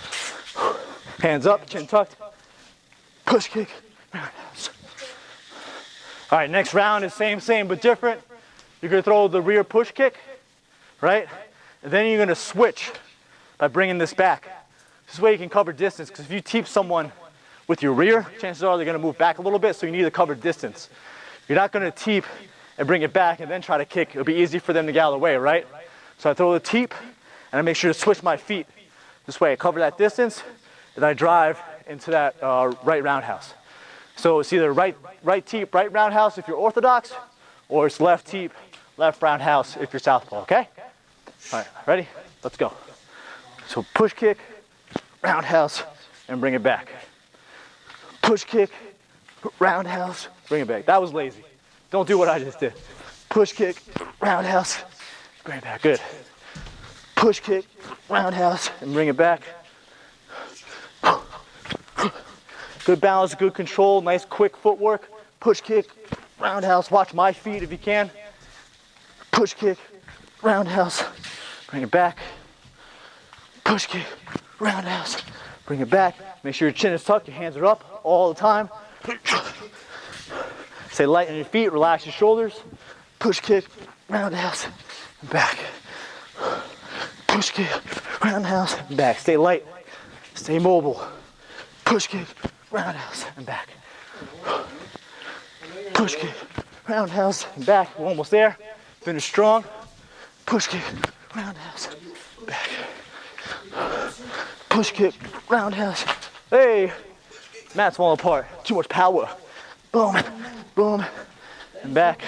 Speaker 2: Hands up, chin tucked. Push kick, roundhouse. All right, next round is same, but different. You're gonna throw the rear push kick, right? And then you're gonna switch by bringing this back. This way you can cover distance, because if you teep someone with your rear, chances are they're gonna move back a little bit, so you need to cover distance. You're not gonna teep and bring it back and then try to kick. It'll be easy for them to get out of the way, right? So I throw the teep, and I make sure to switch my feet. This way I cover that distance, and I drive into that right roundhouse. So it's either right teep, right roundhouse if you're orthodox, or it's left teep, left roundhouse if you're southpaw, okay? All right, ready? Let's go. So push kick, roundhouse, and bring it back. Push kick, roundhouse, bring it back. That was lazy. Don't do what I just did. Push kick, roundhouse, bring it back, good. Push kick, roundhouse, and bring it back. Good balance, good control, nice quick footwork. Push kick, roundhouse, watch my feet if you can. Push kick, roundhouse, bring it back. Push kick, roundhouse, bring it back. Make sure your chin is tucked, your hands are up all the time. Stay light on your feet, relax your shoulders. Push kick, roundhouse, back. Push kick, roundhouse, back. Stay light, stay mobile. Push kick, roundhouse, and back. Push kick, roundhouse, and back. We're almost there. Finish strong. Push kick, roundhouse, back. Push kick, roundhouse. Hey, mat's falling apart. Too much power. Boom, boom, and back.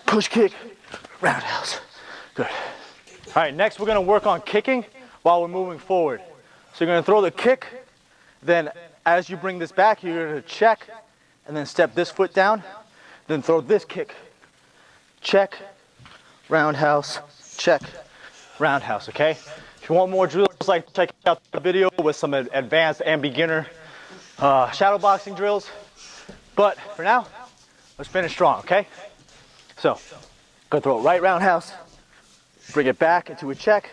Speaker 2: Push kick, roundhouse. Good. All right, next we're gonna work on kicking while we're moving forward. So you're gonna throw the kick, then as you bring this back, you're gonna check, and then step this foot down, then throw this kick. Check, roundhouse, check, roundhouse, okay? If you want more drills, like check out the video with some advanced and beginner shadow boxing drills. But for now, let's finish strong, okay? So, gonna throw it right roundhouse, bring it back into a check,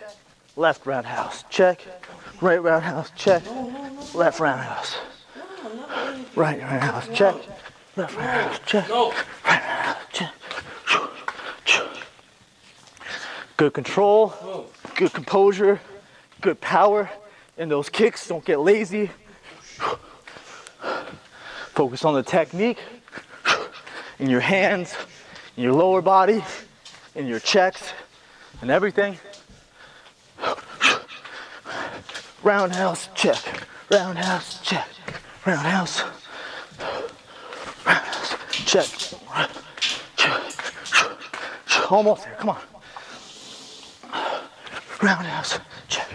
Speaker 2: left roundhouse, check, right roundhouse, check, left roundhouse, right roundhouse, check, left roundhouse, check, right roundhouse, check. Good control, good composure, good power in those kicks. Don't get lazy. Focus on the technique in your hands, in your lower body, in your checks, and everything. Roundhouse, check. Roundhouse, check. Roundhouse. Roundhouse, check. Almost there, come on. Roundhouse, check.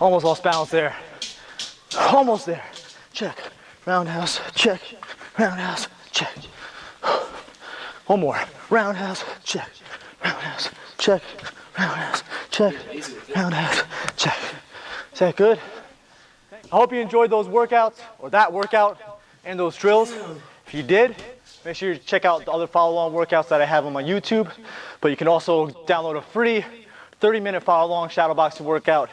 Speaker 2: Almost lost balance there. Almost there. Check. Roundhouse, check. Roundhouse, check. One more. Roundhouse, check. Roundhouse, check. Roundhouse, check. Roundhouse, check. Is that good? I hope you enjoyed those workouts, or that workout, and those drills. If you did, make sure you check out the other follow-along workouts that I have on my YouTube. But you can also download a free 30-minute follow-along shadow boxing workout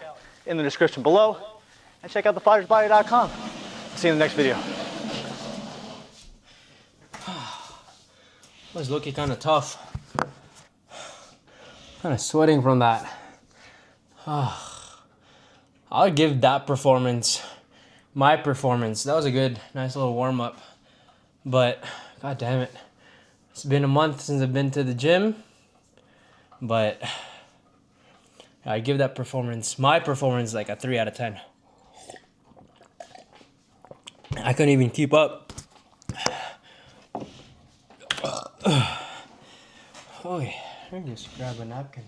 Speaker 2: in the description below. And check out thefighter'sbody.com. See you in the next video.
Speaker 1: It was looking kind of tough. Kind of sweating from that. I'll give that performance, my performance. That was a good, nice little warm-up. But, god damn it. It's been a month since I've been to the gym. But I give that performance, my performance, like a 3 out of 10. I couldn't even keep up. Oh, yeah. Let me just grab a napkin.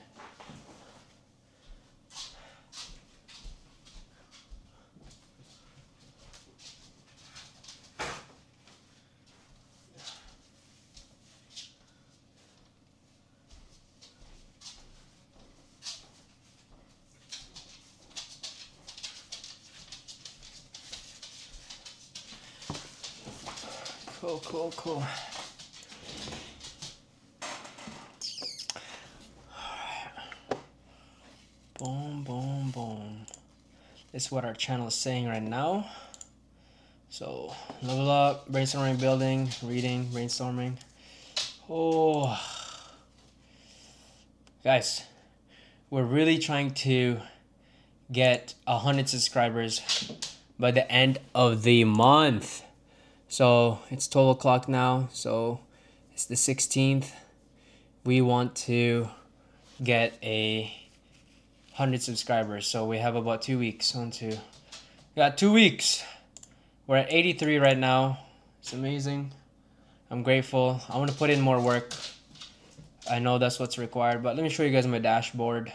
Speaker 1: Cool. Boom. This is what our channel is saying right now. So, level up, brainstorming, building, reading, brainstorming. Oh, guys, we're really trying to get 100 subscribers by the end of the month. So it's 12 o'clock now, so it's the 16th. We want to get 100 subscribers, so we have about 2 weeks. We got 2 weeks. We're at 83 right now. It's amazing. I'm grateful. I want to put in more work. I know that's what's required, but let me show you guys my dashboard.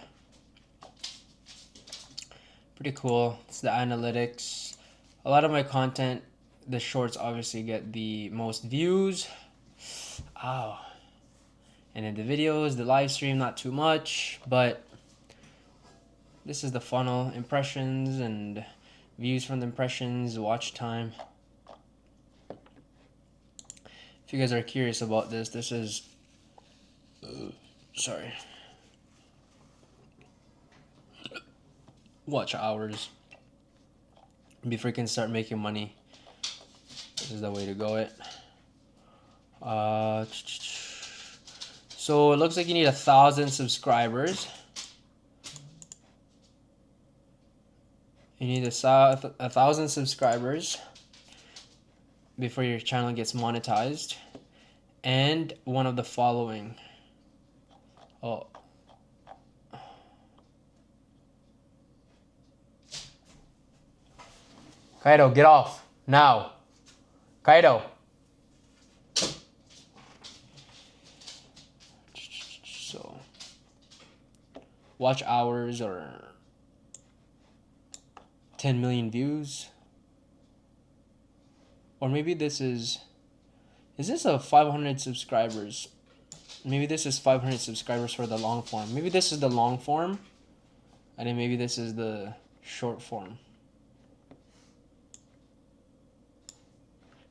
Speaker 1: Pretty cool. It's the analytics. A lot of my content, the shorts obviously get the most views. Ow. And then the videos, the live stream, not too much, but this is the funnel, impressions and views from the impressions, watch time. If you guys are curious about this, this is, sorry. Watch hours. Before you can start making money, this is the way to go it. So it looks like you need 1,000 subscribers. You need 1,000 subscribers before your channel gets monetized, and one of the following. Oh. Kaido, get off now. Kaido. So, watch hours or 10 million views. Or maybe this is this a 500 subscribers? Maybe this is 500 subscribers for the long form. Maybe this is the long form, and then maybe this is the short form.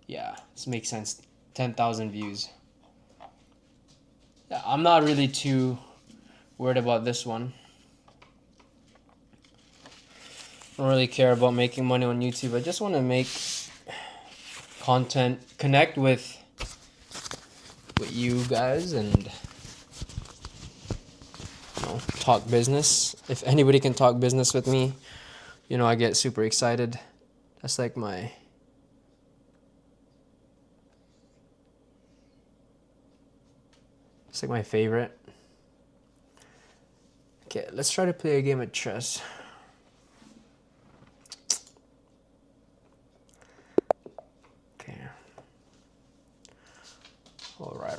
Speaker 1: Yeah, this makes sense. 10,000 views. Yeah, I'm not really too worried about this one. I don't really care about making money on YouTube. I just want to make content, connect with you guys, and talk business. If anybody can talk business with me, I get super excited. That's like my favorite. Okay, let's try to play a game of chess. Okay. All right.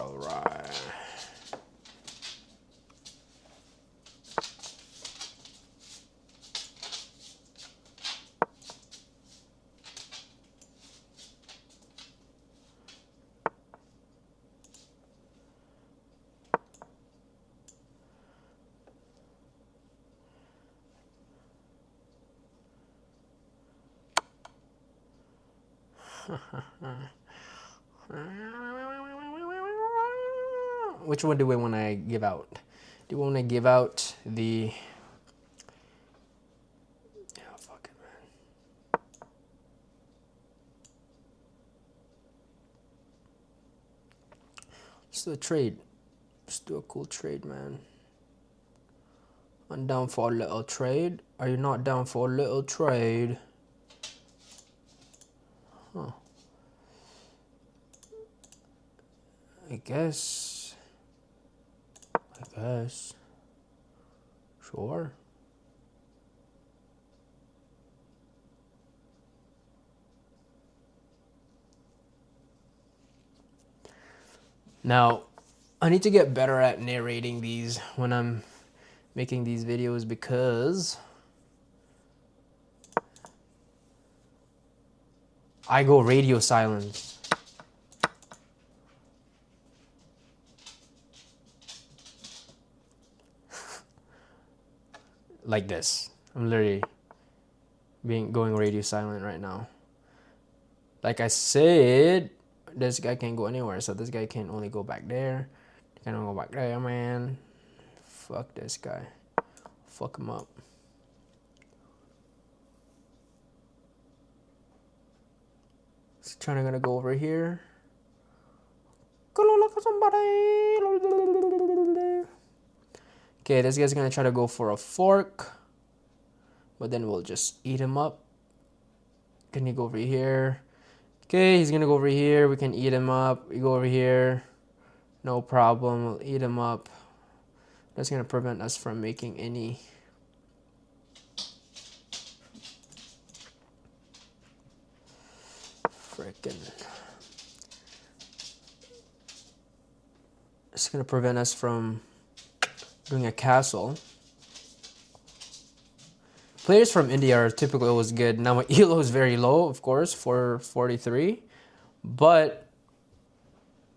Speaker 1: Which one do we want to give out? Do we want to give out the... Oh, fuck it, man. Let's do a trade. Let's do a cool trade, man. I'm down for a little trade. Are you not down for a little trade? Huh. I guess. Sure. Now, I need to get better at narrating these when I'm making these videos, because I go radio silence. Like this. I'm literally going radio silent right now. Like I said, this guy can't go anywhere, so this guy can only go back there. He can only go back there, man. Fuck this guy. Fuck him up. He's gonna go over here. Go look at somebody. Okay, this guy's gonna try to go for a fork, but then we'll just eat him up. Can he go over here? Okay, he's gonna go over here. We can eat him up. We go over here. No problem. We'll eat him up. That's gonna prevent us from making any. Frickin'. It's gonna prevent us from doing a castle. Players from India are typically always good. Now my elo is very low, of course, 443. But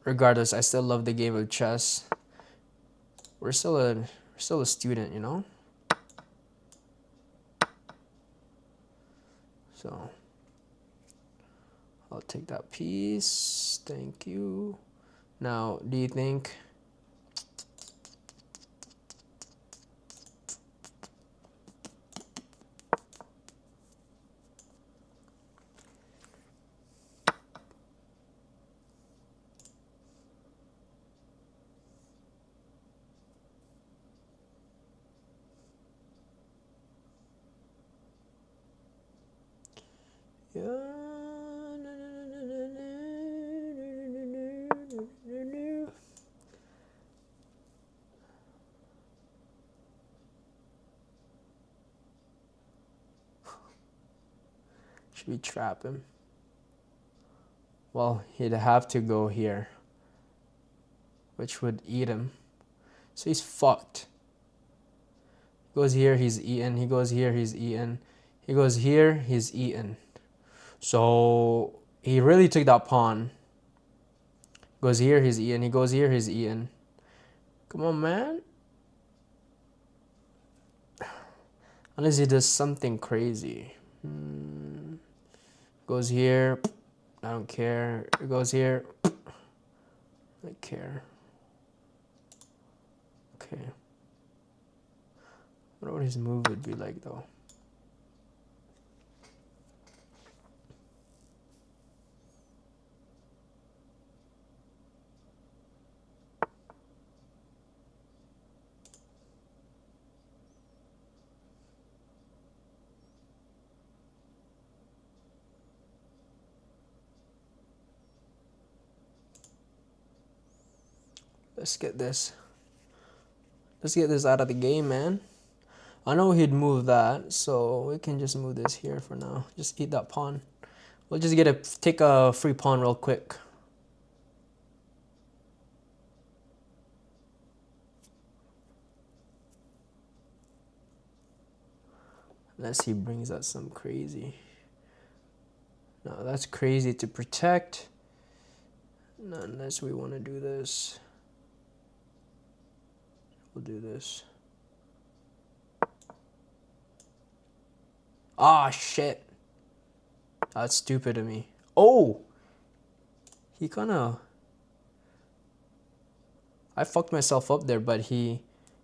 Speaker 1: regardless, I still love the game of chess. We're still a student, you know? So I'll take that piece. Thank you. Now, do you think should we trap him? Well, he'd have to go here, which would eat him. So he's fucked. He goes here, he's eaten. He goes here, he's eaten. He goes here, he's eaten. So he really took that pawn. Goes here, he's eaten. He goes here, he's eaten. Come on, man. Unless he does something crazy. Goes here. I don't care. It goes here. I care. Okay. I wonder what his move would be like, though. Let's get this. Let's get this out of the game, man. I know he'd move that, so we can just move this here for now. Just eat that pawn. We'll just take a free pawn real quick. Unless he brings out some crazy. No, that's crazy to protect. Not unless we want to do this. We'll do this. Ah, shit. That's stupid of me. Oh! He I fucked myself up there, but he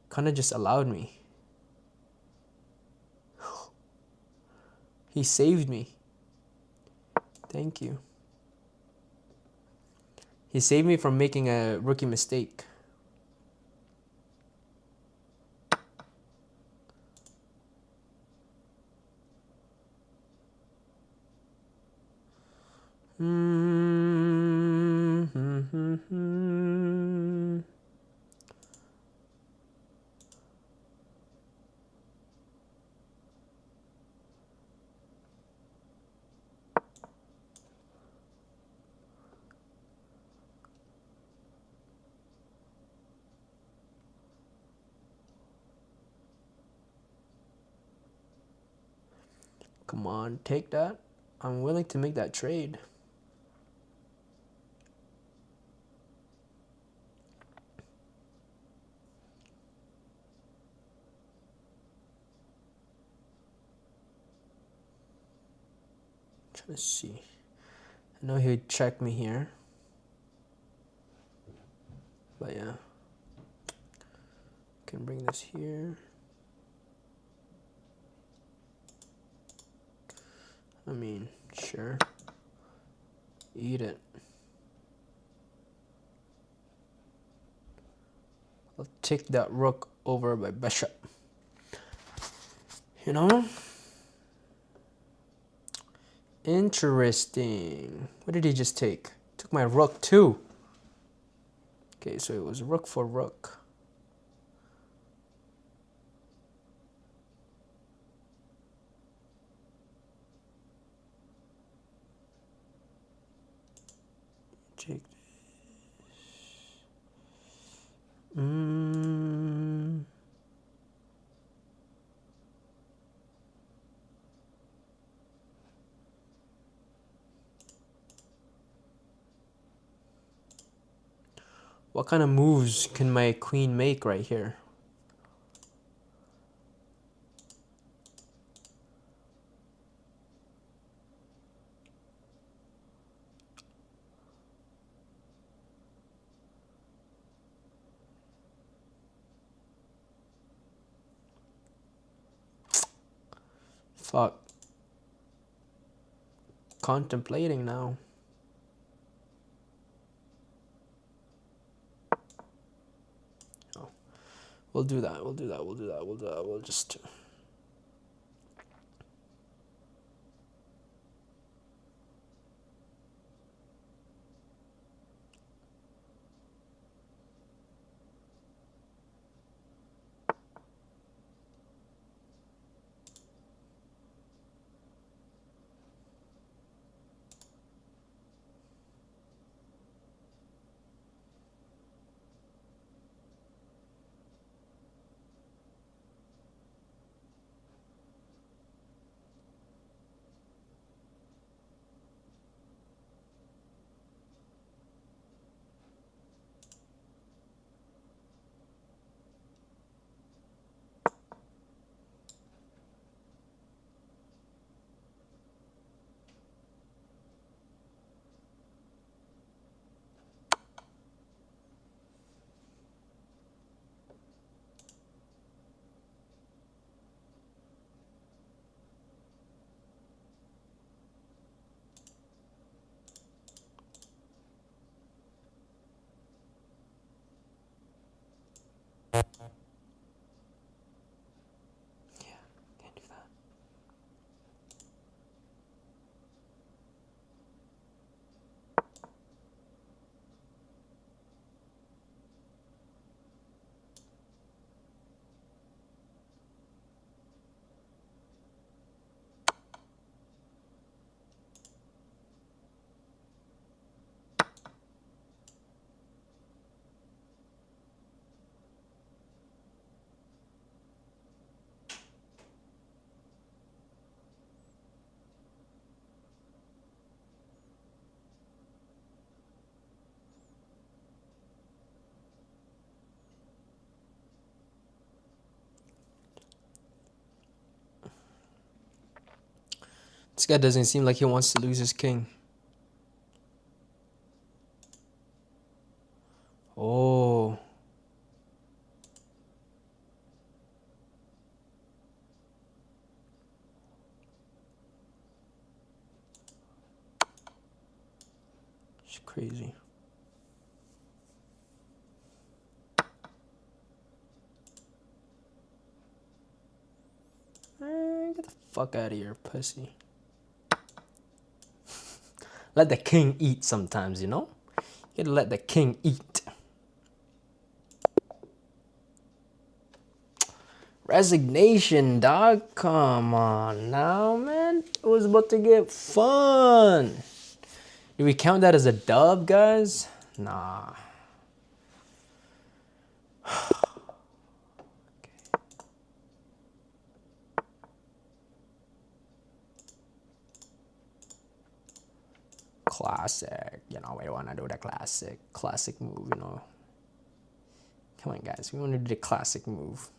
Speaker 1: kind of just allowed me. He saved me. Thank you. He saved me from making a rookie mistake. Come on, take that. I'm willing to make that trade. Trying to see. I know he would check me here. But yeah, can bring this here. I mean, sure. Eat it. I'll take that rook over by bishop. You know? Interesting. What did he just take? Took my rook too. Okay, so it was rook for rook. Take this. What kind of moves can my queen make right here? Fuck. Contemplating now. Oh. We'll do that. We'll just... Yeah, can't do that. This guy doesn't seem like he wants to lose his king. Oh. It's crazy. Get the fuck out of here, pussy. Let the king eat sometimes, you know? You gotta let the king eat. Resignation, dog. Come on now, man. It was about to get fun. Do we count that as a dub, guys? Nah. Classic. You know, we want to do the classic move, you know. Come on, guys. We want to do the classic move.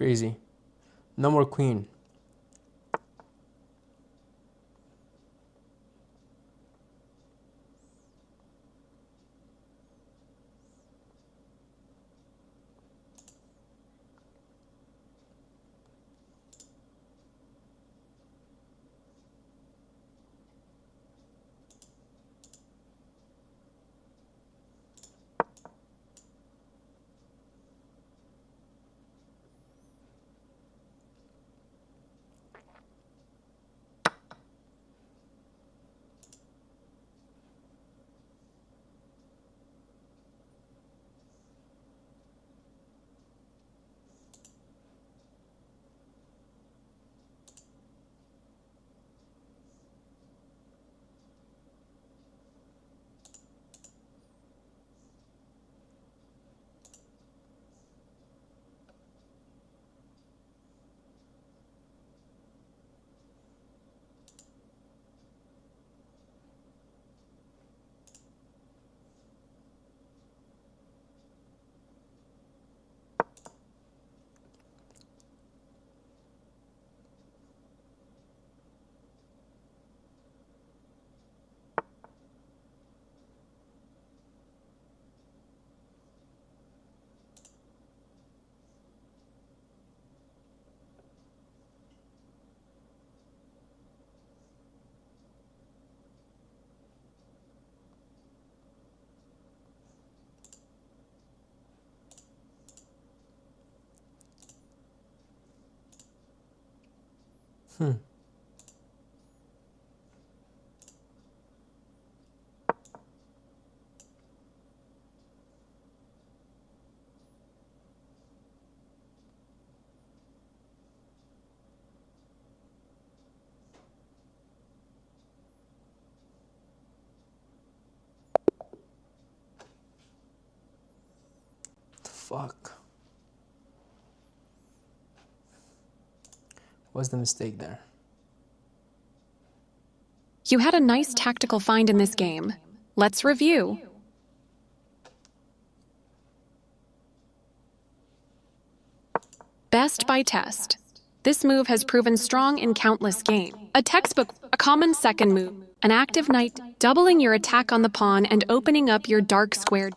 Speaker 1: Crazy. No more queen. Fuck. What's the mistake there?
Speaker 3: You had a nice tactical find in this game. Let's review. Best by test. This move has proven strong in countless games. A textbook, a common second move, an active knight, doubling your attack on the pawn and opening up your dark squared.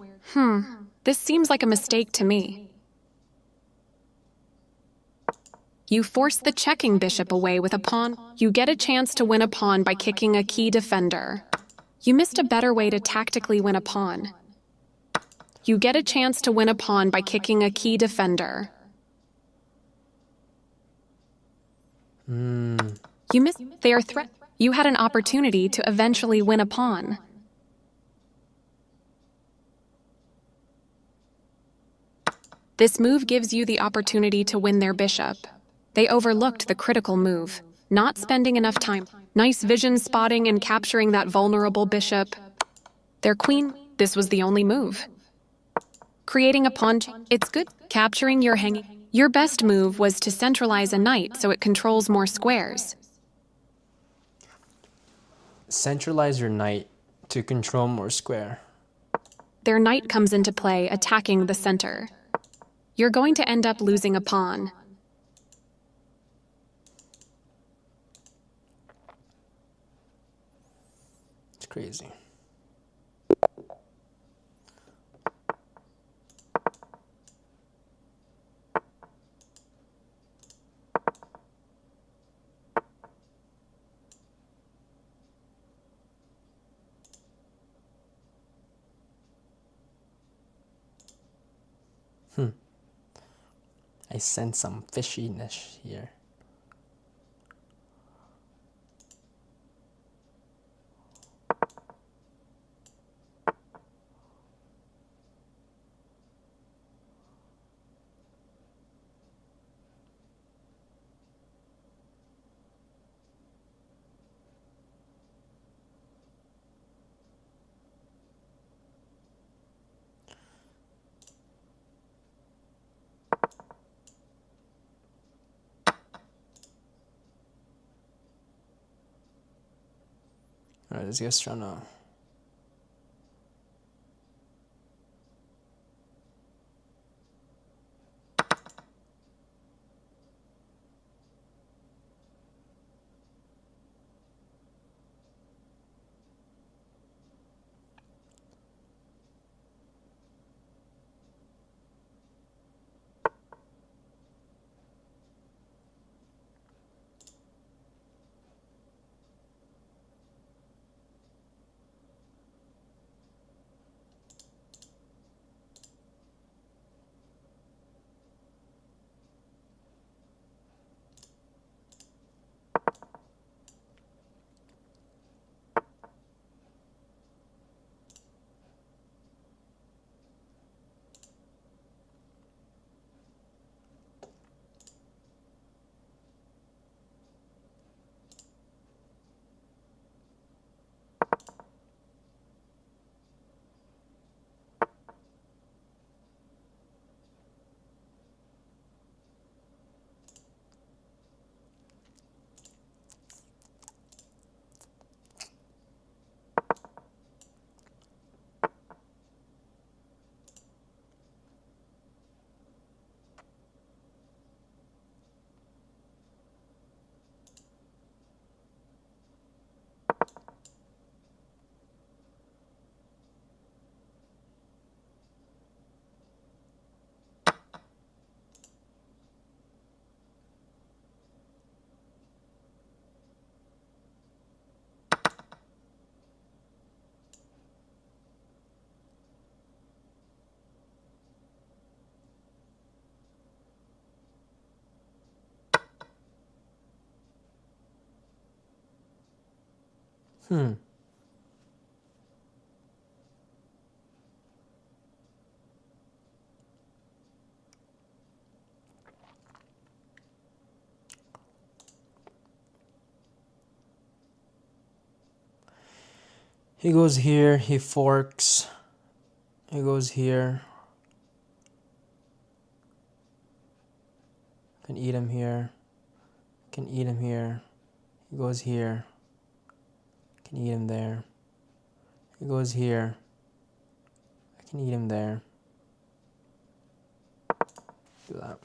Speaker 3: This seems like a mistake to me. You force the checking bishop away with a pawn. You get a chance to win a pawn by kicking a key defender. You missed a better way to tactically win a pawn. You get a chance to win a pawn by kicking a key defender. You missed their threat. You had an opportunity to eventually win a pawn. This move gives you the opportunity to win their bishop. They overlooked the critical move, not spending enough time. Nice vision spotting and capturing that vulnerable bishop. Their queen, this was the only move. Creating a pawn, it's good. Capturing your hanging. Your best move was to centralize a knight so it controls more squares.
Speaker 1: Centralize your knight to control more square.
Speaker 3: Their knight comes into play, attacking the center. You're going to end up losing a pawn.
Speaker 1: It's crazy. I sense some fishiness here. Alright, this guy's trying to... He goes here, he forks. He goes here. Can eat him here. Can eat him here. He goes here. Can eat him there. He goes here. I can eat him there. Do that.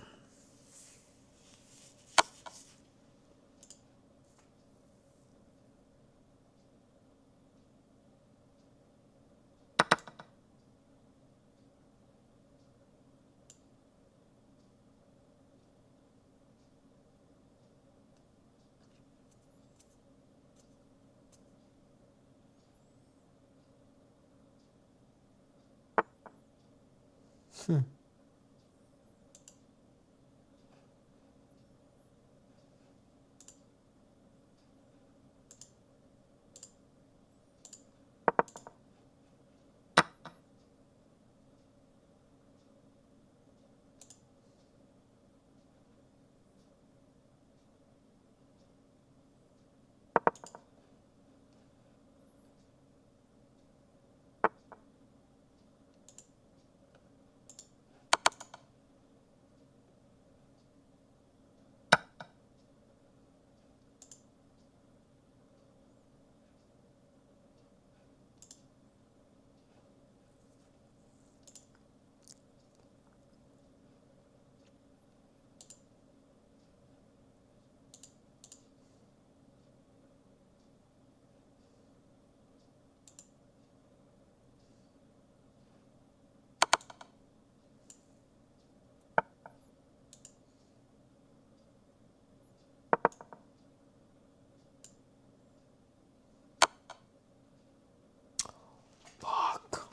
Speaker 1: Fuck.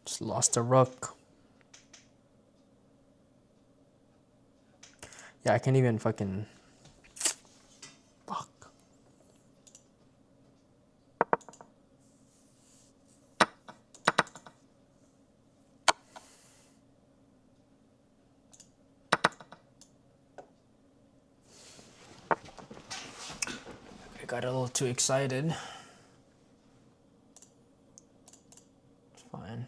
Speaker 1: Just lost a rook. Yeah, I can't even fucking... Fuck. I got a little too excited. It's fine.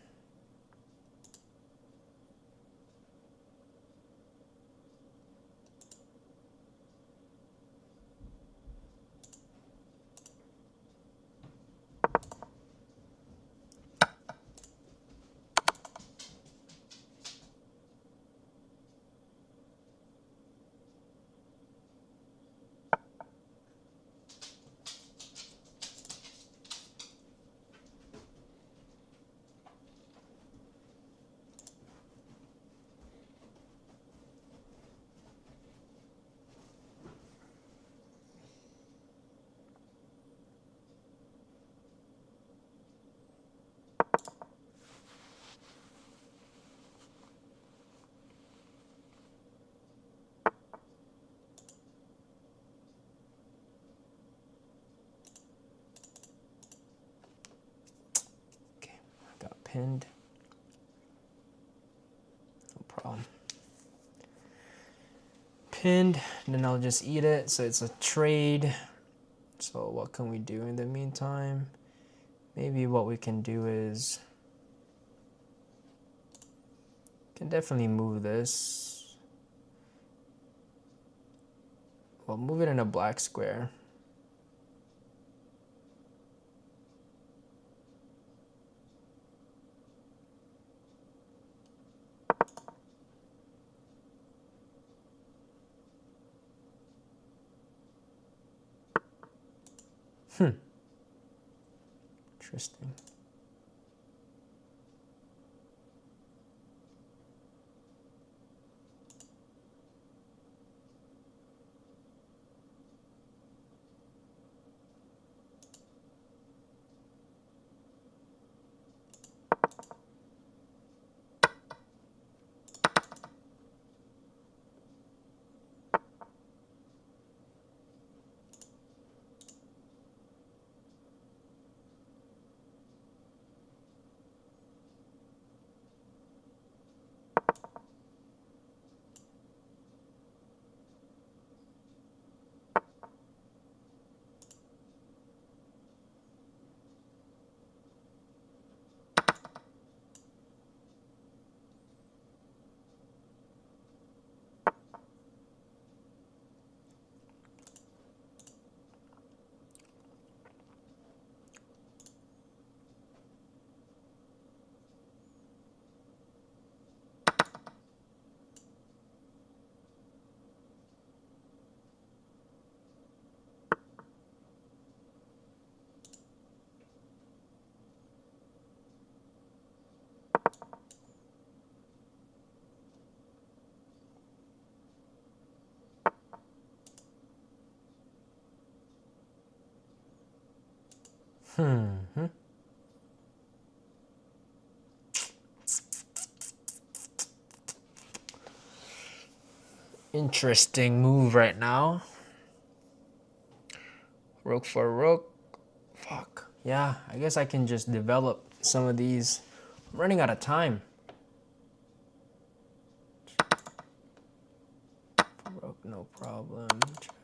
Speaker 1: Okay, I got pinned. No problem. Pinned, and then I'll just eat it. So it's a trade. So what can we do in the meantime? Maybe what we can do is can definitely move this. Well, move it in a black square. Interesting. Interesting move right now. Rook for rook. Fuck. Yeah, I guess I can just develop some of these. I'm running out of time. Rook, no problem. Check.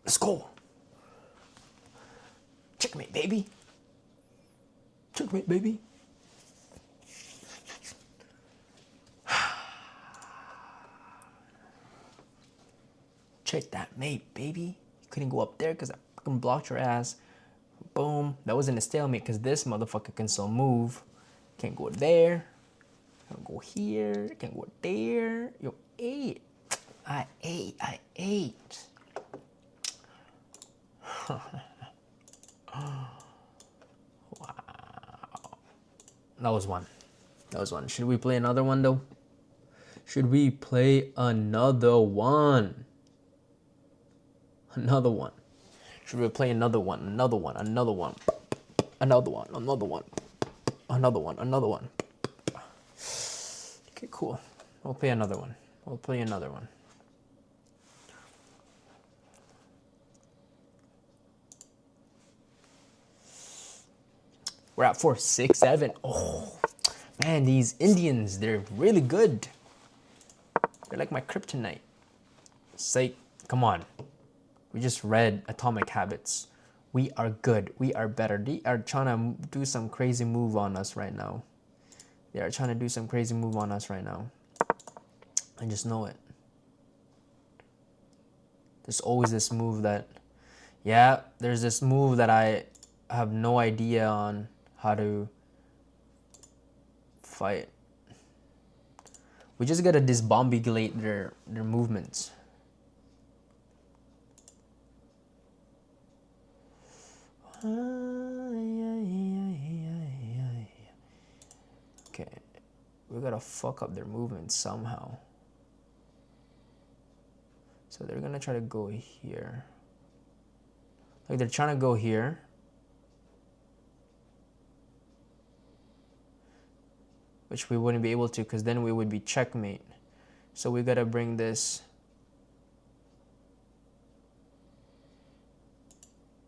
Speaker 1: Let's go. Checkmate, baby. Checkmate, baby. Check that mate, baby. You couldn't go up there because I fucking blocked your ass. Boom. That wasn't a stalemate because this motherfucker can still move. Can't go there. Can't go here. Can't go there. Yo, ate. I ate. Wow. That was one. Should we play another one though? Should we play another one? Another one. Should we play another one? Another one. Another one. Another one. Another one. Another one. Another one. Okay, cool. We'll play another one. We'll play another one. We're at 4, 6, 7. Oh, man, these Indians, they're really good. They're like my kryptonite. Say, come on. We just read Atomic Habits. We are good. We are better. They are trying to do some crazy move on us right now. I just know it. There's always this move that, yeah, there's this move that I have no idea on how to fight. We just gotta disbombigulate their movements. Okay, we gotta fuck up their movements somehow. So they're gonna try to go here. Like they're trying to go here. Which we wouldn't be able to because then we would be checkmate. So we gotta bring this.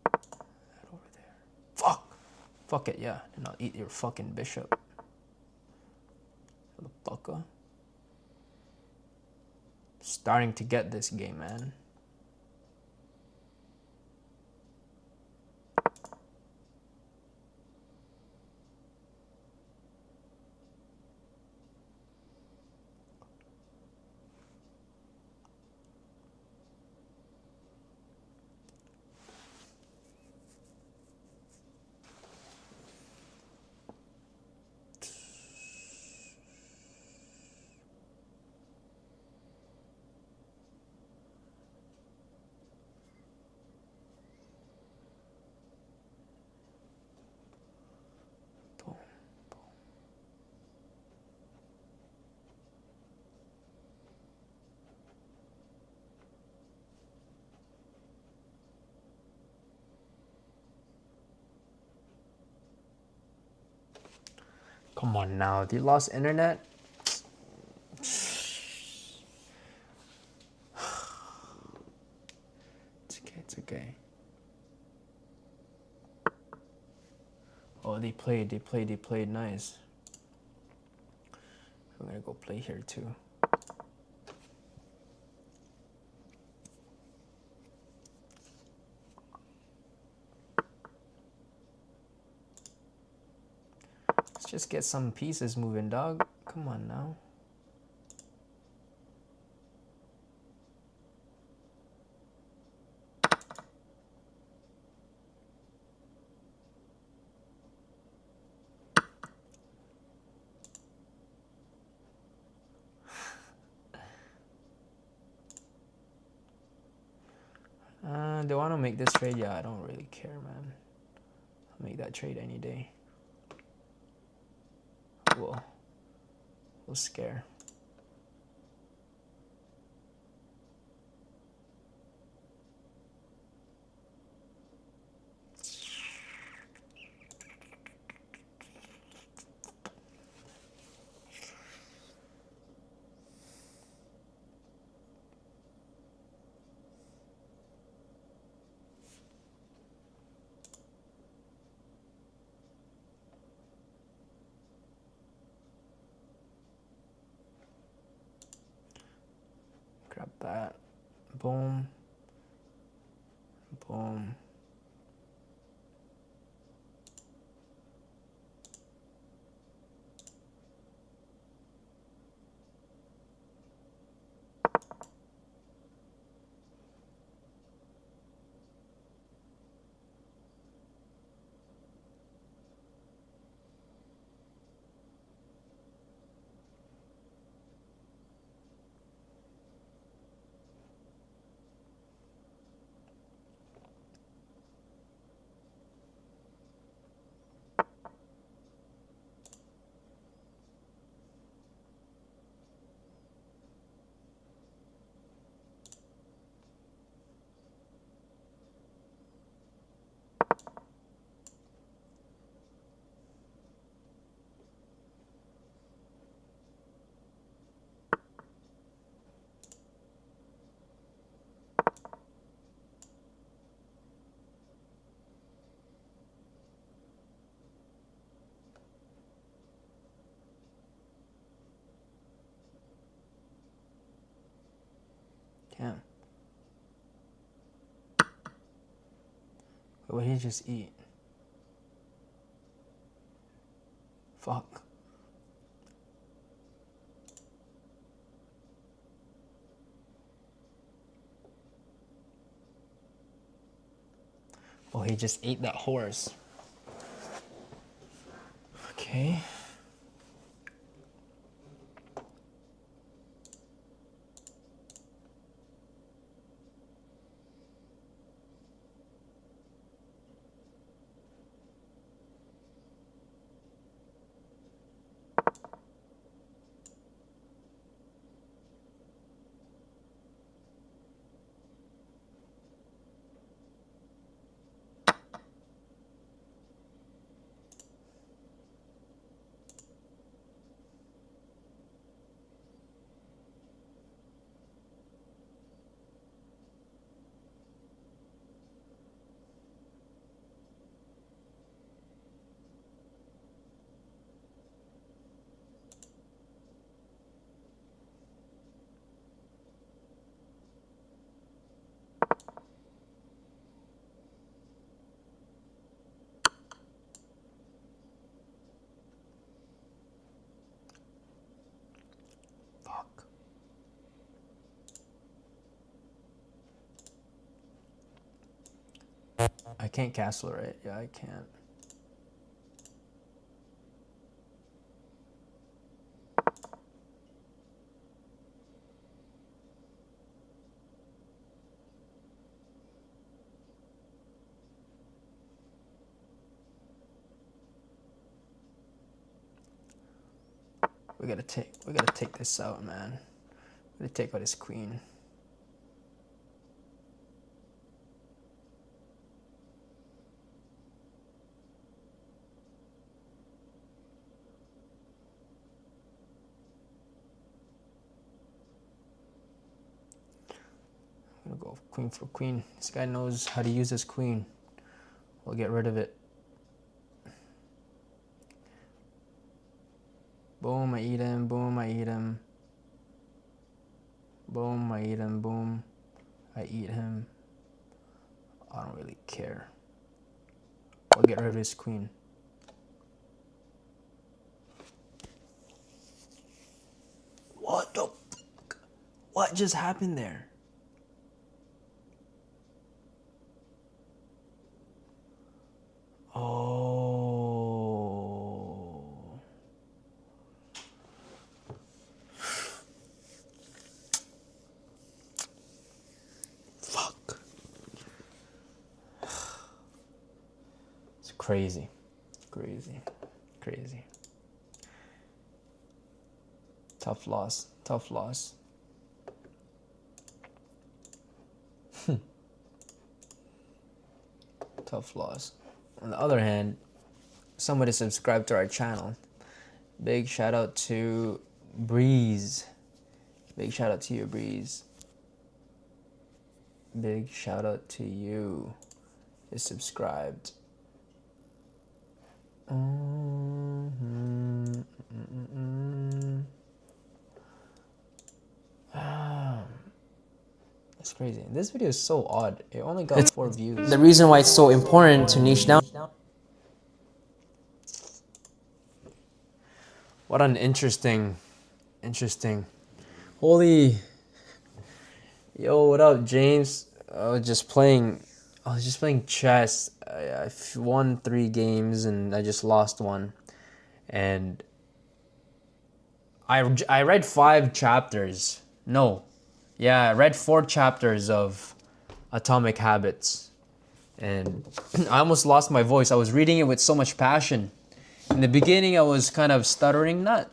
Speaker 1: That over there. Fuck! Fuck it, yeah. And I'll eat your fucking bishop. Motherfucker. Starting to get this game, man. Come on now, you lost internet? It's okay, it's okay. Oh, they played nice. I'm gonna go play here too. Let's just get some pieces moving, dog. Come on now. They want to make this trade? Yeah, I don't really care, man. I'll make that trade any day. We'll scare. Grab that. Boom. Boom. Damn. What did he just eat? Fuck. Oh, he just ate that horse. Okay. Fuck. I can't castle, right? Yeah, I can't. We gotta take this out, man. We gotta take out his queen. gonna go queen for queen. This guy knows how to use his queen. We'll get rid of it. Boom, I eat him. Boom, I eat him. Boom, I eat him. Boom, I eat him. I don't really care. I'll get rid of his queen. What the fuck? What just happened there? Oh. Fuck. It's crazy. Crazy. Crazy. Tough loss. Tough loss. Tough loss. On the other hand, somebody subscribed to our channel. Big shout out to Breeze. Big shout out to you, Breeze. Big shout out to you. Is subscribed. It's crazy. This video is so odd. It only got 4 views. The reason why it's so important to niche down. What an interesting. Holy. Yo, what up, James? I was just playing chess. I won 3 games and I just lost 1. And I read 5 chapters. No. Yeah, I read 4 chapters of Atomic Habits. And I almost lost my voice. I was reading it with so much passion. In the beginning, I was kind of stuttering. Not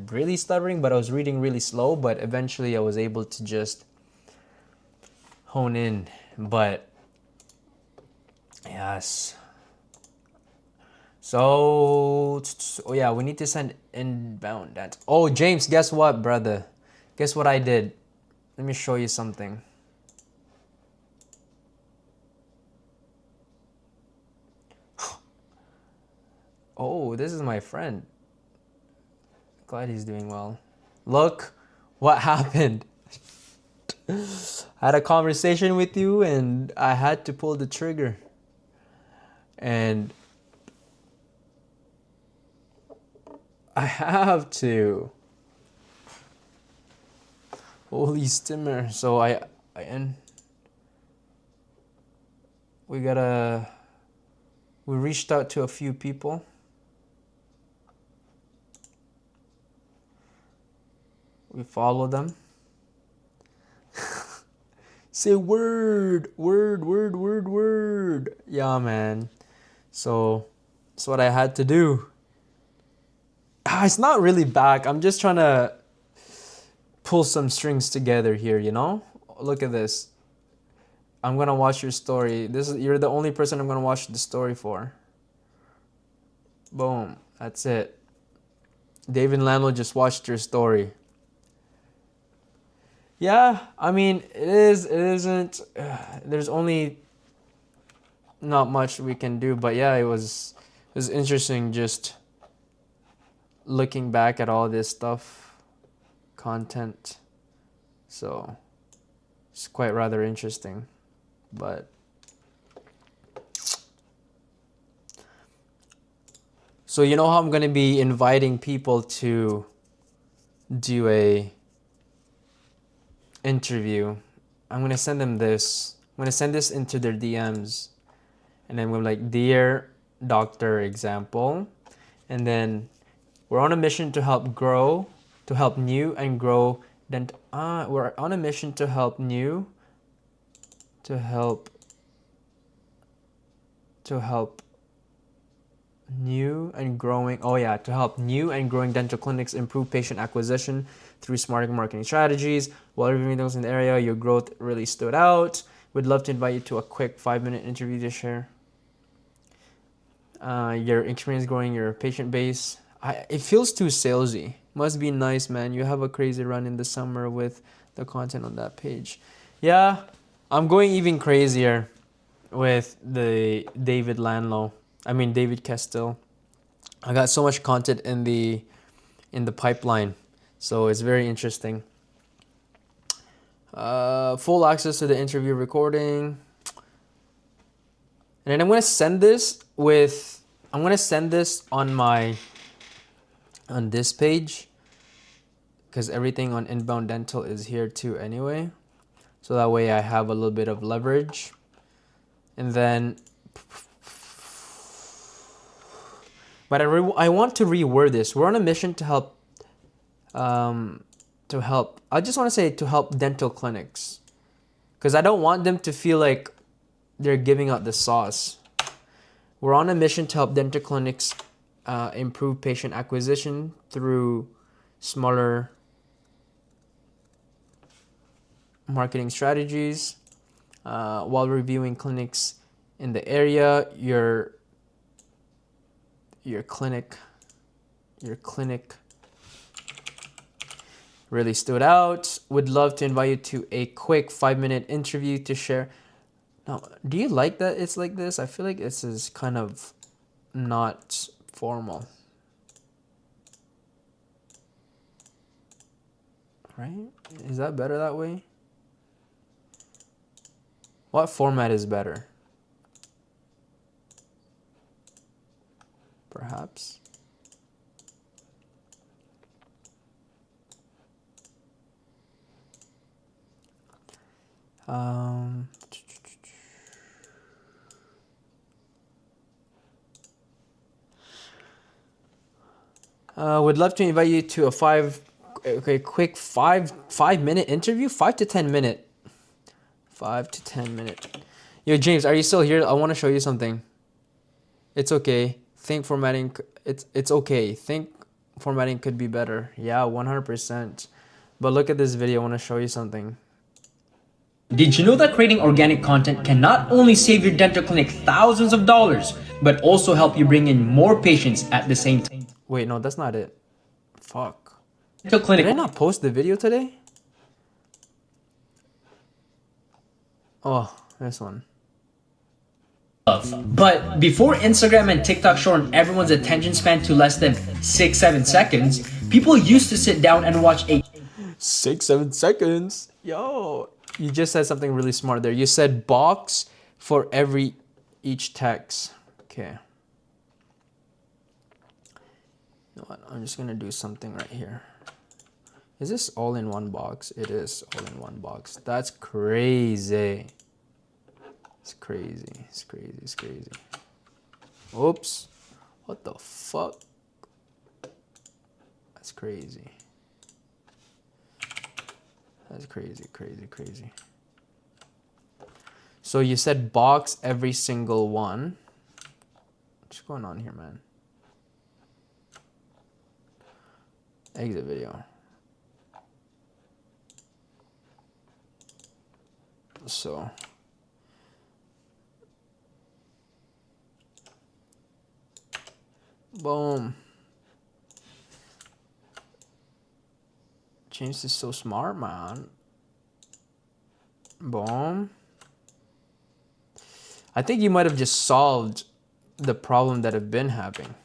Speaker 1: really stuttering, but I was reading really slow. But eventually, I was able to just hone in. But, yes. So, oh yeah, we need to send inbound dance. Oh, James, guess what, brother? Guess what I did? Let me show you something. Oh, this is my friend. Glad he's doing well. Look what happened. I had a conversation with you and I had to pull the trigger. And I have to. Holy stimmer. So we reached out to a few people. We follow them. Say word. Yeah, man. So that's what I had to do. It's not really back. I'm just trying to pull some strings together here, you know? Look at this. I'm gonna watch your story. You're the only person I'm gonna watch the story for. Boom. That's it. David Lamlo just watched your story. Yeah, I mean, it isn't. There's only not much we can do, but yeah, it was interesting just looking back at all this stuff, content. So it's quite rather interesting, but so you know how I'm gonna be inviting people to do a interview. I'm gonna send them this. I'm gonna send this into their DMs, and then we're like, dear doctor, example, and then we're on a mission to help new and grow. We're on a mission to help new and growing dental clinics improve patient acquisition through smarter marketing strategies. While reviewing those in the area, your growth really stood out. We'd love to invite you to a quick 5-minute interview to share your experience growing your patient base. It feels too salesy. Must be nice, man. You have a crazy run in the summer with the content on that page. Yeah, I'm going even crazier with the David Castile. I got so much content in the pipeline, so it's very interesting. Full access to the interview recording, and then I'm gonna send this on this page, because everything on Inbound Dental is here too anyway, so that way I have a little bit of leverage. And then, but I want to reword this. We're on a mission to help, I just want to say to help dental clinics, because I don't want them to feel like they're giving out the sauce. We're on a mission to help dental clinics improve patient acquisition through smaller marketing strategies. While reviewing clinics in the area, your clinic really stood out. Would love to invite you to a quick 5-minute interview to share. Now, do you like that it's like this? I feel like this is kind of not formal, right? Is that better that way? What format is better? Perhaps. Would love to invite you to a quick 5-minute interview, 5 to 10 minute. 5 to 10 minute. Yo, James, are you still here? I want to show you something. It's okay. Think formatting. It's okay. Think formatting could be better. Yeah, 100%. But look at this video. I want to show you something.
Speaker 4: Did you know that creating organic content can not only save your dental clinic thousands of dollars, but also help you bring in more patients at the same time?
Speaker 1: Wait, no, that's not it. Fuck.
Speaker 4: Dental clinic.
Speaker 1: Did I not post the video today? Oh, this one.
Speaker 4: But before Instagram and TikTok shortened everyone's attention span to less than 6-7 seconds, people used to sit down and watch
Speaker 1: 6-7 seconds. Yo, you just said something really smart there. You said box for each text. Okay. You know what? I'm just gonna do something right here. Is this all in one box? It is all in one box. That's crazy. It's crazy. It's crazy. It's crazy. Oops. What the fuck? That's crazy. That's crazy, crazy, crazy. So you said box every single one. What's going on here, man? Exit video. So boom. James is so smart, man. Boom. I think you might have just solved the problem that I've been having,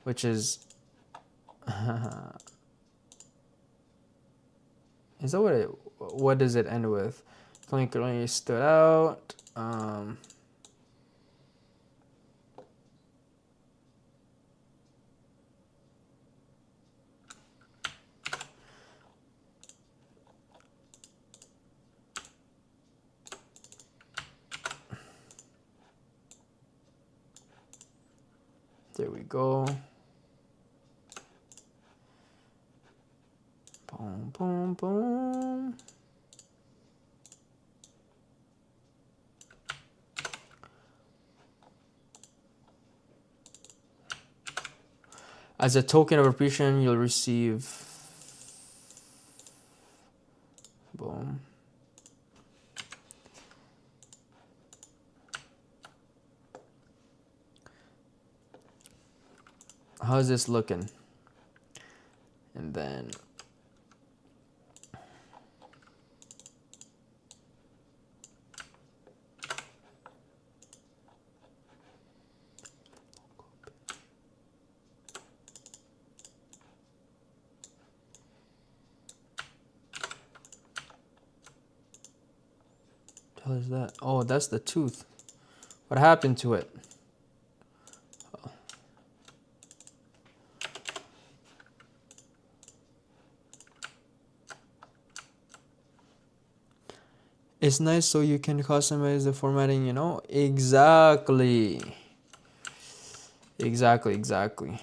Speaker 1: which is is that what does it end with? Clinically stood out. There we go. Boom, boom, boom. As a token of appreciation, you'll receive. Boom. How's this looking? And then hell is that? Oh, that's the tooth. What happened to it? It's nice so you can customize the formatting, you know? Exactly. Exactly.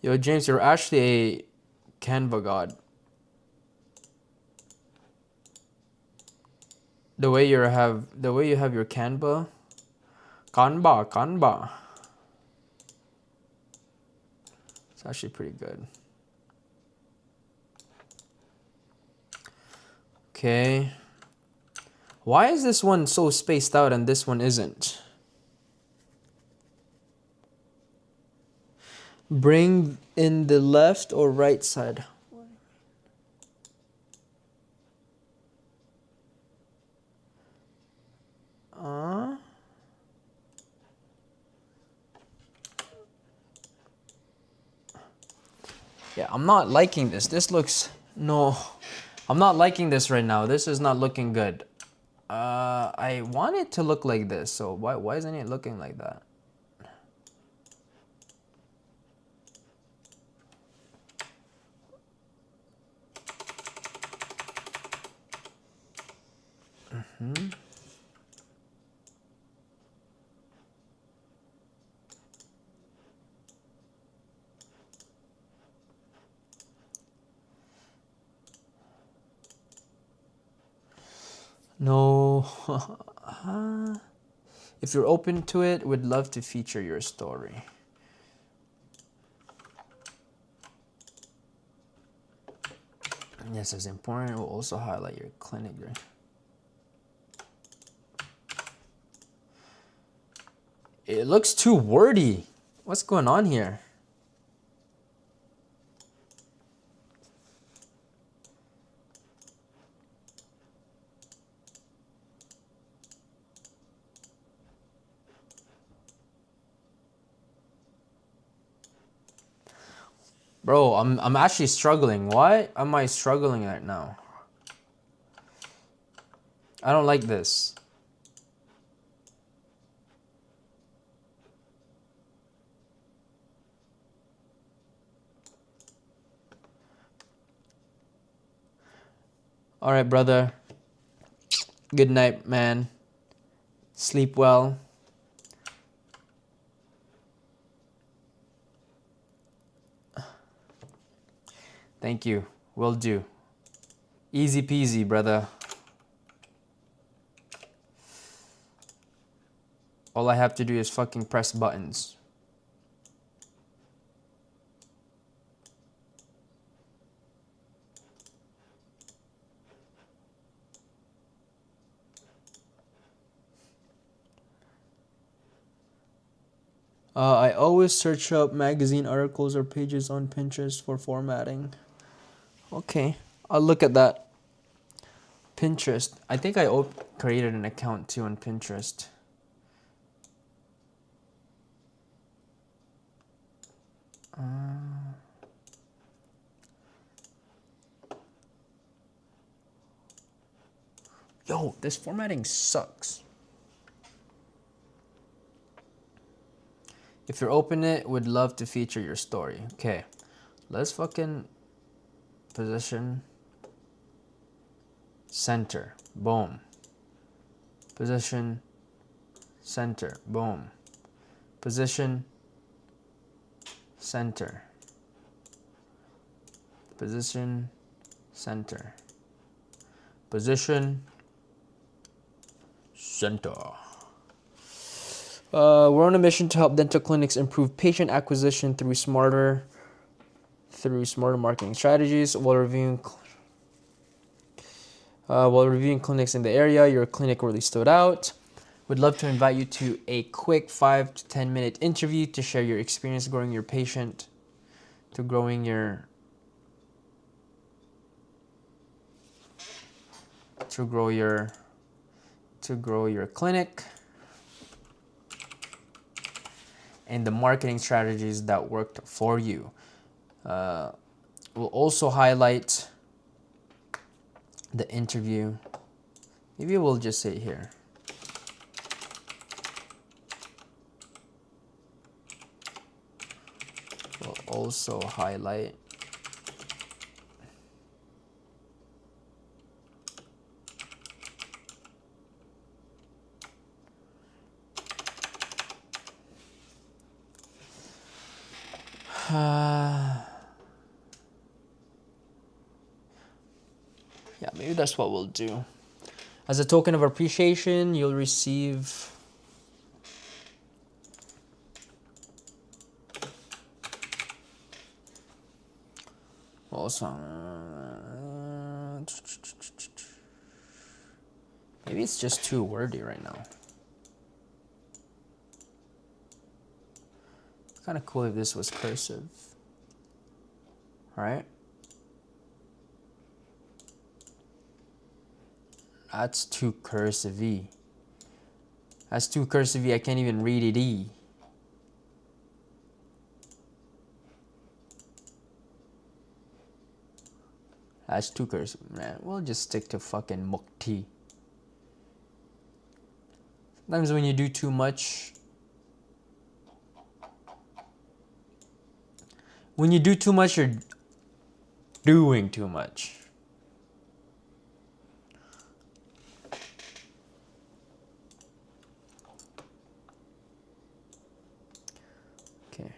Speaker 1: Yo, James, you're actually a Canva god. The way you have your Canva. It's actually pretty good. Okay. Why is this one so spaced out and this one isn't? Bring in the left or right side. Yeah, I'm not liking this. I'm not liking this right now. This is not looking good. I want it to look like this. So why isn't it looking like that? No. If you're open to it, would love to feature your story. This is important. We'll also highlight your clinic. It looks too wordy. What's going on here? Bro, I'm actually struggling. Why am I struggling right now? I don't like this. All right, brother. Good night, man. Sleep well. Thank you. Will do. Easy peasy, brother. All I have to do is fucking press buttons. I always search up magazine articles or pages on Pinterest for formatting. Okay, I'll look at that. Pinterest. I think I created an account too on Pinterest. Yo, this formatting sucks. If you're open it, would love to feature your story. Okay, let's fucking position. Center, boom. Position, center, boom. Position, center. Position, center. Position, center. We're on a mission to help dental clinics improve patient acquisition through smarter marketing strategies. While reviewing clinics in the area, your clinic really stood out. Would love to invite you to a quick 5 to 10 minute interview to share your experience growing your patient to growing your to grow your clinic, and the marketing strategies that worked for you. We'll also highlight the interview. Maybe we'll just say here. We'll also highlight yeah, maybe that's what we'll do. As a token of appreciation, you'll receive also maybe it's just too wordy right now. Kind of cool if this was cursive. All right. That's too cursive-y. That's too cursive-y. I can't even read it. That's too cursive, man. We'll just stick to fucking mukti. Sometimes when you do too much, you're doing too much. Okay.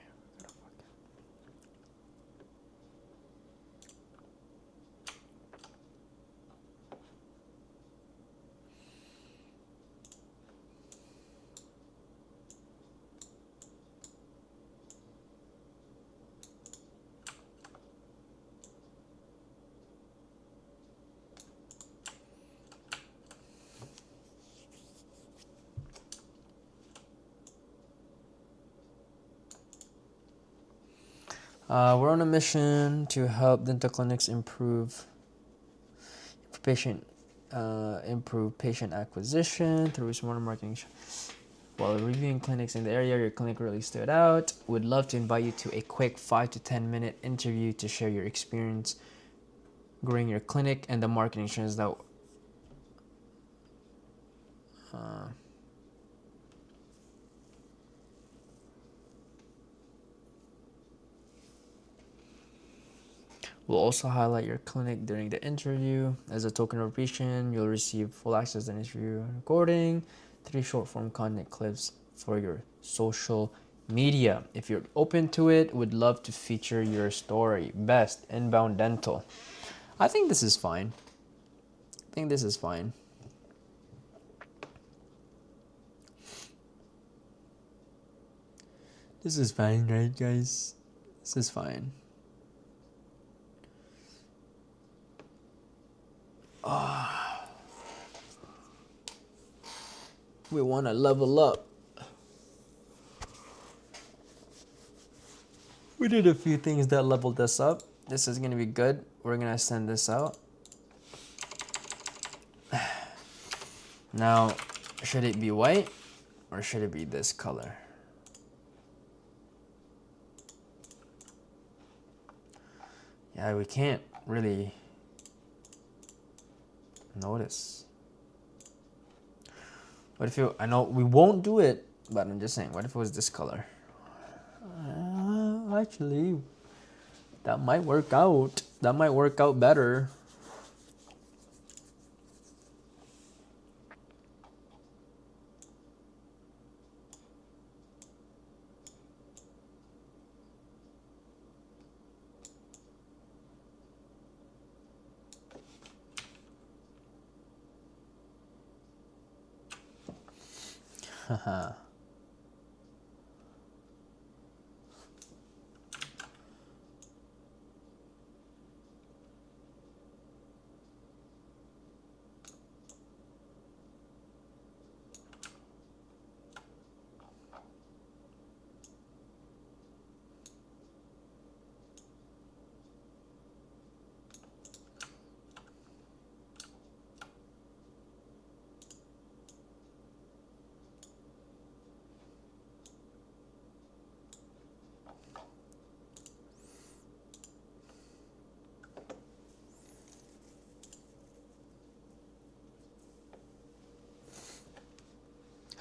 Speaker 1: We're on a mission to help dental clinics improve patient acquisition through smarter marketing. While reviewing clinics in the area, your clinic really stood out. Would love to invite you to a quick 5 to 10 minute interview to share your experience growing your clinic and the marketing trends that we'll also highlight your clinic during the interview. As a token of appreciation, you'll receive full access to the interview recording, 3 short form content clips for your social media. If you're open to it, would love to feature your story. Best inbound dental. I think this is fine. This is fine, right, guys? This is fine. We want to level up. We did a few things that leveled us up. This is going to be good. We're going to send this out. Now, should it be white or should it be this color? Yeah, we can't really notice. What if I know we won't do it, but I'm just saying, what if it was this color? Actually, that might work out. That might work out better. Haha.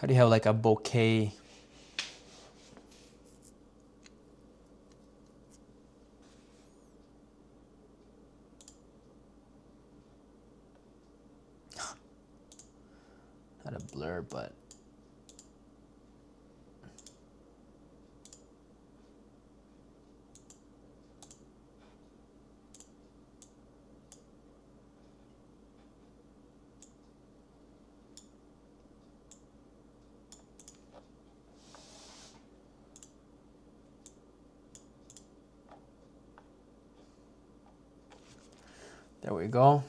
Speaker 1: How do you have like a bouquet? Not a blur, but there we go.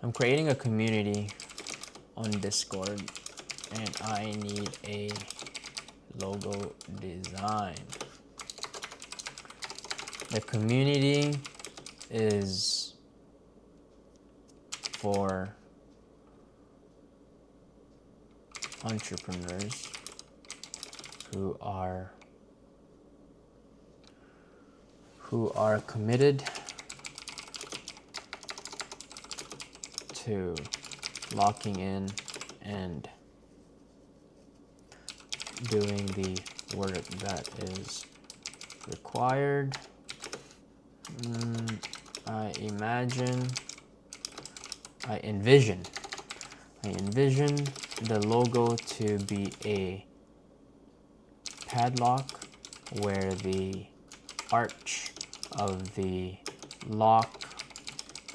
Speaker 1: I'm creating a community on Discord and I need a logo design. The community is for entrepreneurs who are committed to locking in and doing the work that is required. I envision the logo to be a padlock where the arch of the lock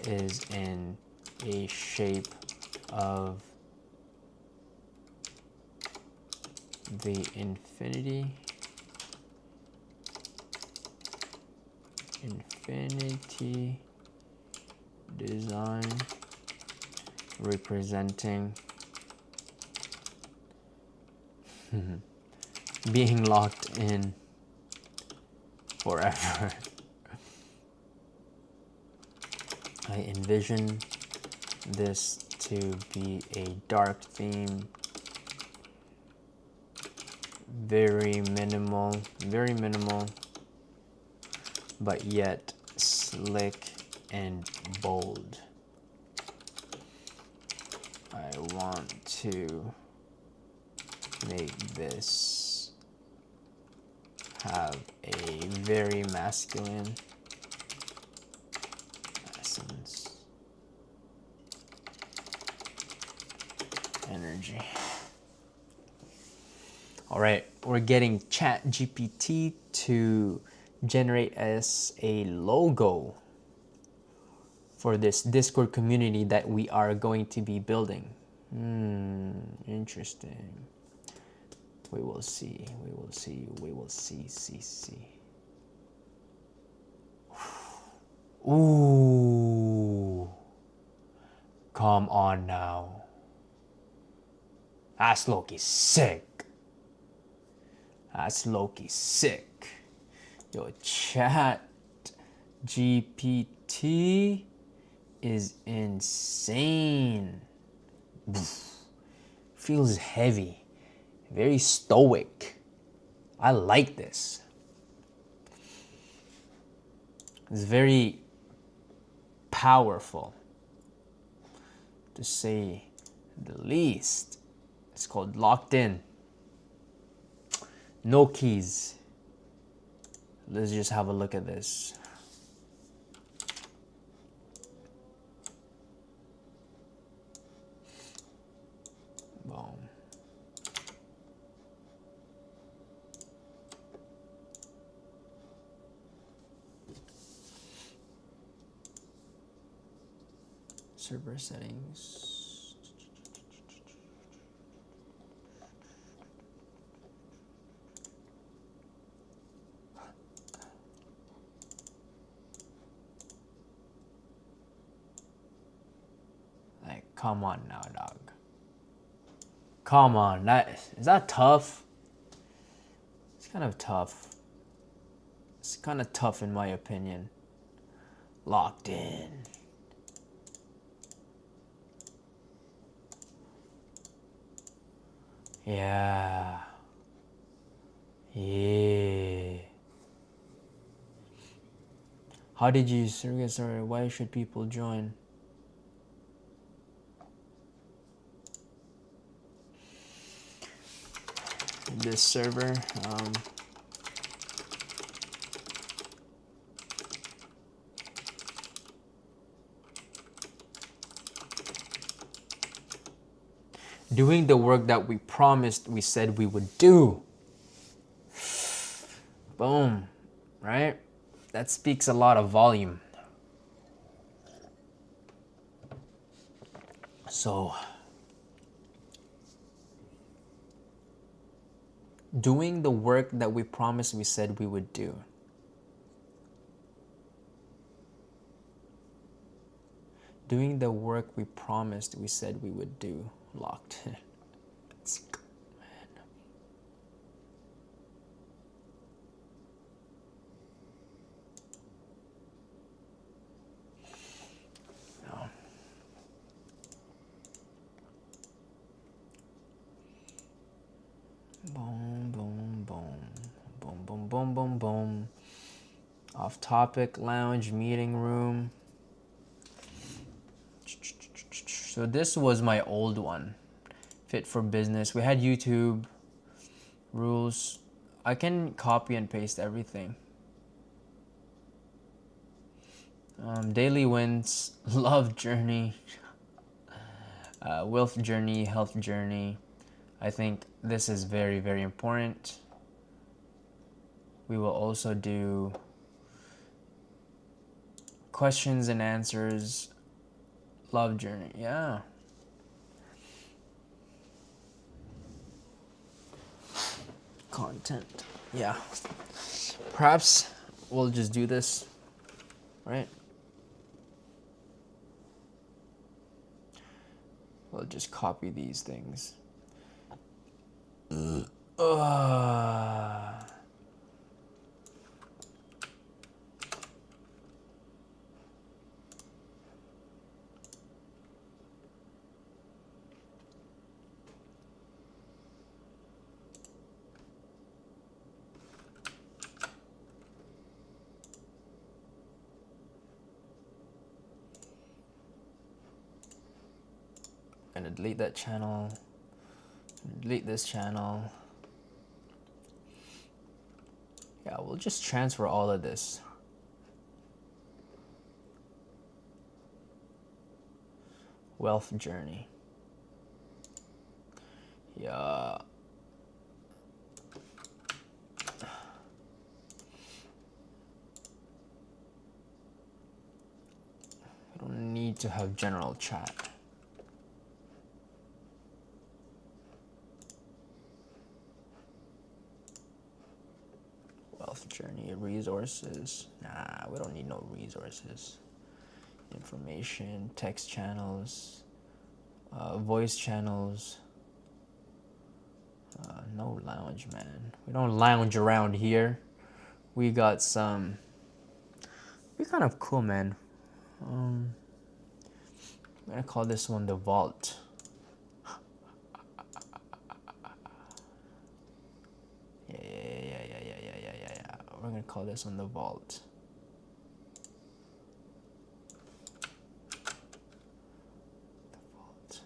Speaker 1: is in a shape of the infinity design representing being locked in forever. I envision this to be a dark theme, very minimal, but yet slick and bold. I want to make this have a very masculine essence, energy. All right, we're getting ChatGPT to generate us a logo for this Discord community that we are going to be building. Interesting. We will see. See. Ooh. Come on now. That's Loki sick. Yo, Chat GPT is insane. Feels heavy, very stoic. I like this. It's very powerful, to say the least. It's called Locked In. No keys. Let's just have a look at this. Boom. Server settings. Come on now, dog. Come on, is that tough? It's kind of tough. It's kind of tough in my opinion. Locked in. Yeah. Yeah. How did you get started? Why should people join? This server. Doing the work that we promised we said we would do. Boom. Right? That speaks a lot of volume. So, doing the work that we promised we said we would do. Doing the work we promised we said we would do. Locked in. Let's go, man. No. Boom, boom, boom. Boom, boom, boom, boom, boom. Off topic, lounge, meeting room. So this was my old one. Fit for business. We had YouTube, rules. I can copy and paste everything. Daily wins, love journey, wealth journey, health journey. I think this is very, very important. We will also do questions and answers, love journey. Yeah. Content. Yeah. Perhaps we'll just do this, right? We'll just copy these things. Gonna delete that channel. Delete this channel. Yeah, we'll just transfer all of this. Wealth journey. Yeah. We don't need to have general chat. Wealth journey, resources. Nah, we don't need no resources. Information, text channels, voice channels. No lounge, man. We don't lounge around here. We got some. We're kind of cool, man. I'm gonna call this one the vault. Yeah. We're gonna call this one the vault. The vault.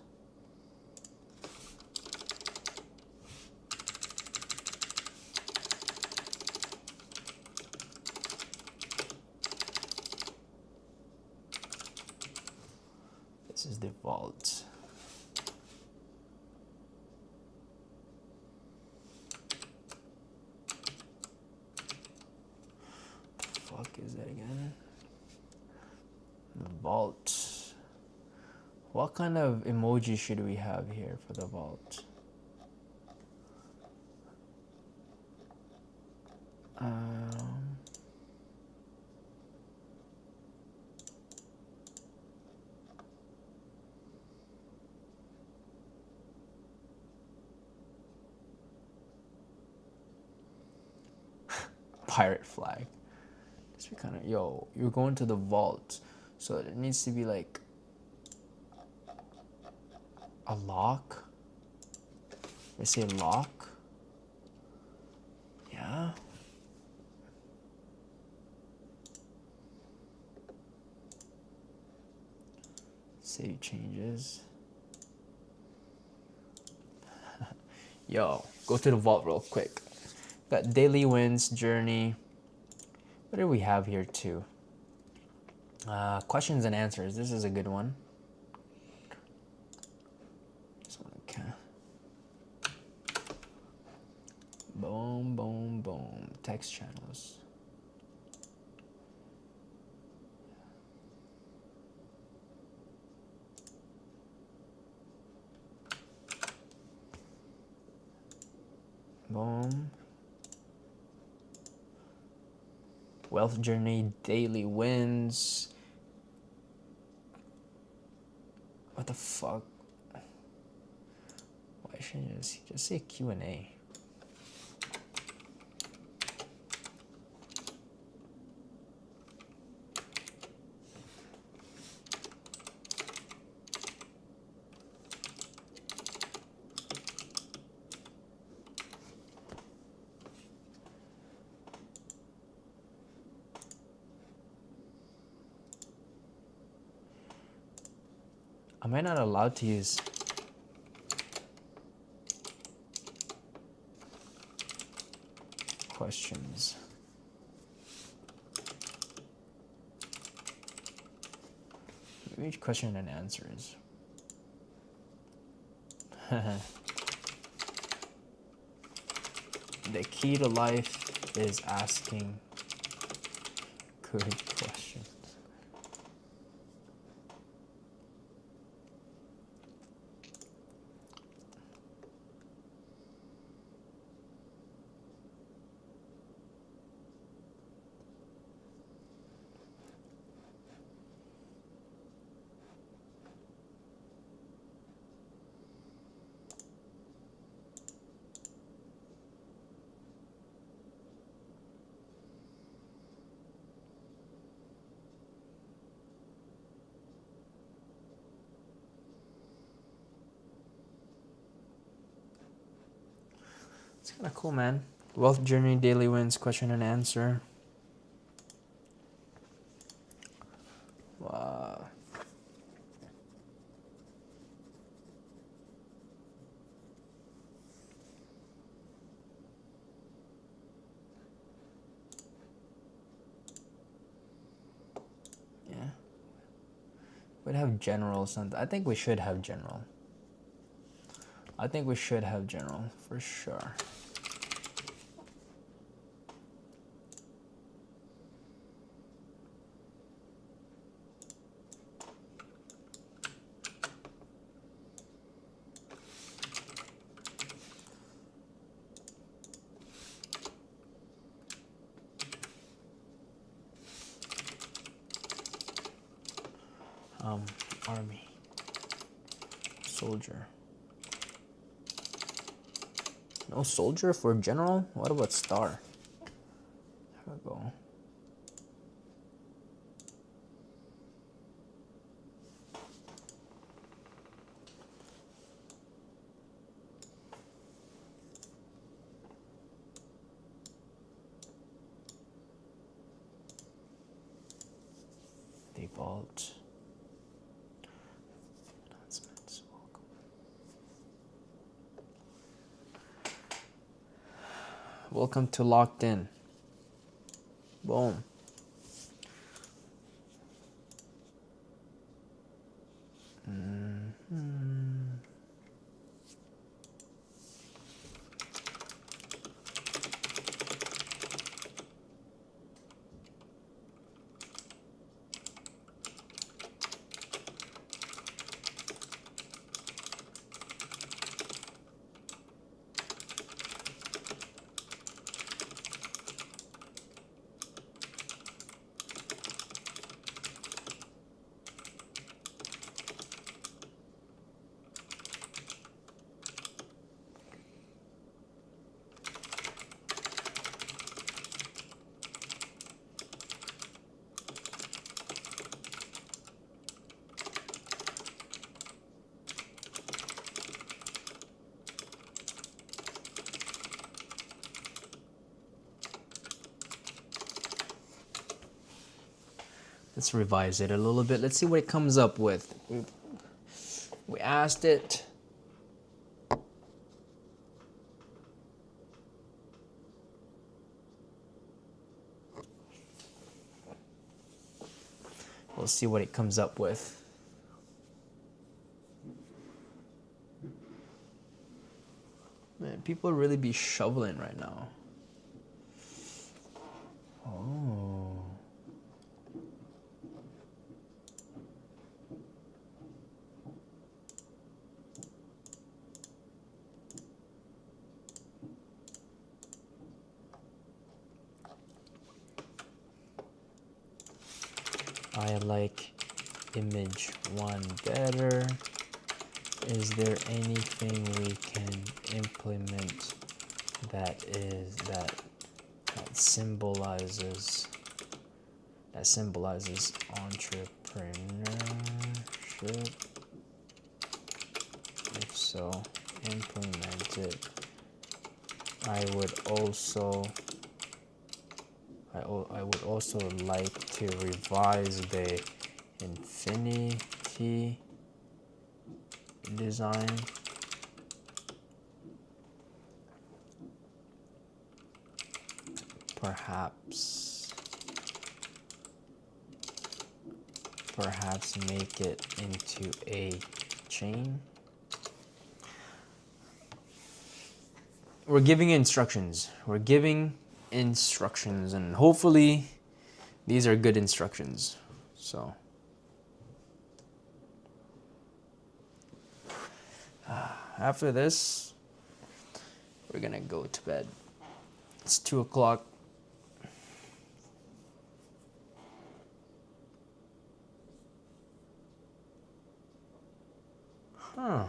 Speaker 1: This is the vault. What the fuck is that again? The vault. What kind of emoji should we have here for the vault? pirate flag. Just be kind of, yo, you're going to the vault, so it needs to be like a lock. They say lock. Yeah. Save changes. Yo, go to the vault real quick. Got daily wins, journey. What do we have here too? Questions and answers. This is a good one. This one, okay. Boom, boom, boom. Text channels. Boom. Wealth journey, daily wins. What the fuck? Why shouldn't you just say Q&A? Am I not allowed to use questions? Maybe question and answers. The key to life is asking good questions. It's kind of cool, man. Wealth journey, daily wins, question and answer. Wow. Yeah. We'd have general something. I think we should have general. I think we should have general for sure. Army. Soldier. No soldier for general? What about star? There we go. Default. Announcements. Welcome to Locked In. Boom. Let's revise it a little bit. Let's see what it comes up with. We asked it. We'll see what it comes up with. Man, people really be shoveling right now. Oh. I like image 1 better. Is there anything we can implement that symbolizes entrepreneurship? If so, implement it. I would also like to revise the infinity design. Perhaps make it into a chain. We're giving instructions. And hopefully these are good instructions. So after this, we're gonna go to bed. It's 2 o'clock. I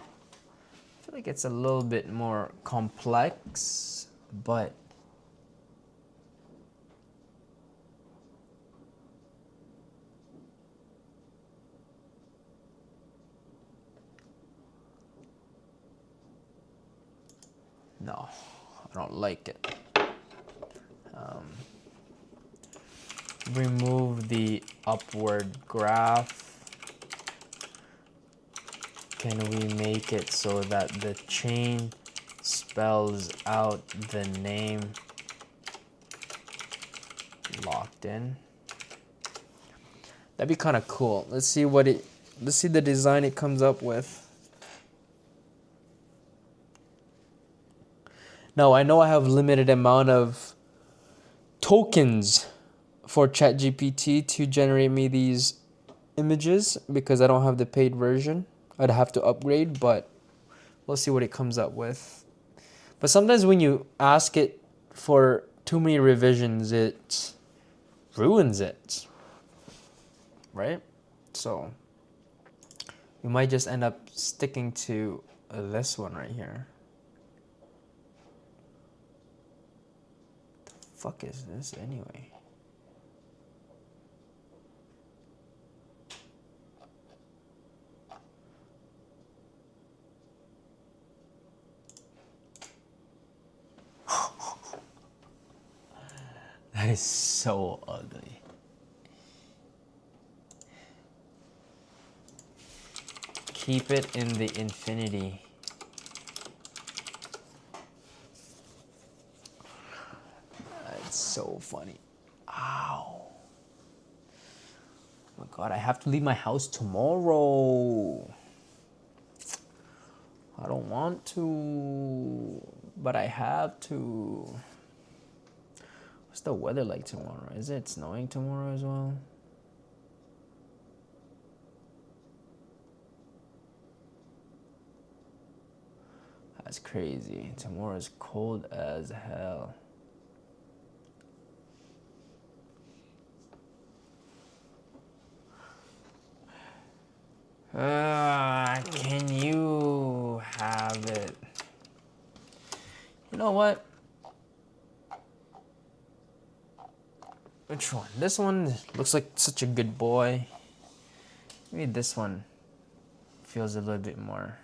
Speaker 1: feel like it's a little bit more complex, but no, I don't like it. Remove the upward graph. Can we make it so that the chain spells out the name locked in? That'd be kind of cool. Let's see the design it comes up with. Now, I know I have limited amount of tokens for ChatGPT to generate me these images because I don't have the paid version. I'd have to upgrade, but we'll see what it comes up with. But sometimes when you ask it for too many revisions, it ruins it, right? So we might just end up sticking to this one right here. The fuck is this anyway? That is so ugly. Keep it in the infinity. It's so funny. Ow. Oh my God, I have to leave my house tomorrow. I don't want to, but I have to. What's the weather like tomorrow? Is it snowing tomorrow as well? That's crazy. Tomorrow is cold as hell. Can you have it? You know what? Which one? This one looks like such a good boy. Maybe this one feels a little bit more.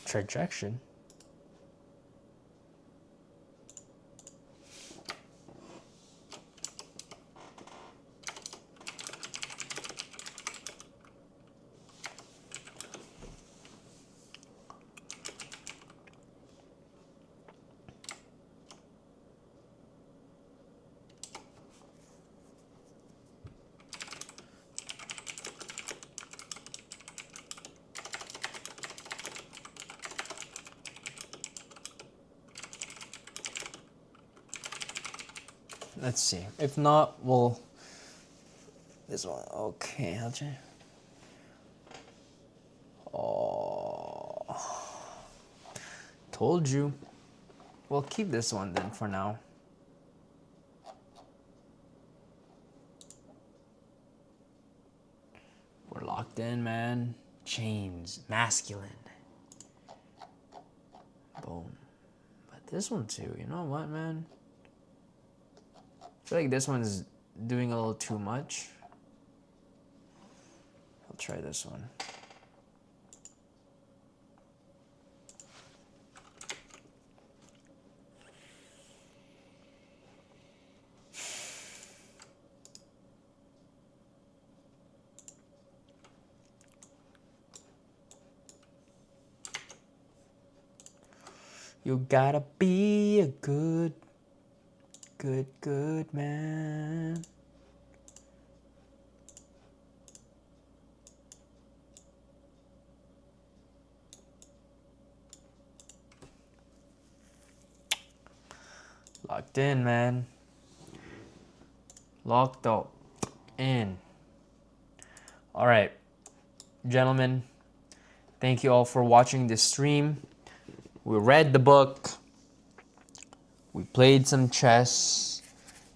Speaker 1: Trajection. Let's see. If not, we'll... This one. Okay, I'll try. Oh. Told you. We'll keep this one then for now. We're locked in, man. Chains. Masculine. Boom. But this one too. You know what, man? I feel like this one's doing a little too much. I'll try this one. You gotta be a good man. Locked in, man. Locked up in. All right, gentlemen, thank you all for watching this stream. We read the book. We played some chess.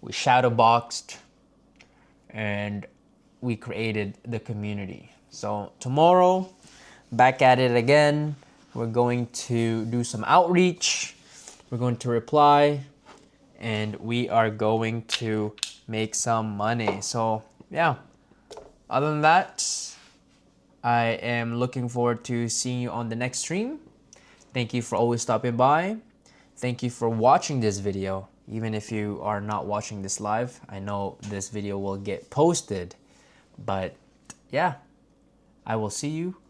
Speaker 1: We shadow boxed. And we created the community. So tomorrow, back at it again. We're going to do some outreach. We're going to reply. And we are going to make some money. So yeah, other than that, I am looking forward to seeing you on the next stream. Thank you for always stopping by. Thank you for watching this video. Even if you are not watching this live, I know this video will get posted. But yeah, I will see you